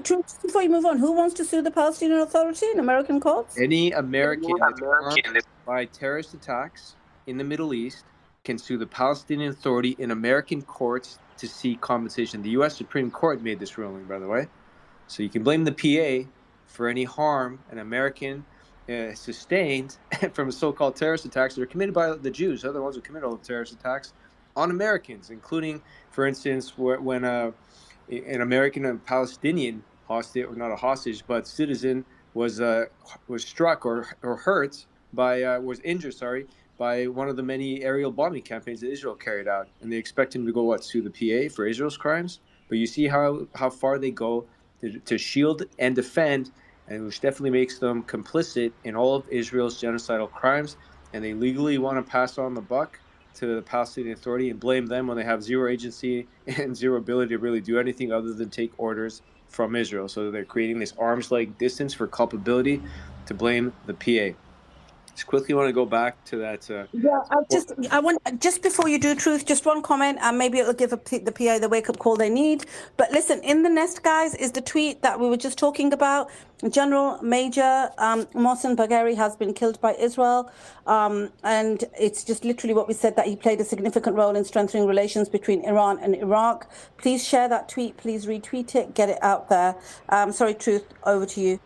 Truth, before you move on, who wants to sue the Palestinian Authority in American courts? Any American that's harmed by terrorist attacks in the Middle East can sue the Palestinian Authority in American courts to seek compensation. The U.S. Supreme Court made this ruling, by the way. So you can blame the PA for any harm an American sustained from so-called terrorist attacks that are committed by the Jews. They're the ones who commit all the terrorist attacks on Americans, including, for instance, when an American and Palestinian hostage, or not a hostage, but citizen was struck or hurt by, was injured, by one of the many aerial bombing campaigns that Israel carried out. And they expect him to go, sue the PA for Israel's crimes? But you see how far they go to shield and defend, and which definitely makes them complicit in all of Israel's genocidal crimes. And they legally want to pass on the buck to the Palestinian Authority and blame them when they have zero agency and zero ability to really do anything other than take orders from Israel. So they're creating this arm's-length distance for culpability to blame the PA. Just quickly want to go back to that. I want, just before you do, Truth, just one comment, and maybe it'll give the PA the wake-up call they need. But listen, in the nest, guys, is the tweet that we were just talking about. General Major Mohsen Bagheri has been killed by Israel, and it's just literally what we said, that he played a significant role in strengthening relations between Iran and Iraq. Please share that tweet. Please retweet it. Get it out there. Sorry, Truth, over to you.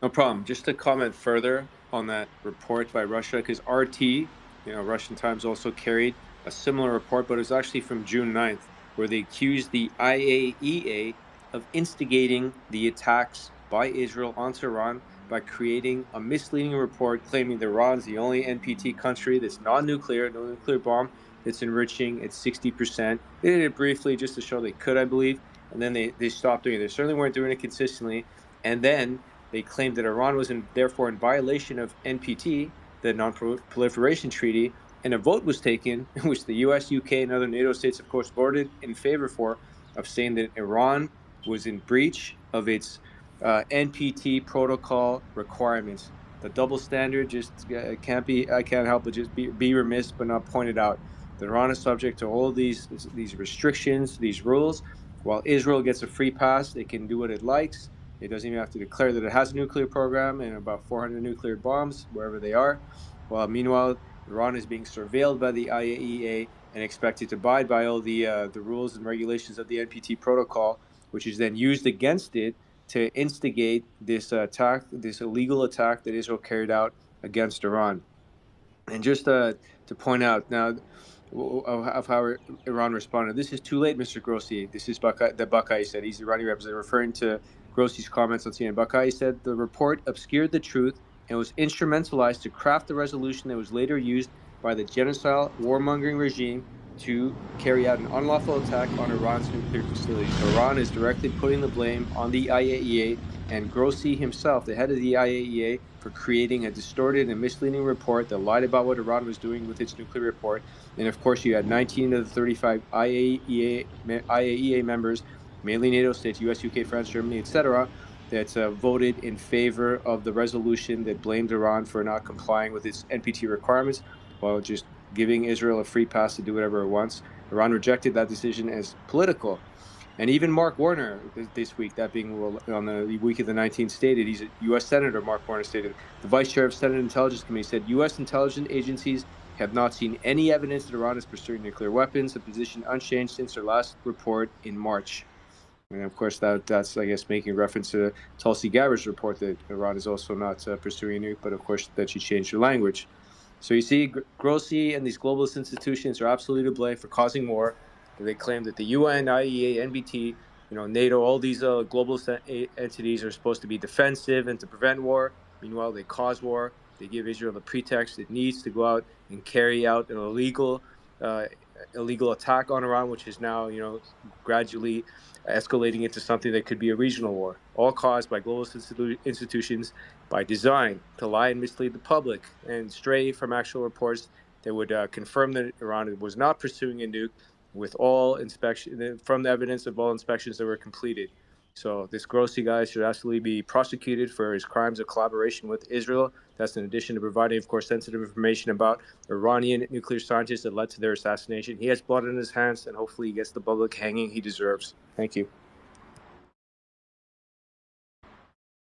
No problem. Just to comment further on that report by Russia, because RT, Russian Times, also carried a similar report, but it was actually from June 9th, where they accused the IAEA of instigating the attacks by Israel on Iran by creating a misleading report claiming that Iran is the only NPT country that's non-nuclear, no nuclear bomb, that's enriching at 60%. They did it briefly just to show they could, I believe, and then they stopped doing it. They certainly weren't doing it consistently, and then they claimed that Iran was therefore in violation of NPT, the Non-Proliferation Treaty, and a vote was taken, which the US, UK, and other NATO states, of course, voted in favor of saying that Iran was in breach of its NPT protocol requirements. The double standard just I can't help but just be remiss but not point it out. that Iran is subject to all these restrictions, these rules. While Israel gets a free pass, it can do what it likes. It doesn't even have to declare that it has a nuclear program and about 400 nuclear bombs wherever they are. While meanwhile, Iran is being surveilled by the IAEA and expected to abide by all the rules and regulations of the NPT protocol, which is then used against it to instigate this attack, this illegal attack that Israel carried out against Iran. And just to point out now of how Iran responded, this is too late, Mr. Grossi. This is Bakai said. He's the Iranian representative referring to Grossi's comments on CNN. Bakai said the report obscured the truth and was instrumentalized to craft the resolution that was later used by the genocidal warmongering regime to carry out an unlawful attack on Iran's nuclear facilities. So Iran is directly putting the blame on the IAEA and Grossi himself, the head of the IAEA, for creating a distorted and misleading report that lied about what Iran was doing with its nuclear report. And of course, you had 19 of the 35 IAEA members, mainly NATO states, US, UK, France, Germany, etc., that voted in favor of the resolution that blamed Iran for not complying with its NPT requirements, while just giving Israel a free pass to do whatever it wants. Iran rejected that decision as political. And even Mark Warner this week, that being on the week of the 19th, stated, he's a U.S. Senator, Mark Warner stated, the Vice Chair of Senate Intelligence Committee said, U.S. intelligence agencies have not seen any evidence that Iran is pursuing nuclear weapons, a position unchanged since their last report in March. And of course, that's, I guess, making reference to Tulsi Gabbard's report that Iran is also not pursuing a nuke, but of course that she changed her language. So you see, Grossi and these globalist institutions are absolutely to blame for causing war. They claim that the UN, IEA, NBT, NATO, all these globalist entities are supposed to be defensive and to prevent war. Meanwhile, they cause war. They give Israel the pretext it needs to go out and carry out an illegal attack on Iran, which is now, gradually escalating into something that could be a regional war, all caused by globalist institutions by design to lie and mislead the public and stray from actual reports that would confirm that Iran was not pursuing a nuke with all inspection from the evidence of all inspections that were completed. So this Grossi guy should absolutely be prosecuted for his crimes of collaboration with Israel. That's in addition to providing, of course, sensitive information about Iranian nuclear scientists that led to their assassination. He has blood on his hands, and hopefully he gets the public hanging he deserves. Thank you.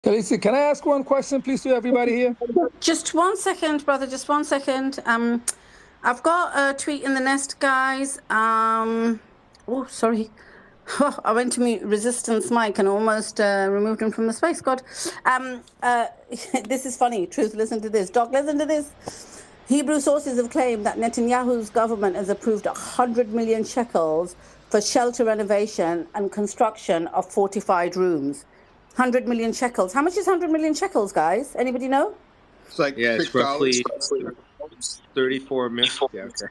Khaleesi, can I ask one question, please, to everybody here? Just 1 second, brother. Just 1 second. I've got a tweet in the nest, guys. Oh, sorry. I went to mute Resistance Mike and almost removed him from the space. God. This is funny. Truth, listen to this. Doc, listen to this. Hebrew sources have claimed that Netanyahu's government has approved 100 million shekels for shelter renovation and construction of fortified rooms. 100 million shekels. How much is 100 million shekels, guys? Anybody know? It's like it's $6. roughly 34 million. Yeah, okay.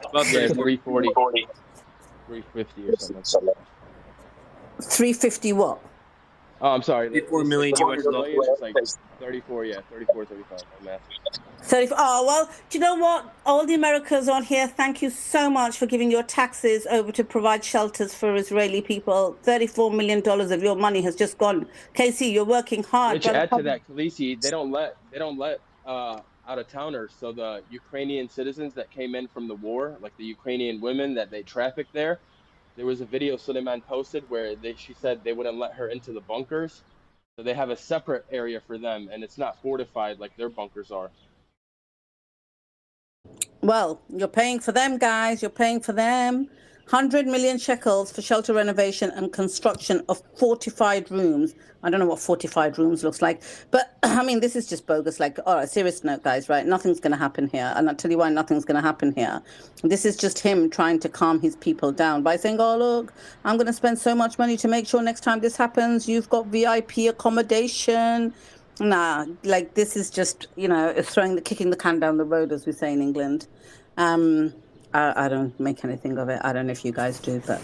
About 340, 350 or something. 350 what? Oh, I'm sorry. 34 million US dollars. It's like 34, 35. I'm math. 30. Oh, well, do you know what? All the Americans on here, thank you so much for giving your taxes over to provide shelters for Israeli people. $34 million of your money has just gone. Casey, you're working hard. Which add to that, Khaleesi, they don't let out-of-towners. So the Ukrainian citizens that came in from the war, like the Ukrainian women that they trafficked there was a video Suleiman posted where she said they wouldn't let her into the bunkers. So they have a separate area for them, and it's not fortified like their bunkers are. Well, you're paying for them, guys. You're paying for them. 100 million shekels for shelter renovation and construction of fortified rooms. I don't know what fortified rooms looks like. But, I mean, this is just bogus. Like, all right, serious note, guys, right? Nothing's going to happen here. And I'll tell you why nothing's going to happen here. This is just him trying to calm his people down by saying, oh, look, I'm going to spend so much money to make sure next time this happens, you've got VIP accommodation. Nah, like, this is just, it's kicking the can down the road, as we say in England. I don't make anything of it. I don't know if you guys do, but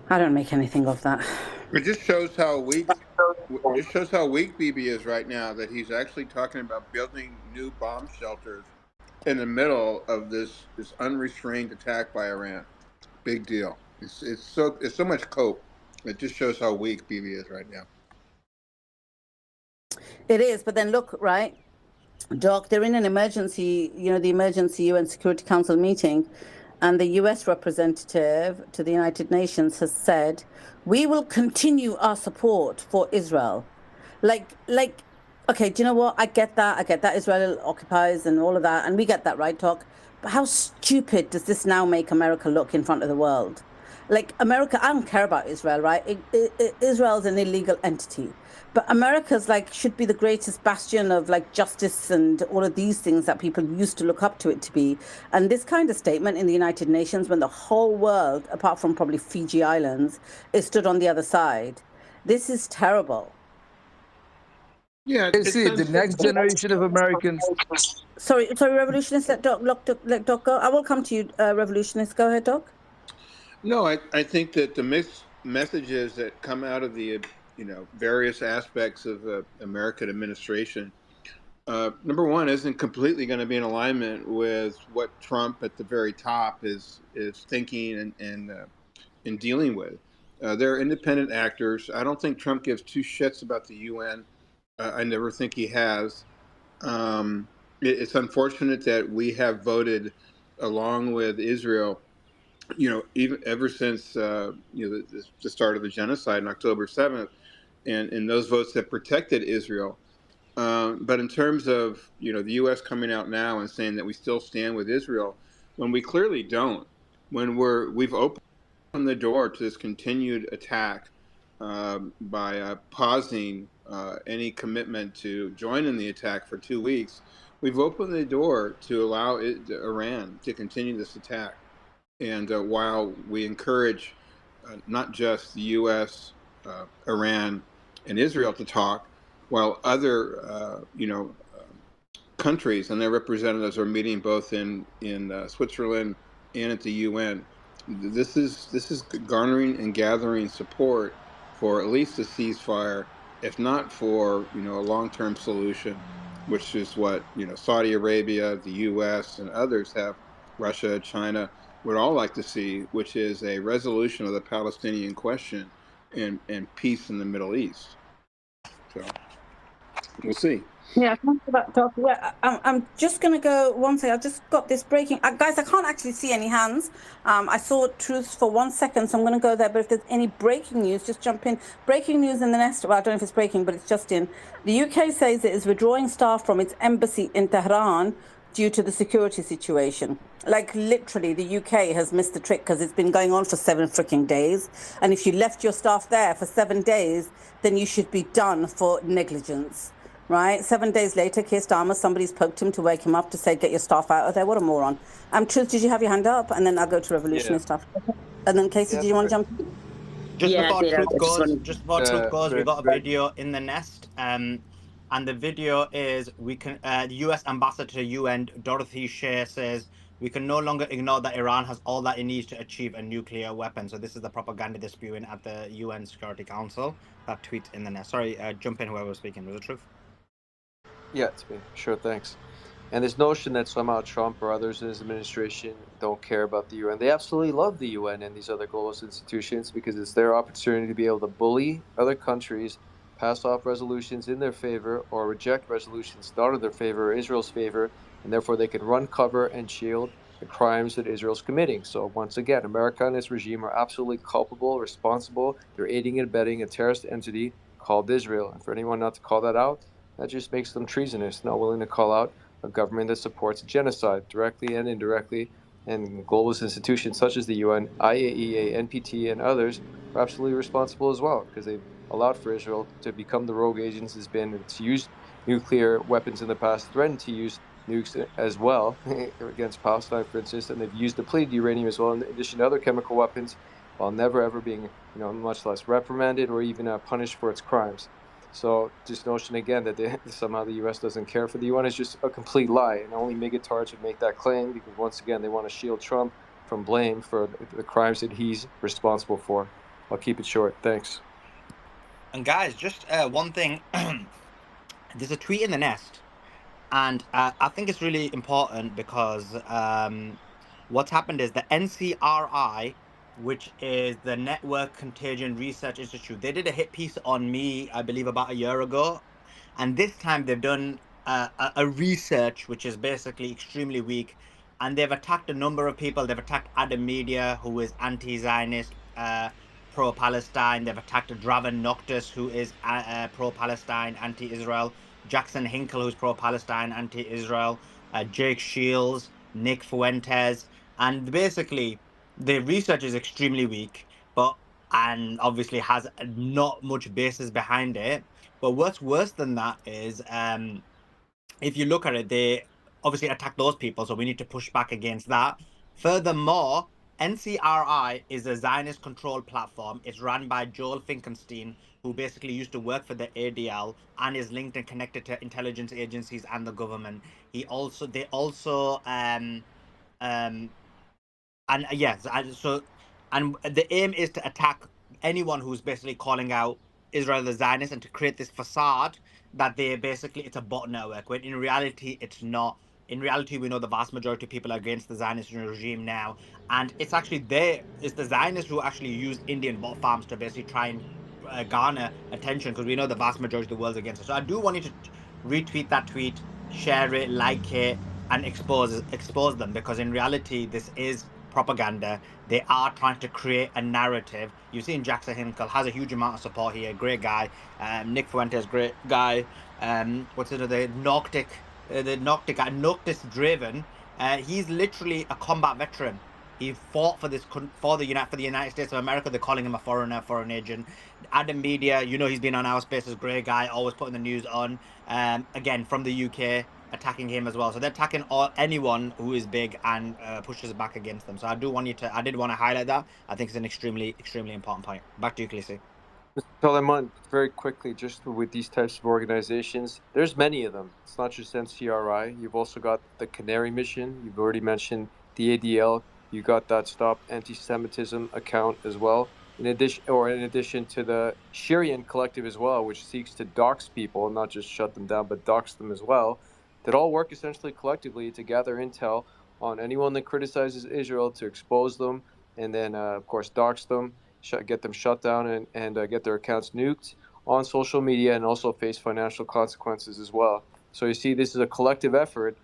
I don't make anything of that. It just shows how weak Bibi is right now, that he's actually talking about building new bomb shelters in the middle of this unrestrained attack by Iran. Big deal. It's so much cope. It just shows how weak Bibi is right now. It is, but then look, right? Doc, they're in an emergency, the emergency UN Security Council meeting, and the US representative to the United Nations has said, we will continue our support for Israel. Okay, do you know what? I get that. I get that Israel occupies and all of that, and we get that, right, Doc? But how stupid does this now make America look in front of the world? Like, America, I don't care about Israel, right? Israel's an illegal entity. But America's should be the greatest bastion of justice and all of these things that people used to look up to it to be. And this kind of statement in the United Nations, when the whole world, apart from probably Fiji Islands, is stood on the other side, this is terrible. Yeah, You see, the next generation of Americans. Sorry, Revolutionist, let Doc go. I will come to you, Revolutionist. Go ahead, Doc. No, I think that the mixed messages that come out of the various aspects of the American administration, number one, isn't completely going to be in alignment with what Trump at the very top is thinking and dealing with. They're independent actors. I don't think Trump gives two shits about the UN. I never think he has. It's unfortunate that we have voted along with Israel, even ever since the start of the genocide on October 7th, and those votes that protected Israel. But in terms of the U.S. coming out now and saying that we still stand with Israel, when we clearly don't, when we've opened the door to this continued attack by pausing any commitment to join in the attack for 2 weeks, we've opened the door to allow Iran to continue this attack. And while we encourage not just the U.S., Iran, and Israel to talk, while other countries and their representatives are meeting both in Switzerland and at the UN, this is garnering and gathering support for at least a ceasefire, if not for a long-term solution, which is what Saudi Arabia, the U.S., and others have, Russia, China, would all like to see, which is a resolution of the Palestinian question and peace in the Middle East. So we'll see. Yeah, thanks for that, Doc. Yeah, I'm just going to go one second. I just got this breaking. Guys, I can't actually see any hands. I saw Truth for 1 second, so I'm going to go there. But if there's any breaking news, just jump in. Breaking news in the nest. Well, I don't know if it's breaking, but it's just in. The UK says it is withdrawing staff from its embassy in Tehran due to the security situation. Literally, the UK has missed the trick because it's been going on for 7 freaking days. And if you left your staff there for 7 days, then you should be done for negligence. Right? 7 days later, Keir Starmer, somebody's poked him to wake him up to say, get your staff out of there. What a moron. Truth, did you have your hand up? And then I'll go to revolutionary stuff. And then, Casey, did you want to jump in? Just Yeah, I before did. I Truth just goes, wanted- we got a video in the nest. And the video is the US ambassador to UN, Dorothy Shea, says, we can no longer ignore that Iran has all that it needs to achieve a nuclear weapon. So this is the propaganda they're spewing at the UN Security Council. That tweet in the nest. Sorry, jump in whoever was speaking. Was it Truth? Yeah, it's me. Sure, thanks. And this notion that somehow Trump or others in his administration don't care about the UN. They absolutely love the UN and these other globalist institutions because it's their opportunity to be able to bully other countries, pass off resolutions in their favor, or reject resolutions not in their favor or Israel's favor, and therefore they can run cover and shield the crimes that Israel's committing. So once again, America and its regime are absolutely culpable, responsible. They're aiding and abetting a terrorist entity called Israel. And for anyone not to call that out, that just makes them treasonous, not willing to call out a government that supports genocide directly and indirectly, and globalist institutions such as the UN, IAEA, NPT, and others are absolutely responsible as well because they've allowed for Israel to become the rogue agents it's been. It's used nuclear weapons in the past, threatened to use nukes as well against Palestine, for instance, and they've used depleted uranium as well, in addition to other chemical weapons, while never ever being, much less reprimanded or even punished for its crimes. So this notion again that somehow the U.S. doesn't care for the UN is just a complete lie, and only MAGA-tards would make that claim because once again they want to shield Trump from blame for the crimes that he's responsible for. I'll keep it short. Thanks. And guys, just one thing. There's a tweet in the nest, and I think it's really important because what's happened is the NCRI, which is the Network Contagion Research Institute, they did a hit piece on me, I believe, about a year ago. And this time they've done a research which is basically extremely weak, and they've attacked a number of people. They've attacked Adam Media, who is anti-Zionist, pro-Palestine. They've attacked Draven Noctis, who is pro-Palestine, anti-Israel. Jackson Hinkle, who's pro-Palestine, anti-Israel. Jake Shields, Nick Fuentes, and basically the research is extremely weak, and obviously has not much basis behind it. But what's worse than that is, if you look at it, they obviously attack those people, so we need to push back against that. Furthermore, NCRI is a Zionist control platform. It's run by Joel Finkelstein, who basically used to work for the ADL and is linked and connected to intelligence agencies and the government. They also and yes, and the aim is to attack anyone who's basically calling out Israel as Zionist, and to create this facade that it's a bot network, when in reality it's not. In reality, we know the vast majority of people are against the Zionist regime now, and it's the Zionists who actually use Indian bot farms to basically try and garner attention, because we know the vast majority of the world's against it. So I do want you to retweet that tweet, share it, like it, and expose them, because in reality this is propaganda. They are trying to create a narrative. You've seen Jackson Hinkle has a huge amount of support here, great guy. Nick Fuentes, great guy. What's it, the Noctic guy, Noctis Draven. He's literally a combat veteran. He fought for the United States of America. They're calling him a foreign agent. Adam Media, he's been on our space as great guy, always putting the news on. Again, from the UK, attacking him as well. So they're attacking anyone who is big and pushes back against them. So I did want to highlight that. I think it's an extremely, extremely important point. Back to you, Khaleesi. Suleiman, very quickly, just with these types of organizations, there's many of them. It's not just NCRI. You've also got the Canary Mission. You've already mentioned the ADL. You got that Stop Anti-Semitism account as well. In addition to the Syrian Collective as well, which seeks to dox people, not just shut them down, but dox them as well, that all work essentially collectively to gather intel on anyone that criticizes Israel, to expose them, and then, of course, dox them, get them shut down, and get their accounts nuked on social media, and also face financial consequences as well. So you see, this is a collective effort.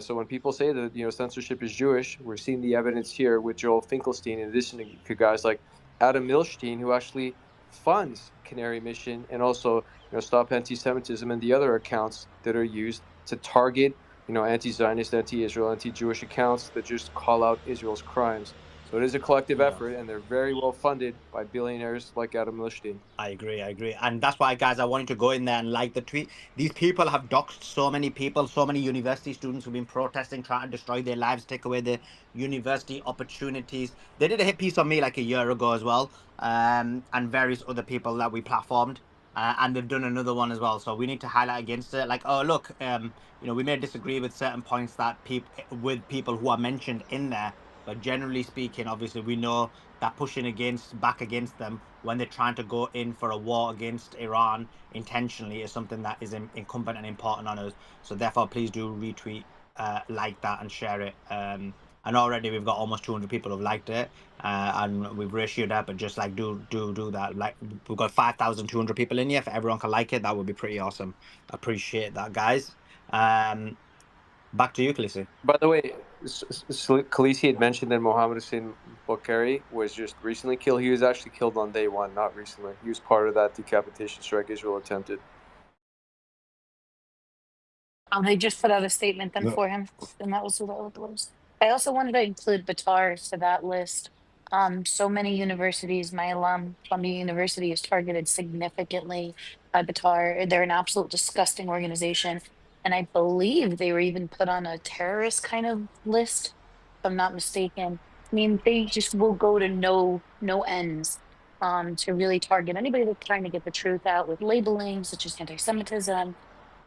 So when people say that censorship is Jewish, we're seeing the evidence here with Joel Finkelstein, in addition to guys like Adam Milstein, who actually funds Canary Mission, and also Stop Anti-Semitism, and the other accounts that are used to target anti-Zionist, anti-Israel, anti-Jewish accounts that just call out Israel's crimes. So it is a collective effort, and they're very well funded by billionaires like Adam Milstein. I agree. And that's why, guys, I wanted to go in there and like the tweet. These people have doxed so many people, so many university students who've been protesting, trying to destroy their lives, take away their university opportunities. They did a hit piece on me like a year ago as well, and various other people that we platformed. And they've done another one as well. So we need to highlight against it. Like, oh, look, we may disagree with certain points that people who are mentioned in there. But generally speaking, obviously, we know that pushing back against them when they're trying to go in for a war against Iran intentionally is something that is incumbent and important on us. So therefore, please do retweet, like that, and share it. And already we've got almost 200 people who've liked it, and we've ratioed up. But just like do that. Like, we've got 5,200 people in here. If everyone can like it, that would be pretty awesome. Appreciate that, guys. Back to you, Khaleesi. By the way, Khaleesi had mentioned that Mohammed Hussein Bokhari was just recently killed. He was actually killed on day one, not recently. He was part of that decapitation strike Israel attempted. They just put out a statement then for him, and that was who that was. I also wanted to include Batar to that list. So many universities, my alum, Columbia University, is targeted significantly by Batar. They're an absolute disgusting organization. And I believe they were even put on a terrorist kind of list, if I'm not mistaken. I mean, they just will go to no ends to really target anybody that's trying to get the truth out with labeling, such as anti-Semitism.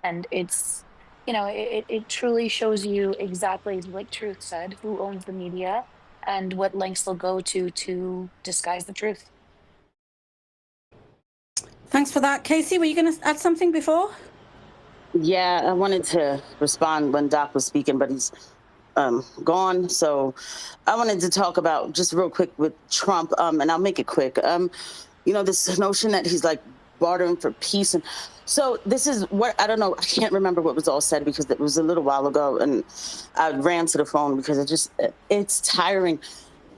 And it's, it truly shows you exactly, like Truth said, who owns the media and what lengths they'll go to disguise the truth. Thanks for that. Casey, were you going to add something before? Yeah, I wanted to respond when Doc was speaking, but he's gone. So I wanted to talk about just real quick with Trump, and I'll make it quick. This notion that he's like bartering for peace. And so this is what, I don't know, I can't remember what was all said because it was a little while ago and I ran to the phone because it's tiring.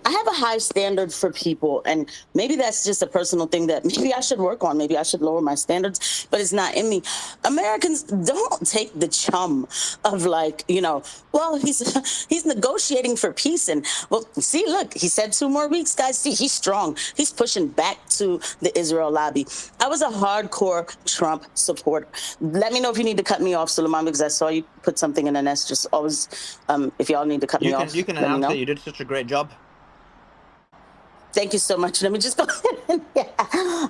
I have a high standard for people, and maybe that's just a personal thing that maybe I should work on. Maybe I should lower my standards, but it's not in me. Americans don't take the chum of like, well, he's negotiating for peace, and well, see, look, he said 2 more weeks, guys. See, he's strong. He's pushing back to the Israel lobby. I was a hardcore Trump supporter. Let me know if you need to cut me off, Suleiman, because I saw you put something in the nest. Just always, if y'all need to cut me off, You can let me announce know. it. You did such a great job. Thank you so much. Let me just go ahead.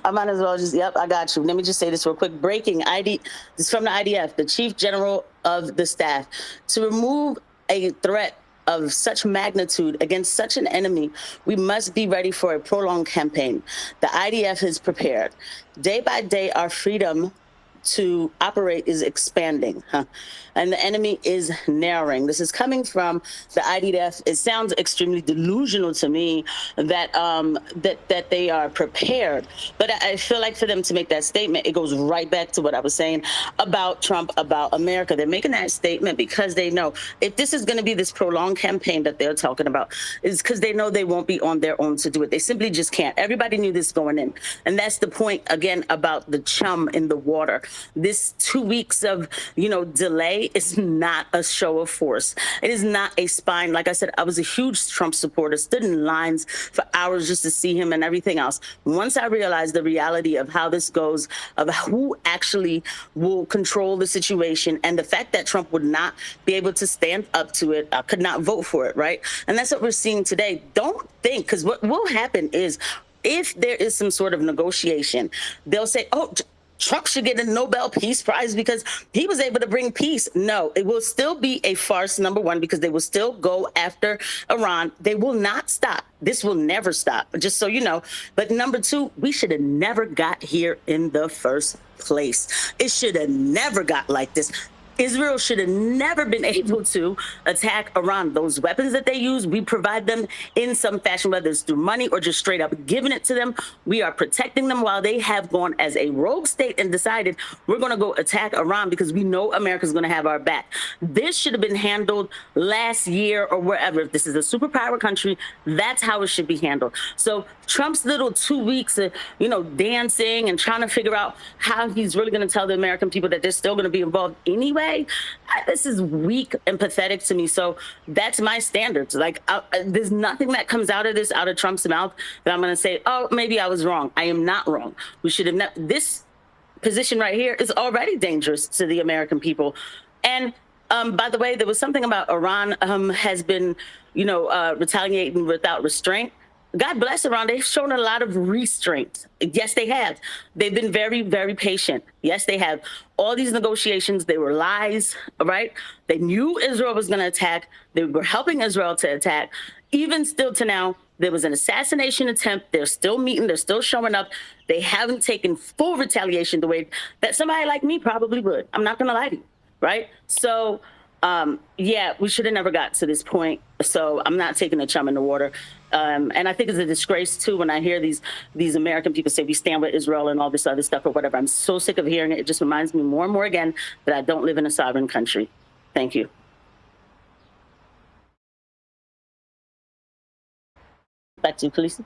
I might as well just, yep, I got you. Let me just say this real quick. Breaking this is from the IDF, the Chief General of the Staff. To remove a threat of such magnitude against such an enemy, we must be ready for a prolonged campaign. The IDF is prepared. Day by day, our freedom to operate is expanding, and the enemy is narrowing. This is coming from the IDF. It sounds extremely delusional to me that that they are prepared, but I feel like for them to make that statement, it goes right back to what I was saying about Trump, about America. They're making that statement because they know if this is going to be this prolonged campaign that they're talking about, is because they know they won't be on their own to do it. They simply just can't. Everybody knew this going in, and that's the point again about the chum in the water. This 2 weeks of, delay is not a show of force. It is not a spine. Like I said, I was a huge Trump supporter, stood in lines for hours just to see him and everything else. Once I realized the reality of how this goes, of who actually will control the situation, and the fact that Trump would not be able to stand up to it, I could not vote for it, right? And that's what we're seeing today. Don't think, because what will happen is, if there is some sort of negotiation, they'll say, oh, Trump should get a Nobel Peace Prize because he was able to bring peace. No, it will still be a farce, number one, because they will still go after Iran. They will not stop. This will never stop, just so you know. But number two, we should have never got here in the first place. It should have never got like this. Israel should have never been able to attack Iran. Those weapons that they use, we provide them in some fashion, whether it's through money or just straight up giving it to them. We are protecting them while they have gone as a rogue state and decided we're going to go attack Iran because we know America's going to have our back. This should have been handled last year or wherever. If this is a superpower country, that's how it should be handled. So Trump's little 2 weeks of, dancing and trying to figure out how he's really going to tell the American people that they're still going to be involved anyway, this is weak and pathetic to me. So that's my standards. Like, there's nothing that comes out of Trump's mouth that I'm going to say, oh, maybe I was wrong. I am not wrong. We should have this position right here is already dangerous to the American people. And by the way, there was something about Iran has been, retaliating without restraint. God bless Iran. They've shown a lot of restraint. Yes, they have. They've been very, very patient. Yes, they have. All these negotiations, they were lies, right? They knew Israel was going to attack. They were helping Israel to attack. Even still to now, there was an assassination attempt. They're still meeting. They're still showing up. They haven't taken full retaliation the way that somebody like me probably would. I'm not going to lie to you, right? So, yeah, we should have never got to this point. So I'm not taking a chum in the water. And I think it's a disgrace, too, when I hear these American people say we stand with Israel and all this other stuff or whatever. I'm so sick of hearing it. It just reminds me more and more again that I don't live in a sovereign country. Thank you. Back to you, Khaleesi.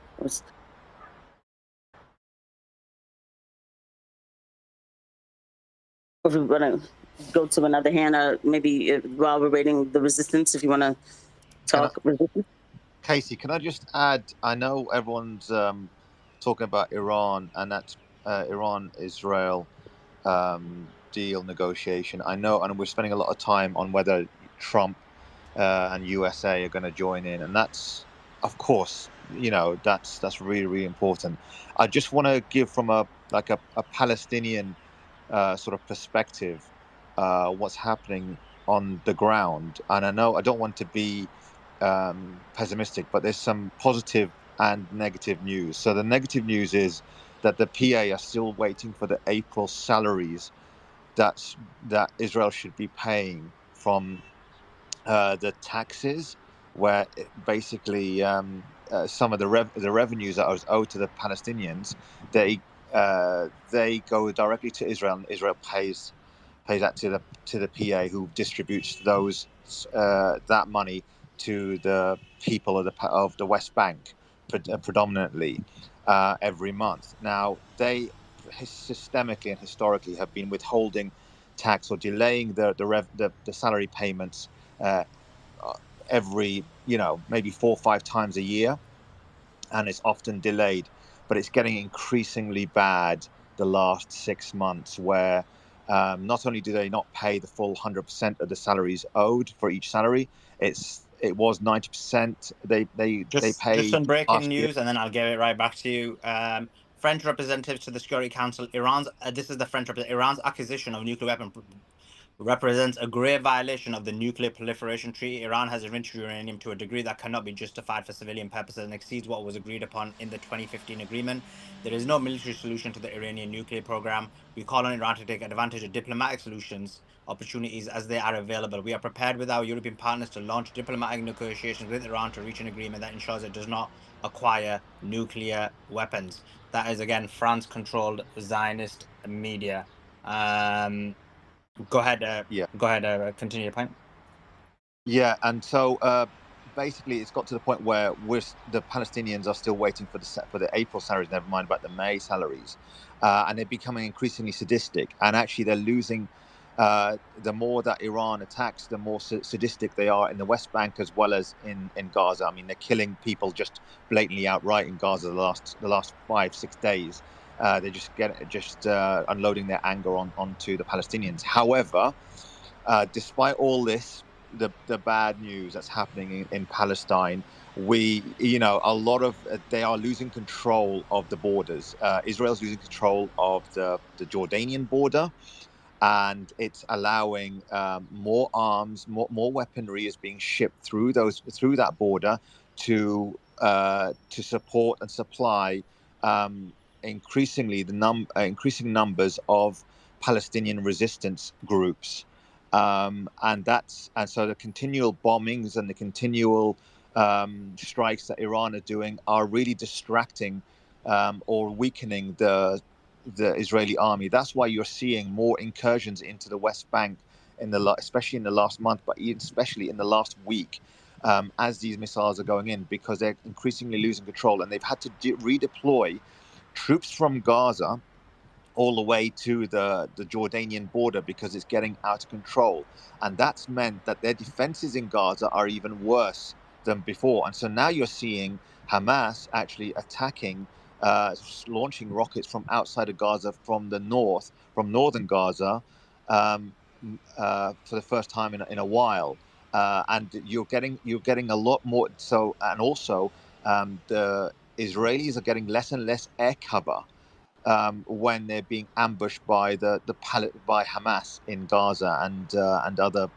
If we want to go to another hand, maybe while we're waiting the resistance, if you want to talk resistance. Casey, can I just add, I know everyone's talking about Iran, and that's Iran-Israel deal negotiation. I know, and we're spending a lot of time on whether Trump and USA are going to join in, and that's, of course, that's really, really important. I just want to give from a Palestinian sort of perspective what's happening on the ground. And I know I don't want to be pessimistic, but there's some positive and negative news. So the negative news is that the PA are still waiting for the April salaries that Israel should be paying from the taxes, where basically some of the revenues that was owed to the Palestinians, they they go directly to Israel, and Israel pays that to the PA, who distributes those that money to the people of the West Bank predominantly every month. Now, they systemically and historically have been withholding tax or delaying the salary payments every, maybe 4 or 5 times a year, and it's often delayed. But it's getting increasingly bad the last 6 months, where not only do they not pay the full 100% of the salaries owed for each salary, it was 90%. They Just paid some breaking last year. news, and then I'll give it right back to you. French representatives to the Security Council. This is the French representative. Iran's acquisition of nuclear weapon represents a grave violation of the Nuclear Proliferation Treaty. Iran has enriched uranium to a degree that cannot be justified for civilian purposes and exceeds what was agreed upon in the 2015 agreement. There is no military solution to the Iranian nuclear program. We call on Iran to take advantage of diplomatic solutions, opportunities as they are available. We are prepared with our European partners to launch diplomatic negotiations with Iran to reach an agreement that ensures it does not acquire nuclear weapons. That is, again, France-controlled Zionist media. Go ahead. Yeah. Go ahead. Continue your point. Yeah, and so basically, it's got to the point where the Palestinians are still waiting for the April salaries, never mind about the May salaries, and they're becoming increasingly sadistic. And actually, they're losing. The more that Iran attacks, the more sadistic they are in the West Bank as well as in Gaza. I mean, they're killing people just blatantly outright in Gaza the last 5-6 days. They're just unloading their anger onto the Palestinians. However, despite all this, the bad news that's happening in Palestine, a lot of they are losing control of the borders. Israel's losing control of the Jordanian border, and it's allowing more arms, more weaponry is being shipped through that border to support and supply increasingly increasing numbers of Palestinian resistance groups, and so the continual bombings and the continual strikes that Iran are doing are really distracting or weakening the Israeli army. That's why you're seeing more incursions into the West Bank especially in the last month, but especially in the last week, as these missiles are going in, because they're increasingly losing control, and they've had to redeploy troops from Gaza all the way to the Jordanian border because it's getting out of control. And that's meant that their defenses in Gaza are even worse than before. And so now you're seeing Hamas actually attacking, launching rockets from outside of Gaza, from northern Gaza, for the first time in a while. And you're getting a lot more. So, and also the Israelis are getting less and less air cover when they're being ambushed by by Hamas in Gaza and other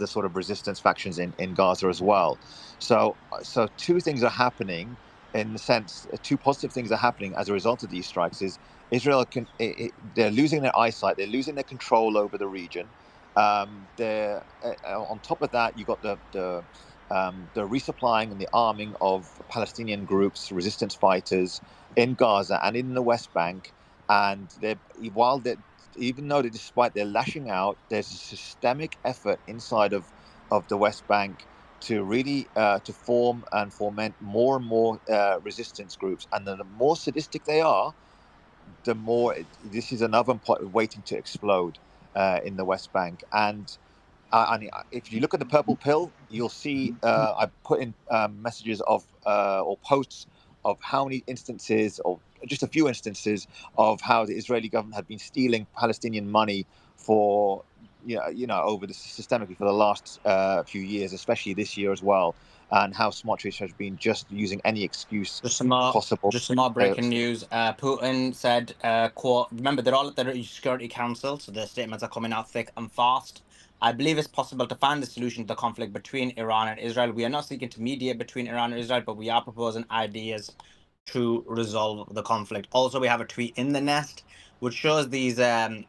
sort of resistance factions in Gaza as well. So two things are happening, in the sense, two positive things are happening as a result of these strikes. Is Israel they're losing their eyesight, they're losing their control over the region. They're on top of that, you got the resupplying and the arming of Palestinian groups, resistance fighters in Gaza and in the West Bank. And even though despite they're lashing out, there's a systemic effort inside of the West Bank to really to form and foment more and more resistance groups. And the more sadistic they are, the more this is another point waiting to explode in the West Bank. And if you look at the purple pill, you'll see I put in messages of or posts of how many instances, or just a few instances, of how the Israeli government had been stealing Palestinian money for over systemically for the last few years, especially this year as well, and how Smotrich has been just using any excuse possible. Just some more breaking news. Putin said, quote, remember, they're all at the Security Council, so their statements are coming out thick and fast. I believe it's possible to find the solution to the conflict between Iran and Israel. We are not seeking to mediate between Iran and Israel, but we are proposing ideas to resolve the conflict. Also, we have a tweet in the nest which shows these the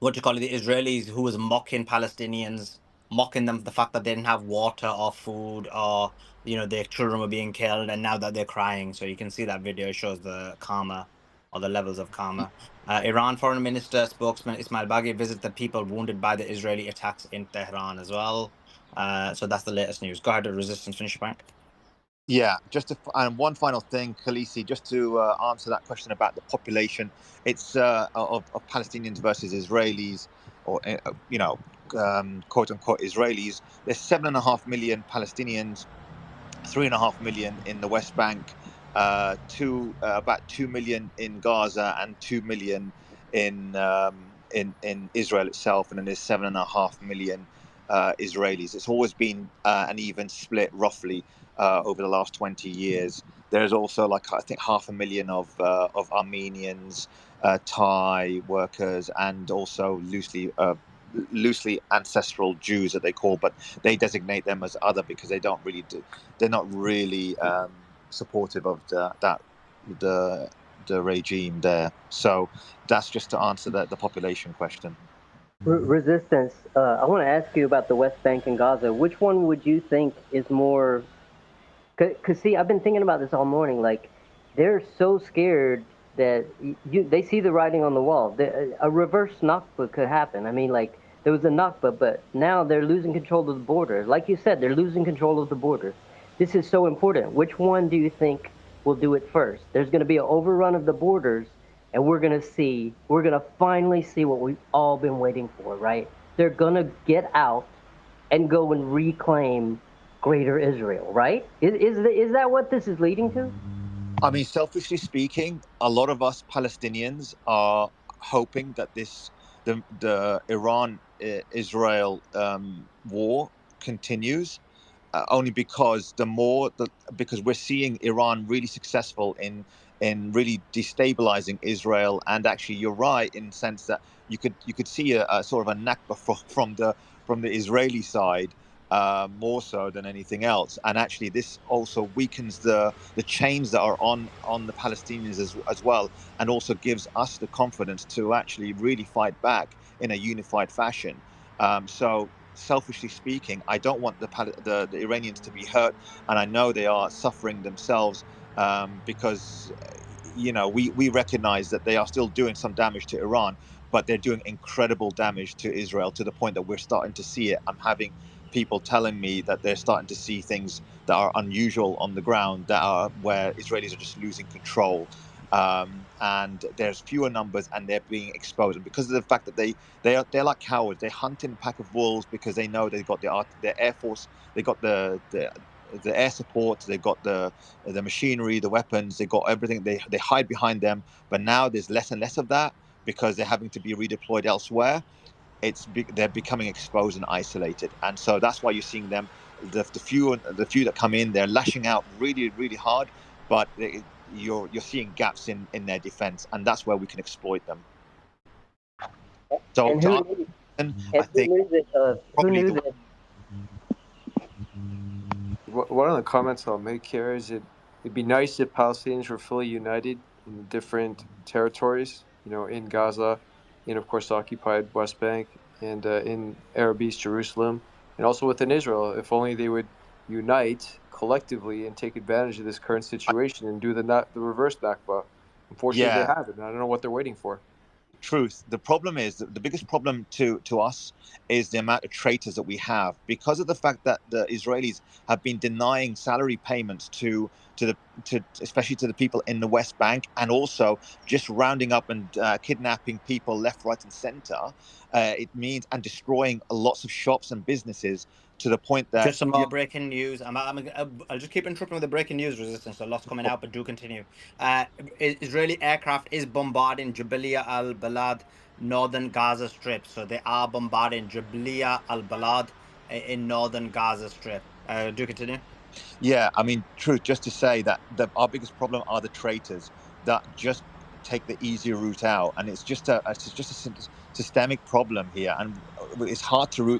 Israelis who was mocking Palestinians mocking them for the fact that they didn't have water or food, or their children were being killed, and now that they're crying. So you can see that video shows the karma or the levels of karma. Iran Foreign Minister spokesman Ismail Baghi visited people wounded by the Israeli attacks in Tehran as well. So that's the latest news. Go ahead, Resistance, finish your point. Yeah, and one final thing, Khaleesi, just to answer that question about the population. It's of Palestinians versus Israelis, or quote unquote Israelis. There's 7.5 million Palestinians, 3.5 million in the West Bank, about 2 million in Gaza, and 2 million in Israel itself, and then there's 7.5 million Israelis. It's always been an even split, roughly, over the last 20 years. There's also, like, I think 500,000 of Armenians, Thai workers, and also loosely ancestral Jews that they call, but they designate them as other because they're not really supportive of the regime there. So that's just to answer the population question. Resistance. I want to ask you about the West Bank and Gaza. Which one would you think is more? Because see, I've been thinking about this all morning. Like, they're so scared that they see the writing on the wall. A reverse Nakba could happen. I mean, like, there was a Nakba, but now they're losing control of the border. Like you said, they're losing control of the border. This is so important. Which one do you think will do it first? There's going to be an overrun of the borders, and we're going to finally see what we've all been waiting for, right? They're going to get out and go and reclaim Greater Israel, right? Is that what this is leading to? I mean, selfishly speaking, a lot of us Palestinians are hoping that the Iran-Israel war continues, only because because we're seeing Iran really successful in really destabilizing Israel. And actually, you're right in the sense that you could see a sort of a Nakba from the Israeli side, more so than anything else. And actually, this also weakens the chains that are on the Palestinians as well, and also gives us the confidence to actually really fight back in a unified fashion. So selfishly speaking, I don't want the Iranians to be hurt, and I know they are suffering themselves, because we recognize that they are still doing some damage to Iran, but they're doing incredible damage to Israel, to the point that we're starting to see it. I'm having people telling me that they're starting to see things that are unusual on the ground, where Israelis are just losing control. And there's fewer numbers, and they're being exposed, and because of the fact that they're like cowards. They hunt in a pack of wolves because they know they've got the air force, they got the air support, they got the machinery, the weapons, they got everything. They hide behind them, but now there's less and less of that because they're having to be redeployed elsewhere. They're becoming exposed and isolated, and so that's why you're seeing them. The few that come in, they're lashing out really, really hard, but you're seeing gaps in their defense, and that's where we can exploit them. So, and I think who knew that? One of the comments I'll make here is it'd be nice if Palestinians were fully united in different territories, in Gaza, in, of course, the occupied West Bank, and in Arab East Jerusalem, and also within Israel. If only they would unite collectively and take advantage of this current situation and do the reverse Nakba. Unfortunately, they haven't. I don't know what they're waiting for. Truth. The problem is the biggest problem to us is the amount of traitors that we have, because of the fact that the Israelis have been denying salary payments to especially to the people in the West Bank, and also just rounding up and kidnapping people left, right, and center. It means, and destroying lots of shops and businesses, to the point that Just some more breaking news. I'll just keep interrupting with the breaking news, Resistance. A lot's coming out, but do continue. Israeli aircraft is bombarding Jabalia al-Balad, northern Gaza Strip. So they are bombarding Jabalia al-Balad in northern Gaza Strip. Do continue. Yeah, I mean, truth. Just to say that our biggest problem are the traitors that just take the easy route out, and it's just a systemic problem here, and it's hard to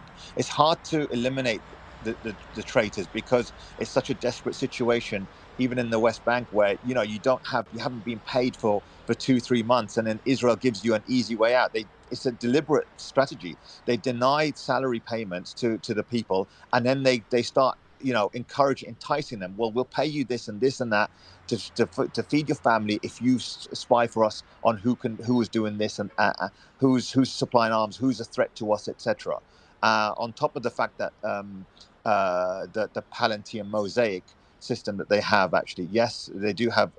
eliminate the traitors, because it's such a desperate situation, even in the West Bank, where you haven't been paid for 2-3 months, and then Israel gives you an easy way out. it's a deliberate strategy. They denied salary payments to the people, and then they start, you know, enticing them. Well, we'll pay you this and this and that to feed your family if you spy for us on who is doing this and who's supplying arms, who's a threat to us, etc. On top of the fact that the Palantir Mosaic system that they have, actually, yes, they do have.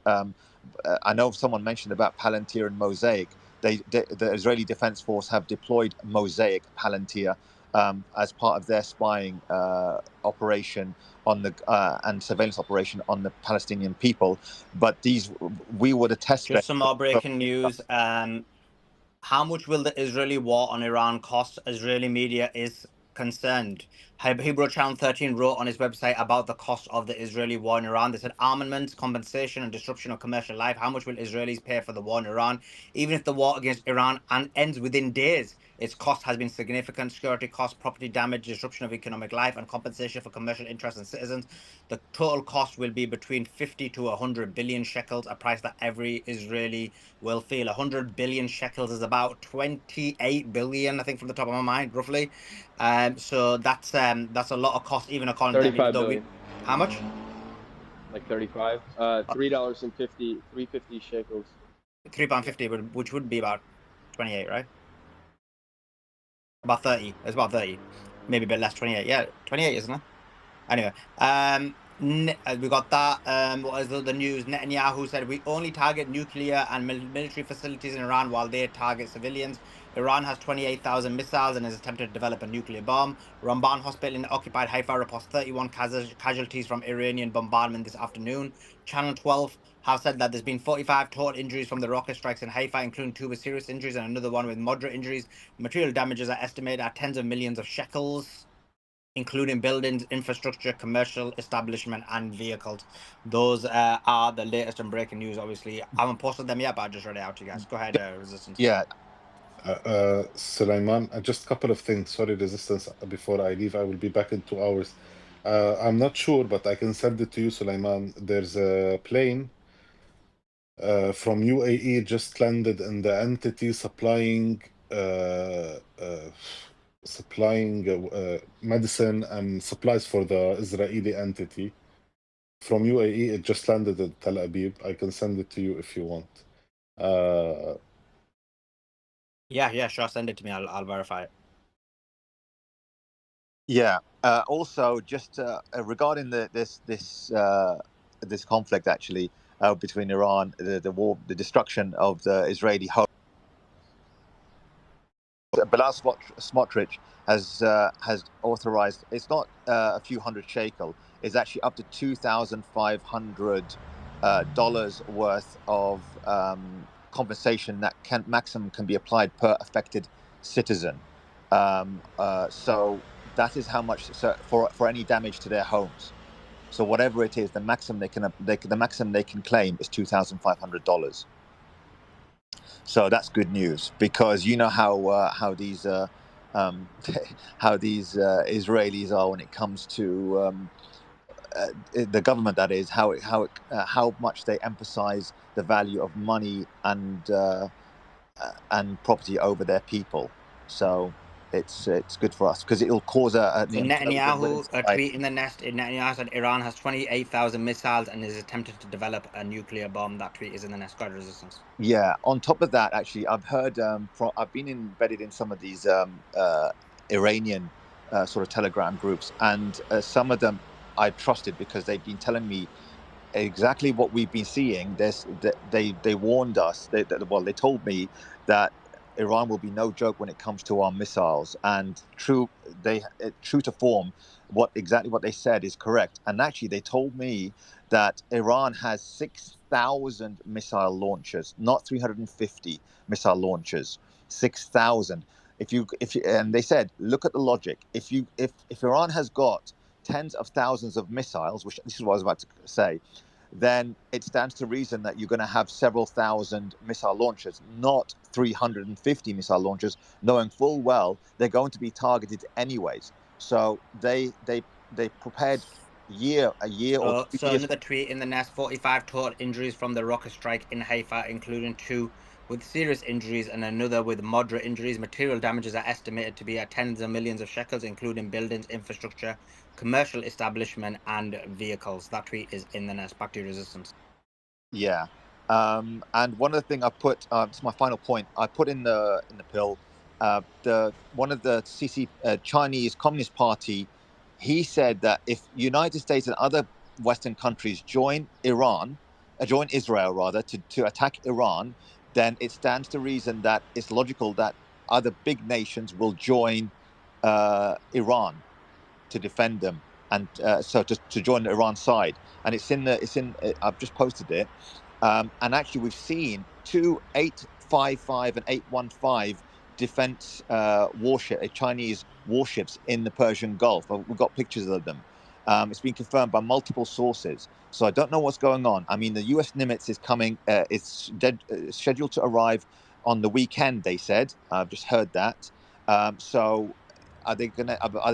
I know someone mentioned about Palantir and Mosaic. The Israeli Defense Force have deployed Mosaic Palantir as part of their spying operation on the and surveillance operation on the Palestinian people. But we were the test bed. Just some more breaking news. How much will the Israeli war on Iran cost? Israeli media is concerned. Hebrew Channel 13 wrote on his website about the cost of the Israeli war in Iran. They said armaments, compensation, and disruption of commercial life. How much will Israelis pay for the war in Iran? Even if the war against Iran ends within days, its cost has been significant. Security costs, property damage, disruption of economic life, and compensation for commercial interests and citizens. The total cost will be between 50 to 100 billion shekels, a price that every Israeli will feel. 100 billion shekels is about 28 billion, I think, from the top of my mind, roughly. So that's a lot of cost, even according to them. 35 Even though billion. how much? Like 35. $3.50, 350 shekels. £3.50, which would be about 28, right? About 30. It's about 30, maybe a bit less. 28. Yeah, 28, isn't it? Anyway, we got that. What is the news? Netanyahu said we only target nuclear and military facilities in Iran while they target civilians. Iran has 28,000 missiles and is attempting to develop a nuclear bomb. Ramban Hospital in occupied Haifa reports 31 casualties from Iranian bombardment this afternoon. Channel 12 have said that there's been 45 total injuries from the rocket strikes in Haifa, including 2 with serious injuries and another one with moderate injuries. Material damages are estimated at tens of millions of shekels, including buildings, infrastructure, commercial establishment, and vehicles. Those are the latest and breaking news. Obviously, I haven't posted them yet, but I just read it out to you guys. Go ahead, Resistance. Yeah. Sulaiman, just a couple of things. Sorry, Resistance, before I leave, I will be back in 2 hours. I'm not sure, but I can send it to you, Sulaiman. There's a plane from UAE just landed in the entity supplying medicine and supplies for the Israeli entity. From UAE, it just landed at Tel Aviv. I can send it to you if you want. Yeah, sure. Send it to me. I'll verify it. Yeah. Also, just regarding this conflict, actually, between Iran, the war, the destruction of the Israeli home. Balazs Smotrich has authorized. It's not a few hundred shekel. It's actually up to $2,500 worth of compensation that maximum can be applied per affected citizen. So that is how much for any damage to their homes. So whatever it is, the maximum they can claim is $2,500. So that's good news, because you know how these Israelis are when it comes to the government. That is how much they emphasize the value of money and property over their people. So it's good for us because it'll cause a Netanyahu tweet in the nest. Netanyahu said Iran has 28,000 missiles and is attempting to develop a nuclear bomb. That tweet is in the nest. Guard Resistance. Yeah. On top of that, actually, I've heard I've been embedded in some of these Iranian sort of Telegram groups, and some of them I trusted because they've been telling me exactly what we've been seeing. They warned us. They told me that Iran will be no joke when it comes to our missiles, and true to form, exactly what they said is correct. And actually, they told me that Iran has 6,000 missile launchers, not 350 missile launchers. 6,000. And they said, look at the logic. If Iran has got tens of thousands of missiles, which this is what I was about to say, then it stands to reason that you're going to have several thousand missile launchers, not 350 missile launchers, knowing full well they're going to be targeted anyways. So they prepared a year or 2 So years. another tweet in the nest: 45 total injuries from the rocket strike in Haifa, including 2 with serious injuries and another with moderate injuries. Material damages are estimated to be at tens of millions of shekels, including buildings, infrastructure, commercial establishment, and vehicles. That tweet is in the nest. Back to you, Resistance. Yeah. And one of the things I put, it's my final point, I put in the pill, the one of the Chinese Communist Party, he said that if United States and other Western countries join Israel rather, to attack Iran, then it stands to reason that it's logical that other big nations will join Iran to defend them, and so to join the Iran side. And I've just posted it. And actually, we've seen two 855 and 815 defense Chinese warships in the Persian Gulf. We've got pictures of them. It's been confirmed by multiple sources. So I don't know what's going on. I mean, the U.S. Nimitz is coming. It's scheduled to arrive on the weekend, they said. I've just heard that. So are they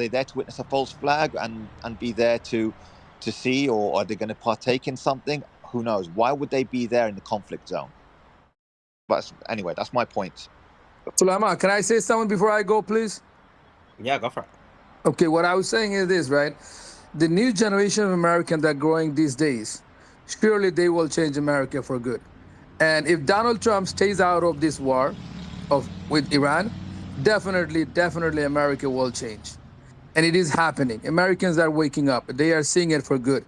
there to witness a false flag and be there to see, or are they going to partake in something? Who knows? Why would they be there in the conflict zone? But anyway, that's my point. Sulaiman, can I say something before I go, please? Yeah, go for it. Okay, what I was saying is this, right? The new generation of Americans that are growing these days, surely they will change America for good. And if Donald Trump stays out of this war with Iran, definitely America will change. And it is happening. Americans are waking up. They are seeing it for good.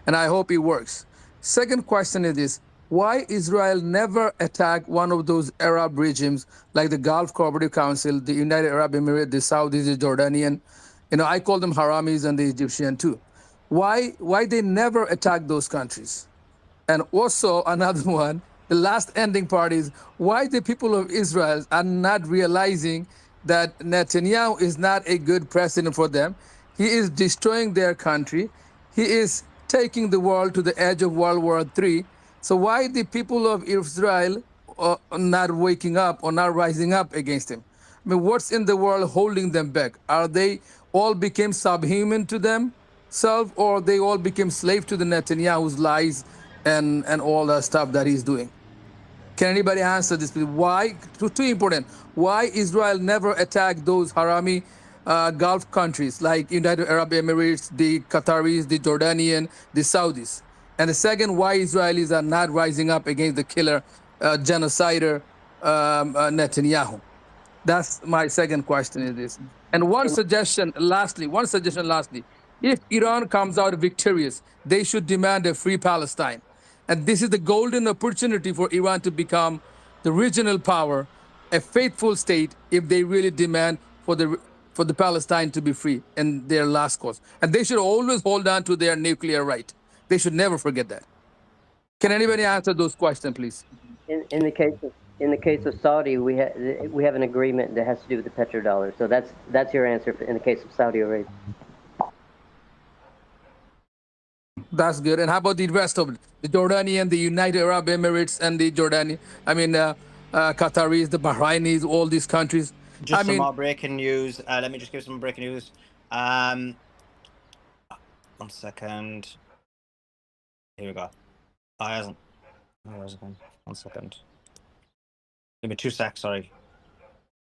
And I hope it works. Second question is this: why Israel never attacked one of those Arab regimes like the Gulf Cooperative Council, the United Arab Emirates, the Saudis, the Jordanian? I call them Haramis and the Egyptian too. Why they never attack those countries? And also another one, the last ending part is why the people of Israel are not realizing that Netanyahu is not a good president for them. He is destroying their country. He is taking the world to the edge of World War III. So why the people of Israel are not waking up or not rising up against him? I mean, what's in the world holding them back? Are they all became subhuman to themselves, or they all became slave to the Netanyahu's lies and all the stuff that he's doing? Can anybody answer this, please? Why? Too important. Why Israel never attacked those Harami Gulf countries like United Arab Emirates, the Qataris, the Jordanian, the Saudis? And the second, why Israelis are not rising up against the killer, genocider Netanyahu? That's my second question is this. And one suggestion lastly, if Iran comes out victorious, they should demand a free Palestine. And this is the golden opportunity for Iran to become the regional power, a faithful state, if they really demand for the Palestine to be free in their last cause. And they should always hold on to their nuclear right. They should never forget that. Can anybody answer those questions, please? In the case of Saudi, we have an agreement that has to do with the petrodollar. So that's your answer in the case of Saudi Arabia. That's good. And how about the rest of it? The Jordanian, the United Arab Emirates, and the Qataris, the Bahrainis, all these countries. Just some more breaking news. Let me just give some breaking news. 1 second. Here we go. Oh, it hasn't. Where is it going? 1 second. Give me 2 secs, sorry.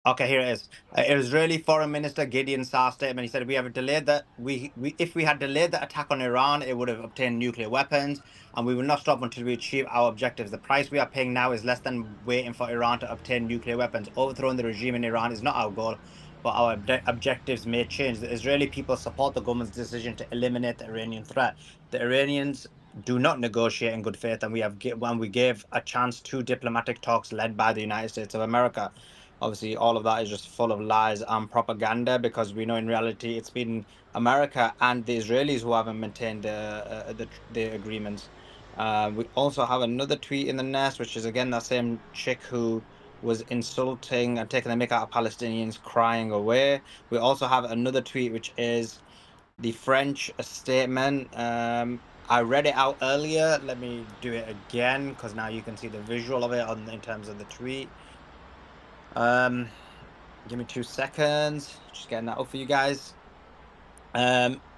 Okay, here it is. Israeli Foreign Minister Gideon Saar statement. He said, "We have delayed that. If we had delayed the attack on Iran, it would have obtained nuclear weapons, and we will not stop until we achieve our objectives. The price we are paying now is less than waiting for Iran to obtain nuclear weapons. Overthrowing the regime in Iran is not our goal, but our objectives may change. The Israeli people support the government's decision to eliminate the Iranian threat. The Iranians do not negotiate in good faith, and we gave a chance to diplomatic talks led by the United States of America." Obviously, all of that is just full of lies and propaganda, because we know in reality it's been America and the Israelis who haven't maintained the agreements. We also have another tweet in the nest, which is again that same chick who was insulting and taking the mick out of Palestinians crying away. We also have another tweet, which is the French statement. I read it out earlier. Let me do it again, because now you can see the visual of it in terms of the tweet. Give me 2 seconds. Just getting that up for you guys.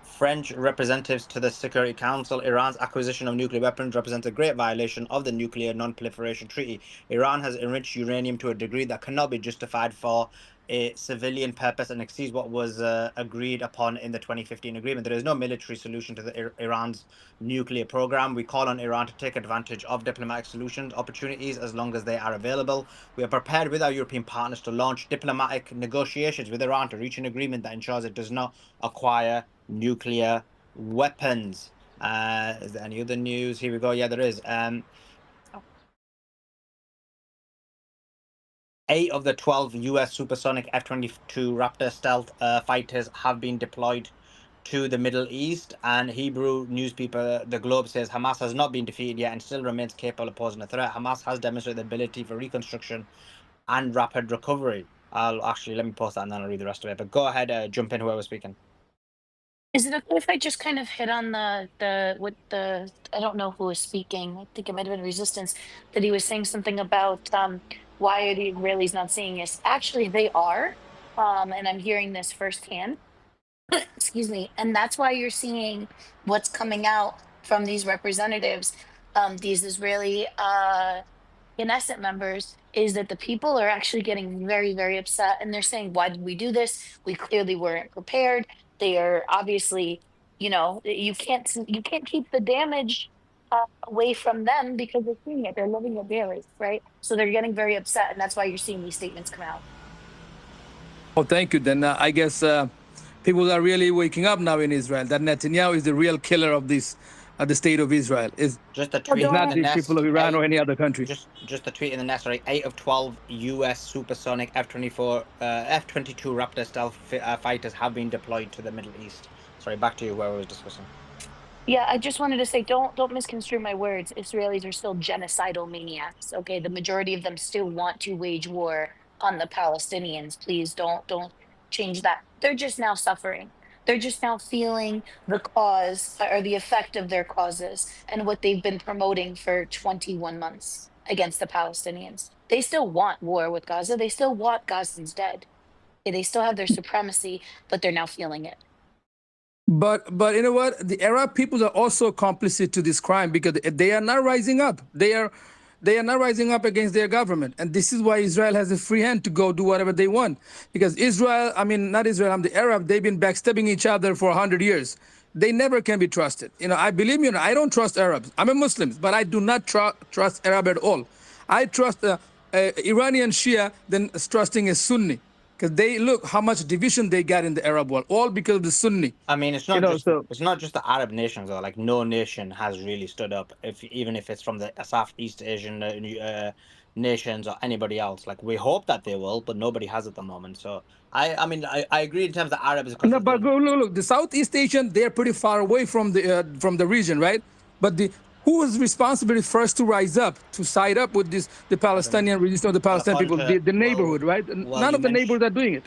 French representatives to the Security Council. Iran's acquisition of nuclear weapons represents a great violation of the Nuclear Non-Proliferation Treaty. Iran has enriched uranium to a degree that cannot be justified for a civilian purpose and exceeds what was agreed upon in the 2015 agreement. There is no military solution to Iran's nuclear program. We call on Iran to take advantage of diplomatic solutions, opportunities as long as they are available. We are prepared with our European partners to launch diplomatic negotiations with Iran to reach an agreement that ensures it does not acquire nuclear weapons. Is there any other news? Here we go. Yeah, there is. 8 of the 12 US supersonic F-22 Raptor stealth fighters have been deployed to the Middle East. And Hebrew newspaper The Globe says Hamas has not been defeated yet and still remains capable of posing a threat. Hamas has demonstrated the ability for reconstruction and rapid recovery. Let me post that and then I'll read the rest of it. But go ahead, jump in, whoever's speaking. Is it okay if I just kind of hit on I don't know who was speaking. I think it might have been Resistance, that he was saying something about why are the Israelis not seeing this? Actually, they are. And I'm hearing this firsthand. Excuse me. And that's why you're seeing what's coming out from these representatives, these Israeli Knesset members, is that the people are actually getting very, very upset, and they're saying, "Why did we do this? We clearly weren't prepared." They are obviously, you can't keep the damage away from them because they're seeing it. They're living it daily, right? So they're getting very upset, and that's why you're seeing these statements come out. Oh, thank you. Then I guess people are really waking up now in Israel that Netanyahu is the real killer of this, the state of Israel. Is just a tweet not in the people of Iran or any other country. Just a tweet in the nest. Sorry, 8 of 12 U.S. supersonic F-22 Raptor stealth fighters have been deployed to the Middle East. Sorry, back to you, where we was discussing. Yeah, I just wanted to say, don't misconstrue my words. Israelis are still genocidal maniacs. Okay, the majority of them still want to wage war on the Palestinians. Please don't change that. They're just now suffering. They're just now feeling the cause or the effect of their causes and what they've been promoting for 21 months against the Palestinians. They still want war with Gaza. They still want Gazans dead. Okay, they still have their supremacy, but they're now feeling it. But you know what? The Arab people are also complicit to this crime because they are not rising up. They are not rising up against their government, and this is why Israel has a free hand to go do whatever they want. Because Israel, I mean, not Israel, I'm the Arab. They've been backstabbing each other for 100 years. They never can be trusted. I believe me. I don't trust Arabs. I'm a Muslim, but I do not trust Arab at all. I trust Iranian Shia than trusting a Sunni. Because they look how much division they got in the Arab world, all because of the Sunni. I mean, it's not it's not just the Arab nations though. Like no nation has really stood up, even if it's from the Southeast Asian nations or anybody else. Like we hope that they will, but nobody has at the moment. So I agree in terms of the Arabs. No, but look, the Southeast Asian, they're pretty far away from the region, right? But who is responsible first to rise up, to side up with the Palestinian resistance of the Palestinian people? The neighborhood, right? None of the neighbors are doing it.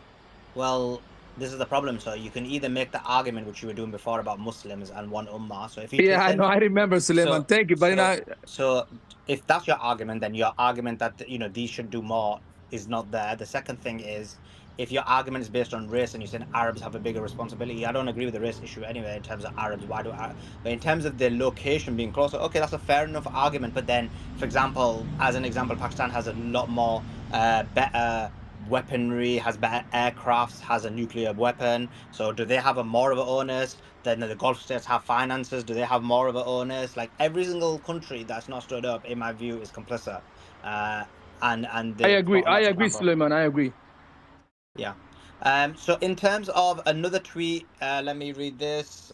Well, this is the problem. So you can either make the argument which you were doing before about Muslims and one ummah. So if you I know, I remember, Suleiman. Thank you, but so if that's your argument, then your argument that these should do more is not there. The second thing is, if your argument is based on race and you're saying Arabs have a bigger responsibility, I don't agree with the race issue anyway in terms of Arabs. But in terms of their location being closer, okay, that's a fair enough argument. But then, for example, Pakistan has a lot more better weaponry, has better aircrafts, has a nuclear weapon. So do they have more of an onus? Then the Gulf states have finances. Do they have more of an onus? Like every single country that's not stood up, in my view, is complicit. I agree, Suleiman. I agree. Yeah. So in terms of another tweet, let me read this.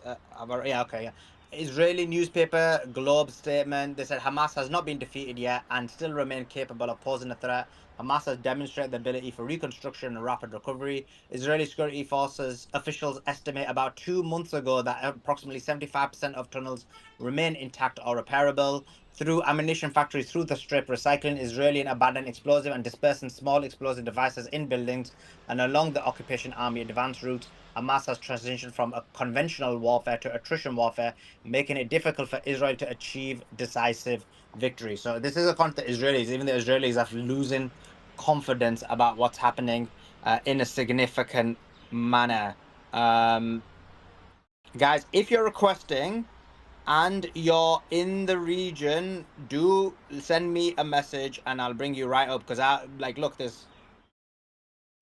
Israeli newspaper Globe statement. They said Hamas has not been defeated yet and still remain capable of posing a threat. Hamas has demonstrated the ability for reconstruction and rapid recovery. Israeli security forces officials estimate about 2 months ago that approximately 75% of tunnels remain intact or repairable. Through ammunition factories through the strip, recycling Israeli and abandoned explosive and dispersing small explosive devices in buildings and along the occupation army advance routes, Hamas has transitioned from a conventional warfare to attrition warfare, making it difficult for Israel to achieve decisive victory. So this is a point that Israelis, even the Israelis, are losing confidence about what's happening in a significant manner. Guys, if you're requesting and you're in the region, do send me a message and I'll bring you right up, because look, there's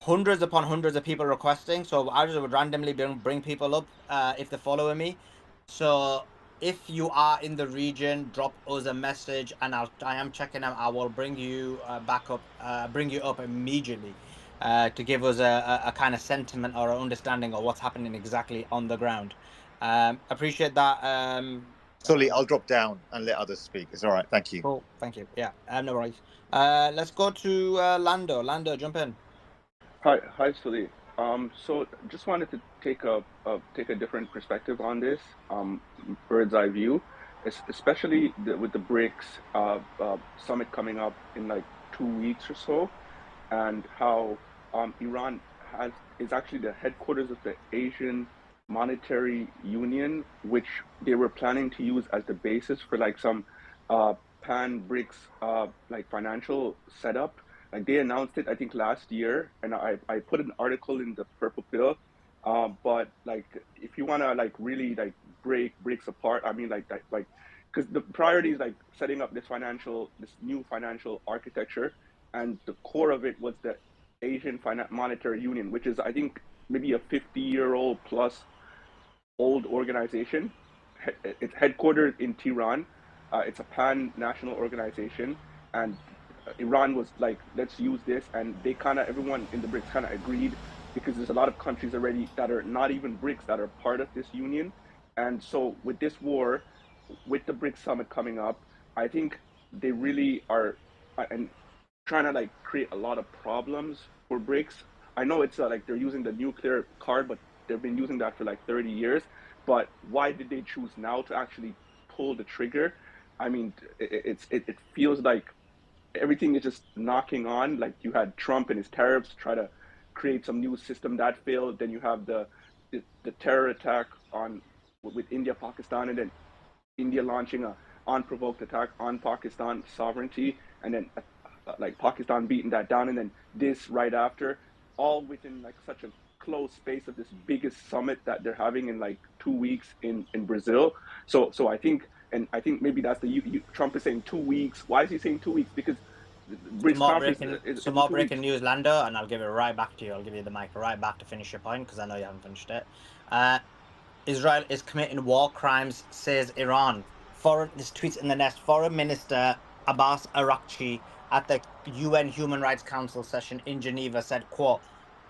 hundreds upon hundreds of people requesting, so I just would randomly bring people up if they're following me. So if you are in the region, drop us a message and I am checking out. I will bring you back up, bring you up immediately to give us a kind of sentiment or understanding of what's happening exactly on the ground. Appreciate that. Sully, I'll drop down and let others speak. It's all right. Thank you. Cool. Thank you. Yeah, no worries. Let's go to Lando. Lando, jump in. Hi, Sully. So just wanted to take a different perspective on this, bird's eye view, especially with the BRICS summit coming up in like 2 weeks or so, and how Iran is actually the headquarters of the Asian Monetary Union, which they were planning to use as the basis for like some pan BRICS like financial setup. Like they announced it, I think last year, and I put an article in the Purple Pill. But like if you wanna like really like break BRICS apart, I mean like because the priority is like setting up this new financial architecture, and the core of it was the Asian Monetary Union, which is I think maybe a 50-year-old plus old organization. It's headquartered in Tehran. It's a pan-national organization, and Iran was like, let's use this, and they kind of everyone in the BRICS kind of agreed, because there's a lot of countries already that are not even BRICS that are part of this union, and so with this war, with the BRICS summit coming up, I think they really are and trying to like create a lot of problems for BRICS. I know it's like they're using the nuclear card, but they've been using that for like 30 years. But why did they choose now to actually pull the trigger? I mean, it feels like everything is just knocking on. Like you had Trump and his tariffs try to create some new system that failed. Then you have the terror attack on with India, Pakistan, and then India launching a unprovoked attack on Pakistan sovereignty, and then like Pakistan beating that down, and then this right after, all within like such a close space of this biggest summit that they're having in like 2 weeks in Brazil. So I think, and I think maybe that's Trump is saying 2 weeks. Why is he saying 2 weeks? Because the BRICS conference is Some in more 2 weeks. breaking news, Lando, and I'll give it right back to you. I'll give you the mic right back to finish your point, because I know you haven't finished it. Israel is committing war crimes, says Iran. This tweets in the nest. Foreign Minister Abbas Araghchi at the UN Human Rights Council session in Geneva said, quote,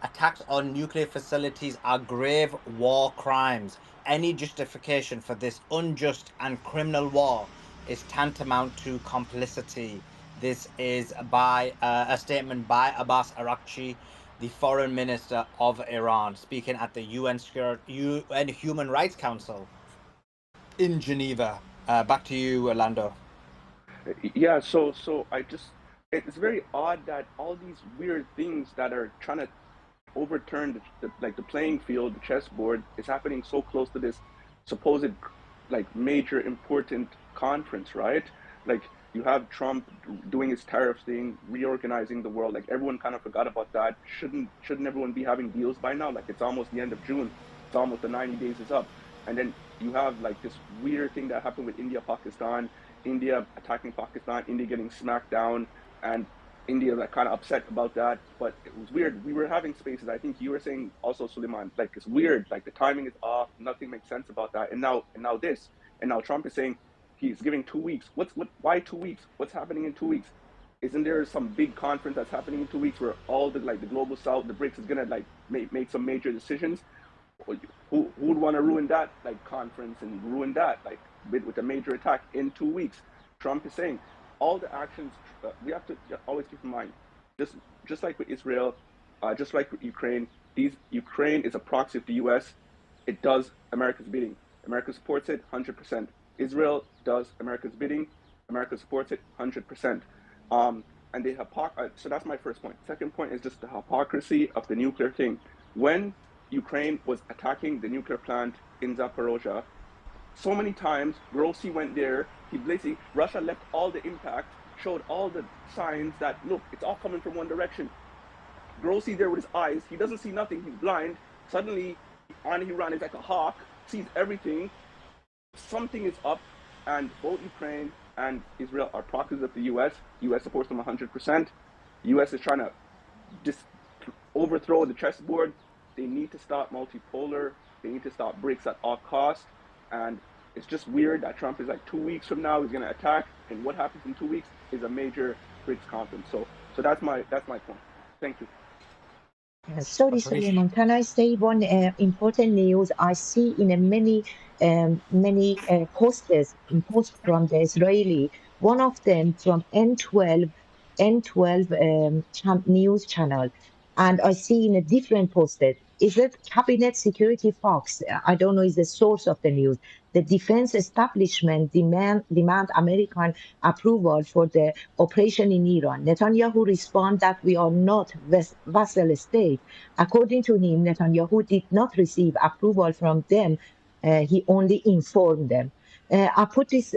attacks on nuclear facilities are grave war crimes. Any justification for this unjust and criminal war is tantamount to complicity. This is by a statement by Abbas Araghchi, the foreign minister of Iran, speaking at the UN Human Rights Council in Geneva. Back to you, Lando. Yeah, so it's very odd that all these weird things that are trying to overturn the playing field, the chessboard, is happening so close to this supposed like major important conference, right? Like you have Trump doing his tariffs thing, reorganizing the world. Like everyone kind of forgot about that. Shouldn't everyone be having deals by now? Like it's almost the end of June. It's almost the 90 days is up. And then you have like this weird thing that happened with India, Pakistan, India attacking Pakistan, India getting smacked down, and India like kind of upset about that. But it was weird. We were having spaces. I think you were saying also, Suleiman, like it's weird. Like the timing is off. Nothing makes sense about that. And now this. And now Trump is saying he's giving 2 weeks. Why 2 weeks? What's happening in 2 weeks? Isn't there some big conference that's happening in 2 weeks where all the like the global South, the BRICS is gonna like make some major decisions? Who would want to ruin that like conference and ruin that like with a major attack in 2 weeks? Trump is saying all the actions we have to always keep in mind, just like with Israel, just like with Ukraine. Ukraine is a proxy of the U.S. It does America's bidding. America supports it 100%. Israel does America's bidding. America supports it 100%. And they so that's my first point. Second point is just the hypocrisy of the nuclear thing. When Ukraine was attacking the nuclear plant in Zaporozhye, so many times Grossi went there. Russia left all the impact, showed all the signs that look, it's all coming from one direction. Grossi there with his eyes, he doesn't see nothing, he's blind. Suddenly, Iran is like a hawk, sees everything. Something is up, and both Ukraine and Israel are proxies of the U.S. U.S. supports them 100%. U.S. is trying to overthrow the chessboard. They need to stop multipolar. They need to stop BRICS at all costs. And it's just weird that Trump is like 2 weeks from now he's going to attack, and what happens in 2 weeks is a major BRICS conference. So that's my point. Thank you. Sorry, Suleiman, can I say one important news I see in many posts from the Israeli, one of them from N12 news channel, and I see in a different posted. Is it Cabinet Security Fox? I don't know is the source of the news. The defense establishment demand American approval for the operation in Iran. Netanyahu respond that we are not vassal state. According to him, Netanyahu did not receive approval from them. He only informed them. I put this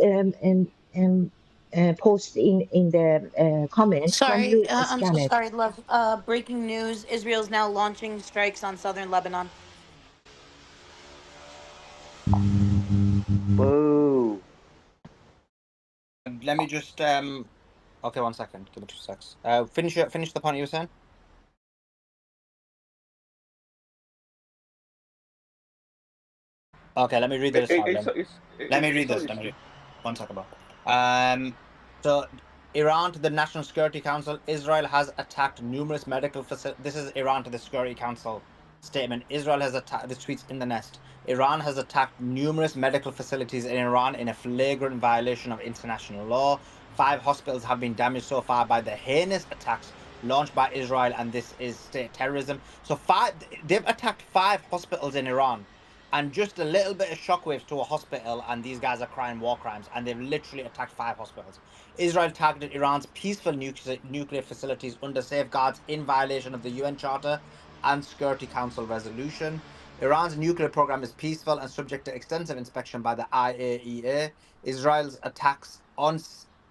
post in the comment. Can Sorry, you I'm scan so it? sorry, love. Breaking news: Israel's now launching strikes on southern Lebanon. Boo. Let me just okay, 1 second. Give me 2 secs. Finish the point you were saying. Okay, let me read this out. Let me read this. Let me read. 1 second, bro. So Iran to the National Security Council. Israel has attacked numerous medical facilities. This is Iran to the Security Council statement. Israel has attacked. This tweets in the nest. Iran has attacked numerous medical facilities in Iran in a flagrant violation of international law. 5 hospitals have been damaged so far by the heinous attacks launched by Israel, and this is state terrorism. So they've attacked 5 hospitals in Iran. And just a little bit of shockwaves to a hospital, and these guys are crying war crimes, and they've literally attacked 5 hospitals. Israel targeted Iran's peaceful nuclear facilities under safeguards in violation of the UN Charter and Security Council resolution. Iran's nuclear program is peaceful and subject to extensive inspection by the IAEA. Israel's attacks on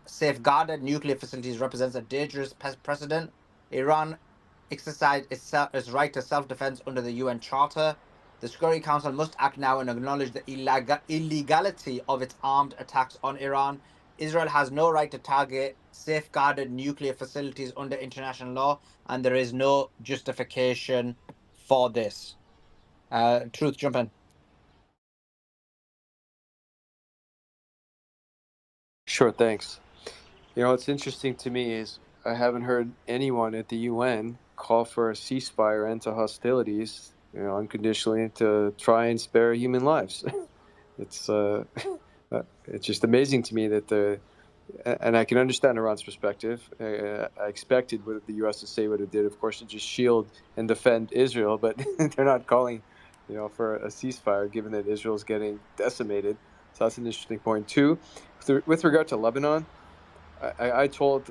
safeguarded nuclear facilities represents a dangerous precedent. Iran exercised its right to self-defense under the UN Charter. The Security Council must act now and acknowledge the illegality of its armed attacks on Iran. Israel has no right to target safeguarded nuclear facilities under international law, and there is no justification for this. Truth, jump in. Sure, thanks. You know, what's interesting to me is I haven't heard anyone at the UN call for a ceasefire and to hostilities, you know, unconditionally to try and spare human lives. It's just amazing to me that and I can understand Iran's perspective. I expected the U.S. to say what it did, of course, to just shield and defend Israel, but they're not calling, you know, for a ceasefire, given that Israel's getting decimated. So that's an interesting point too. With regard to Lebanon, I told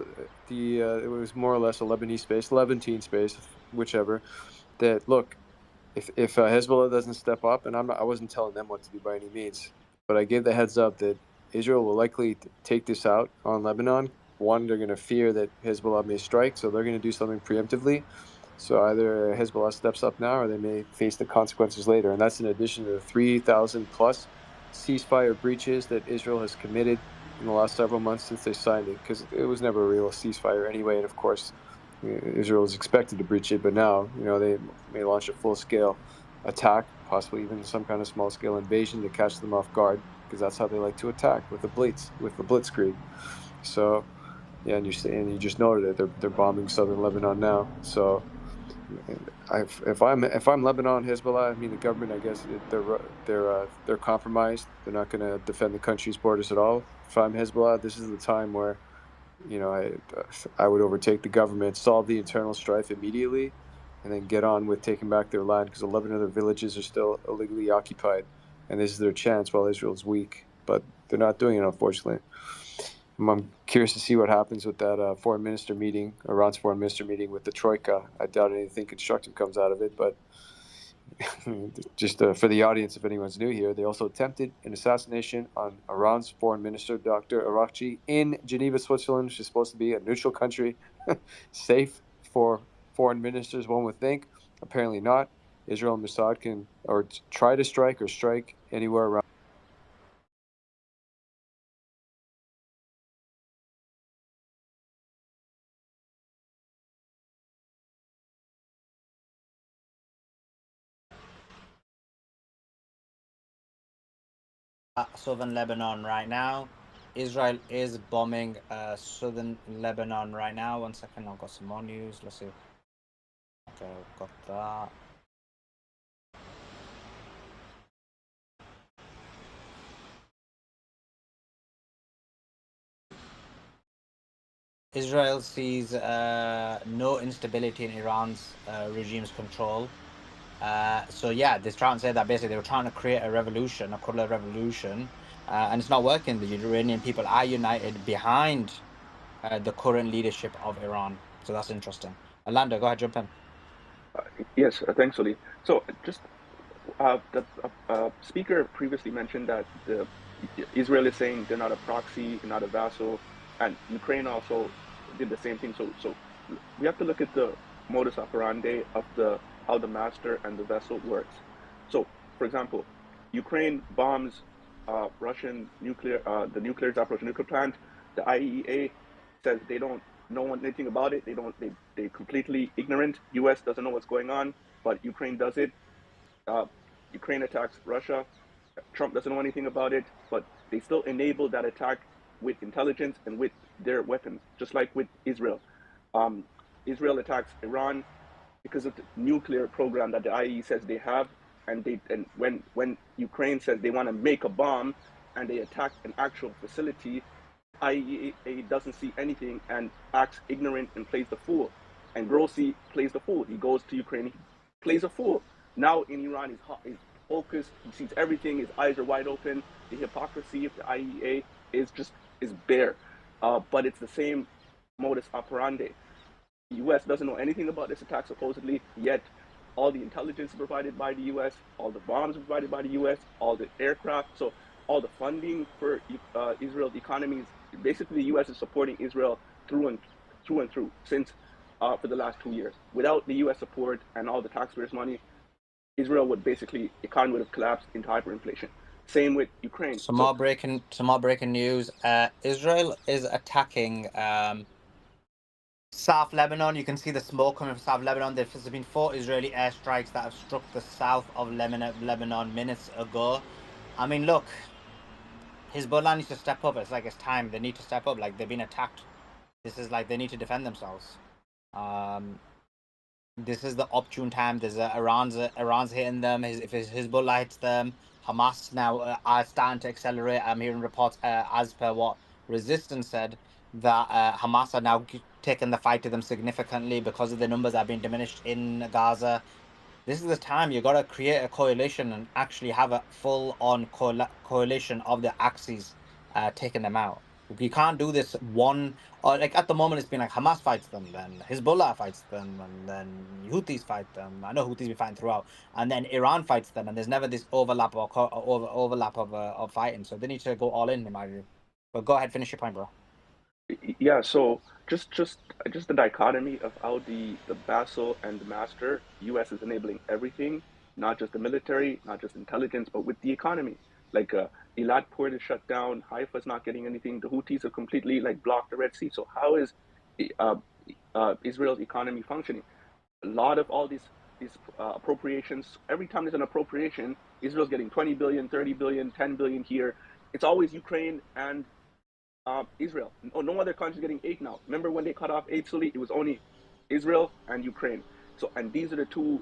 it was more or less a Lebanese space, Levantine space, whichever, that look, if Hezbollah doesn't step up, and I wasn't telling them what to do by any means, but I gave the heads up that Israel will likely take this out on Lebanon. One, they're going to fear that Hezbollah may strike, so they're going to do something preemptively. So either Hezbollah steps up now, or they may face the consequences later, and that's in addition to the 3,000 plus ceasefire breaches that Israel has committed in the last several months since they signed it, because it was never a real ceasefire anyway. And of course, Israel is expected to breach it, but now, you know, they may launch a full-scale attack, possibly even some kind of small-scale invasion to catch them off guard, because that's how they like to attack, with the blitzkrieg. So, yeah, and you just noted it. They're bombing southern Lebanon now. So, if I'm Lebanon, Hezbollah, I mean the government, I guess they're compromised. They're not going to defend the country's borders at all. If I'm Hezbollah, this is the time where, you know, I would overtake the government, solve the internal strife immediately, and then get on with taking back their land, because 11 other villages are still illegally occupied, and this is their chance while Israel's weak. But they're not doing it, unfortunately. I'm curious to see what happens with that foreign minister meeting, Iran's foreign minister meeting with the Troika. I doubt anything constructive comes out of it, but just for the audience, if anyone's new here, they also attempted an assassination on Iran's foreign minister, Dr. Arakchi, in Geneva, Switzerland, which is supposed to be a neutral country, safe for foreign ministers, one would think. Apparently not. Israel and Mossad can try to strike or strike anywhere around. Southern Lebanon right now. Israel is bombing southern Lebanon right now. 1 second, I've got some more news. Let's see. Okay, I've got that. Israel sees no instability in Iran's regime's control. So yeah, they're trying to say that basically they were trying to create a revolution, a color revolution, and it's not working. The Iranian people are united behind the current leadership of Iran. So that's interesting. Orlando, go ahead, jump in. Yes, thanks, Oli. So just the speaker previously mentioned that Israel is saying they're not a proxy, they're not a vassal, and Ukraine also did the same thing. So we have to look at the modus operandi of how the master and the vessel works. So, for example, Ukraine bombs Russian nuclear, the nuclear Zaporozhye nuclear plant. The IAEA says they don't know anything about it. They completely ignorant. U.S. doesn't know what's going on, but Ukraine does it. Ukraine attacks Russia. Trump doesn't know anything about it, but they still enable that attack with intelligence and with their weapons, just like with Israel. Israel attacks Iran because of the nuclear program that the IAEA says they have, and when Ukraine says they want to make a bomb and they attack an actual facility, IAEA doesn't see anything and acts ignorant and plays the fool. And Grossi plays the fool. He goes to Ukraine, he plays a fool. Now in Iran, he's focused. He sees everything. His eyes are wide open. The hypocrisy of the IAEA is bare. But it's the same modus operandi. The U.S. doesn't know anything about this attack supposedly, yet all the intelligence is provided by the U.S., all the bombs are provided by the U.S., all the aircraft, so all the funding for Israel's economy is basically the U.S. is supporting Israel through and through since for the last 2 years. Without the U.S. support and all the taxpayers' money, Israel would basically, economy would have collapsed into hyperinflation. Same with Ukraine. Some more breaking news. Israel is attacking South Lebanon. You can see the smoke coming from South Lebanon. There's been 4 Israeli airstrikes that have struck the south of Lebanon minutes ago. I mean, look, Hezbollah needs to step up. It's like it's time. They need to step up. Like they've been attacked. This is like they need to defend themselves. This is the opportune time. There's Iran's hitting them. If Hezbollah hits them, Hamas now are starting to accelerate. I'm hearing reports as per what Resistance said that Hamas are now taking the fight to them significantly because of the numbers that have been diminished in Gaza. This is the time you got to create a coalition and actually have a full-on coalition of the axes taking them out. You can't do this one, or like at the moment it's been like Hamas fights them, then Hezbollah fights them, and then Houthis fight them. I know Houthis be fighting throughout, and then Iran fights them, and there's never this overlap or overlap of fighting. So they need to go all in my view. But go ahead, finish your point, bro. Yeah, so just the dichotomy of how the vassal and the master, U.S. is enabling everything, not just the military, not just intelligence, but with the economy. Like Eilat port is shut down, Haifa's not getting anything. The Houthis have completely like blocked the Red Sea. So how is Israel's economy functioning? A lot of all these appropriations. Every time there's an appropriation, Israel's getting 20 billion, 30 billion, 10 billion here. It's always Ukraine and Israel. No other country is getting aid now. Remember when they cut off aid fully? It was only Israel and Ukraine. So, and these are the two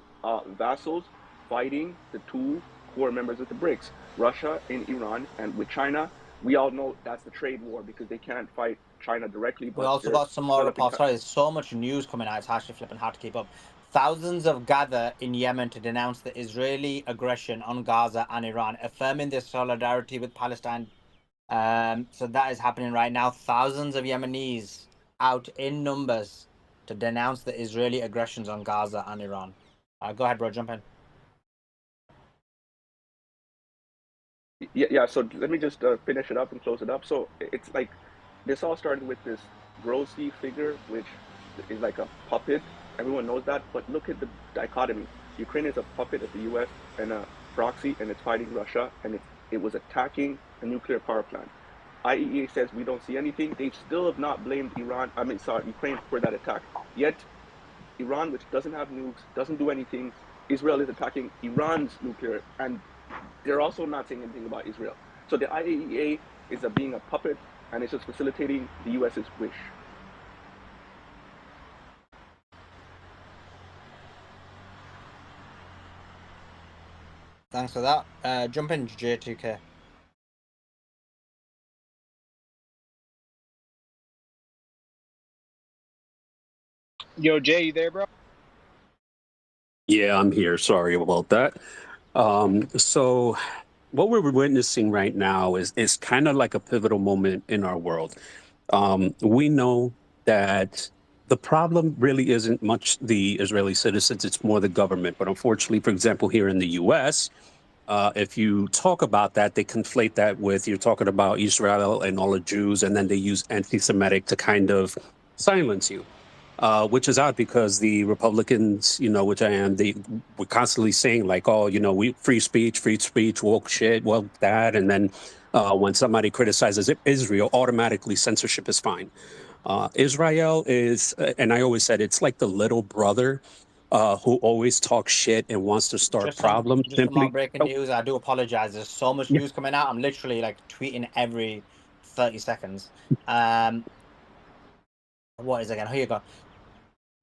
vassals fighting the two core members of the BRICS, Russia and Iran. And with China, we all know that's the trade war because they can't fight China directly. We But also got some more reports. Sorry, there's so much news coming out. It's actually flipping hard to keep up. Thousands have gathered in Yemen to denounce the Israeli aggression on Gaza and Iran, affirming their solidarity with Palestine. So that is happening right now. Thousands of Yemenis out in numbers to denounce the Israeli aggressions on Gaza and Iran. Go ahead, bro. Jump in. Yeah. So let me just finish it up and close it up. So it's like this all started with this Grossi figure, which is like a puppet. Everyone knows that. But look at the dichotomy. Ukraine is a puppet of the U.S. and a proxy, and it's fighting Russia, and it was attacking a nuclear power plant. IAEA says we don't see anything. They still have not blamed Ukraine for that attack. Yet Iran, which doesn't have nukes, doesn't do anything. Israel is attacking Iran's nuclear, and they're also not saying anything about Israel. So the IAEA is being a puppet, and it's just facilitating the U.S.'s wish. Thanks for that. Jump in, J2K. Yo, Jay, you there, bro? Yeah, I'm here. Sorry about that. So what we're witnessing right now is kind of like a pivotal moment in our world. We know that the problem really isn't much the Israeli citizens, it's more the government. But unfortunately, for example, here in the US, if you talk about that, they conflate that with you're talking about Israel and all the Jews, and then they use anti-Semitic to kind of silence you. Which is odd because the Republicans, which I am, they were constantly saying like, oh, we free speech, woke shit, well, that. And then when somebody criticizes Israel, automatically censorship is fine. Israel is, and I always said, it's like the little brother who always talks shit and wants to start Just some problems. more Simply, breaking news. I do apologize. There's so much yeah. news coming out. I'm literally like tweeting every 30 seconds. What is it again? Here you go.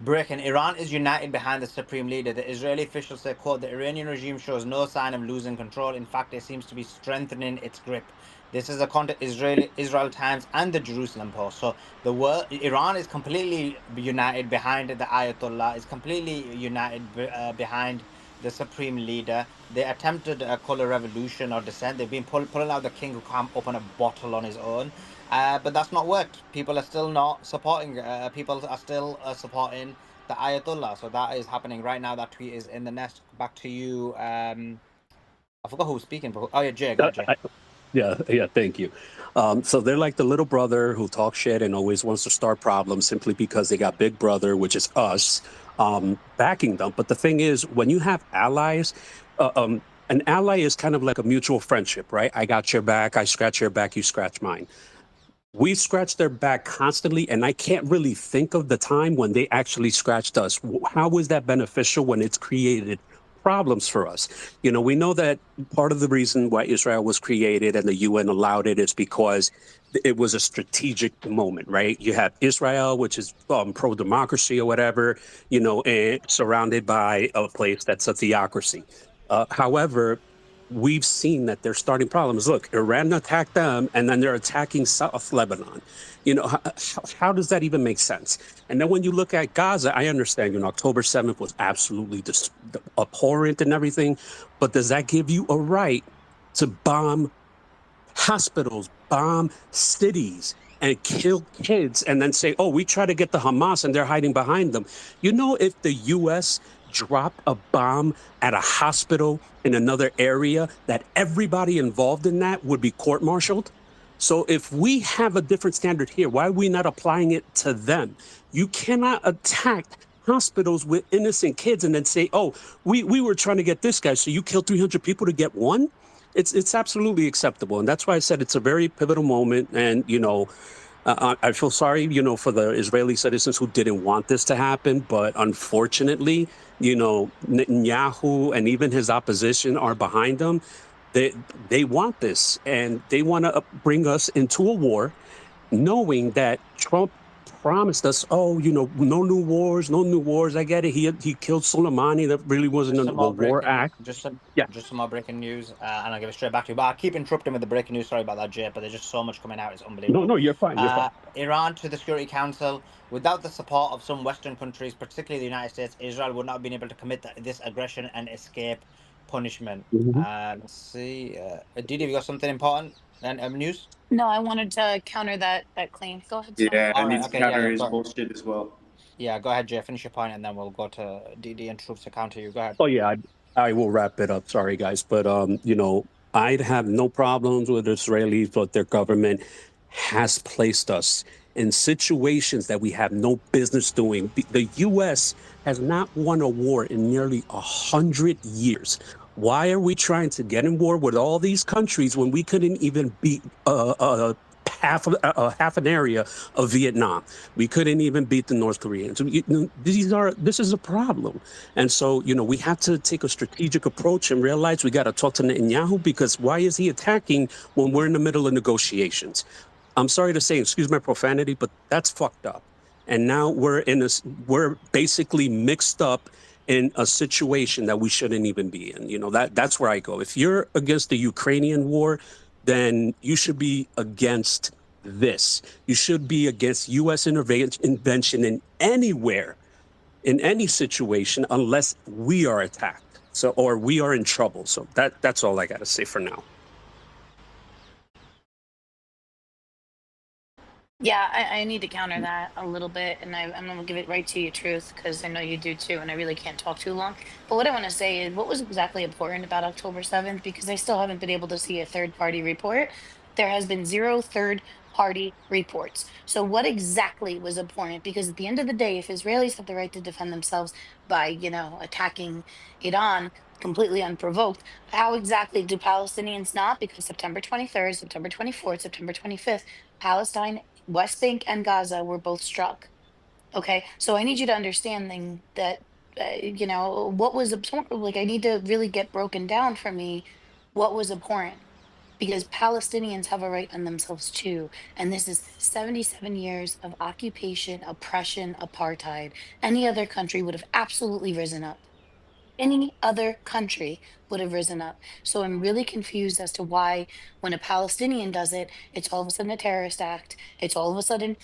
Breaking. Iran is united behind the supreme leader. The Israeli officials say, quote, the Iranian regime shows no sign of losing control. In fact, it seems to be strengthening its grip. This is according to Israel Times and the Jerusalem Post. So the world, Iran is completely united behind the Ayatollah, is completely united behind the supreme leader. They attempted a color revolution or dissent. They've been pulling out the king who can't open a bottle on his own. But that's not worked. People are still not supporting. People are still supporting the Ayatollah. So that is happening right now. That tweet is in the nest. Back to you. I forgot who was speaking. But oh yeah, Jay. Go ahead, Jay. Yeah, thank you. So they're like the little brother who talks shit and always wants to start problems simply because they got big brother, which is us, backing them. But the thing is, when you have allies, an ally is kind of like a mutual friendship, right? I got your back, I scratch your back, you scratch mine. We scratch their back constantly, and I can't really think of the time when they actually scratched us. How was that beneficial when it's created problems for us? We know that part of the reason why Israel was created and the UN allowed it is because it was a strategic moment, right? You have Israel, which is pro-democracy or whatever, and surrounded by a place that's a theocracy. However, we've seen that they're starting problems. Look, Iran attacked them, and then they're attacking South Lebanon. How does that even make sense? And then when you look at Gaza, I understand, October 7th was absolutely abhorrent and everything, but does that give you a right to bomb hospitals, bomb cities, and kill kids, and then say, oh, we try to get the Hamas and they're hiding behind them? If the U.S. dropped a bomb at a hospital in another area, that everybody involved in that would be court-martialed? So if we have a different standard here, why are we not applying it to them? You cannot attack hospitals with innocent kids and then say, oh, we were trying to get this guy, so you killed 300 people to get one? It's absolutely acceptable. And that's why I said it's a very pivotal moment. And, I feel sorry, for the Israeli citizens who didn't want this to happen. But unfortunately, Netanyahu and even his opposition are behind him. They want this, and they want to bring us into a war, knowing that Trump promised us, oh, no new wars, no new wars. I get it. He killed Soleimani. That really wasn't Just a some more war breaking. act. Just some Yeah. more breaking news, and I'll give it straight back to you. But I keep interrupting with the breaking news. Sorry about that, Jay. But there's just so much coming out. It's unbelievable. No, you're fine. You're fine. Iran to the Security Council. Without the support of some Western countries, particularly the United States, Israel would not have been able to commit this aggression and escape punishment. Let's see. Didi, have you got something important and news? No, I wanted to counter that claim. Go ahead, Sven. Yeah, I All right. need to Okay. counter Yeah. his bullshit as well. Yeah. Go ahead, Jay. Finish your point, and then we'll go to Didi and troops to counter you. Go ahead. Oh yeah, I will wrap it up. Sorry guys, but I'd have no problems with Israelis, but their government has placed us in situations that we have no business doing. The U.S. has not won a war in nearly 100 years. Why are we trying to get in war with all these countries when we couldn't even beat half an area of Vietnam? We couldn't even beat the North Koreans. This is a problem. And so, we have to take a strategic approach and realize we got to talk to Netanyahu, because why is he attacking when we're in the middle of negotiations? I'm sorry to say, excuse my profanity, but that's fucked up. And now we're basically mixed up in a situation that we shouldn't even be in. That's where I go. If you're against the Ukrainian war, then you should be against this. You should be against U.S. intervention in anywhere, in any situation, unless we are attacked, or we are in trouble. So that's all I got to say for now. Yeah, I need to counter that a little bit, and I'm going to give it right to you, Truth, because I know you do too, and I really can't talk too long. But what I want to say is, what was exactly important about October 7th? Because I still haven't been able to see a third-party report. There has been zero third-party reports. So what exactly was important? Because at the end of the day, if Israelis have the right to defend themselves by, attacking Iran completely unprovoked, how exactly do Palestinians not? Because September 23rd, September 24th, September 25th, Palestine, West Bank and Gaza were both struck. Okay, so I need you to understand that what was absorbed. Like, I need to really get broken down for me what was abhorrent, because Palestinians have a right on themselves too, and this is 77 years of occupation, oppression, apartheid. Any other country would have absolutely risen up. Any other country would have risen up. So I'm really confused as to why, when a Palestinian does it, it's all of a sudden a terrorist act. It's all of a sudden,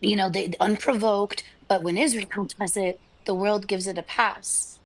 they unprovoked. But when Israel does it, the world gives it a pass.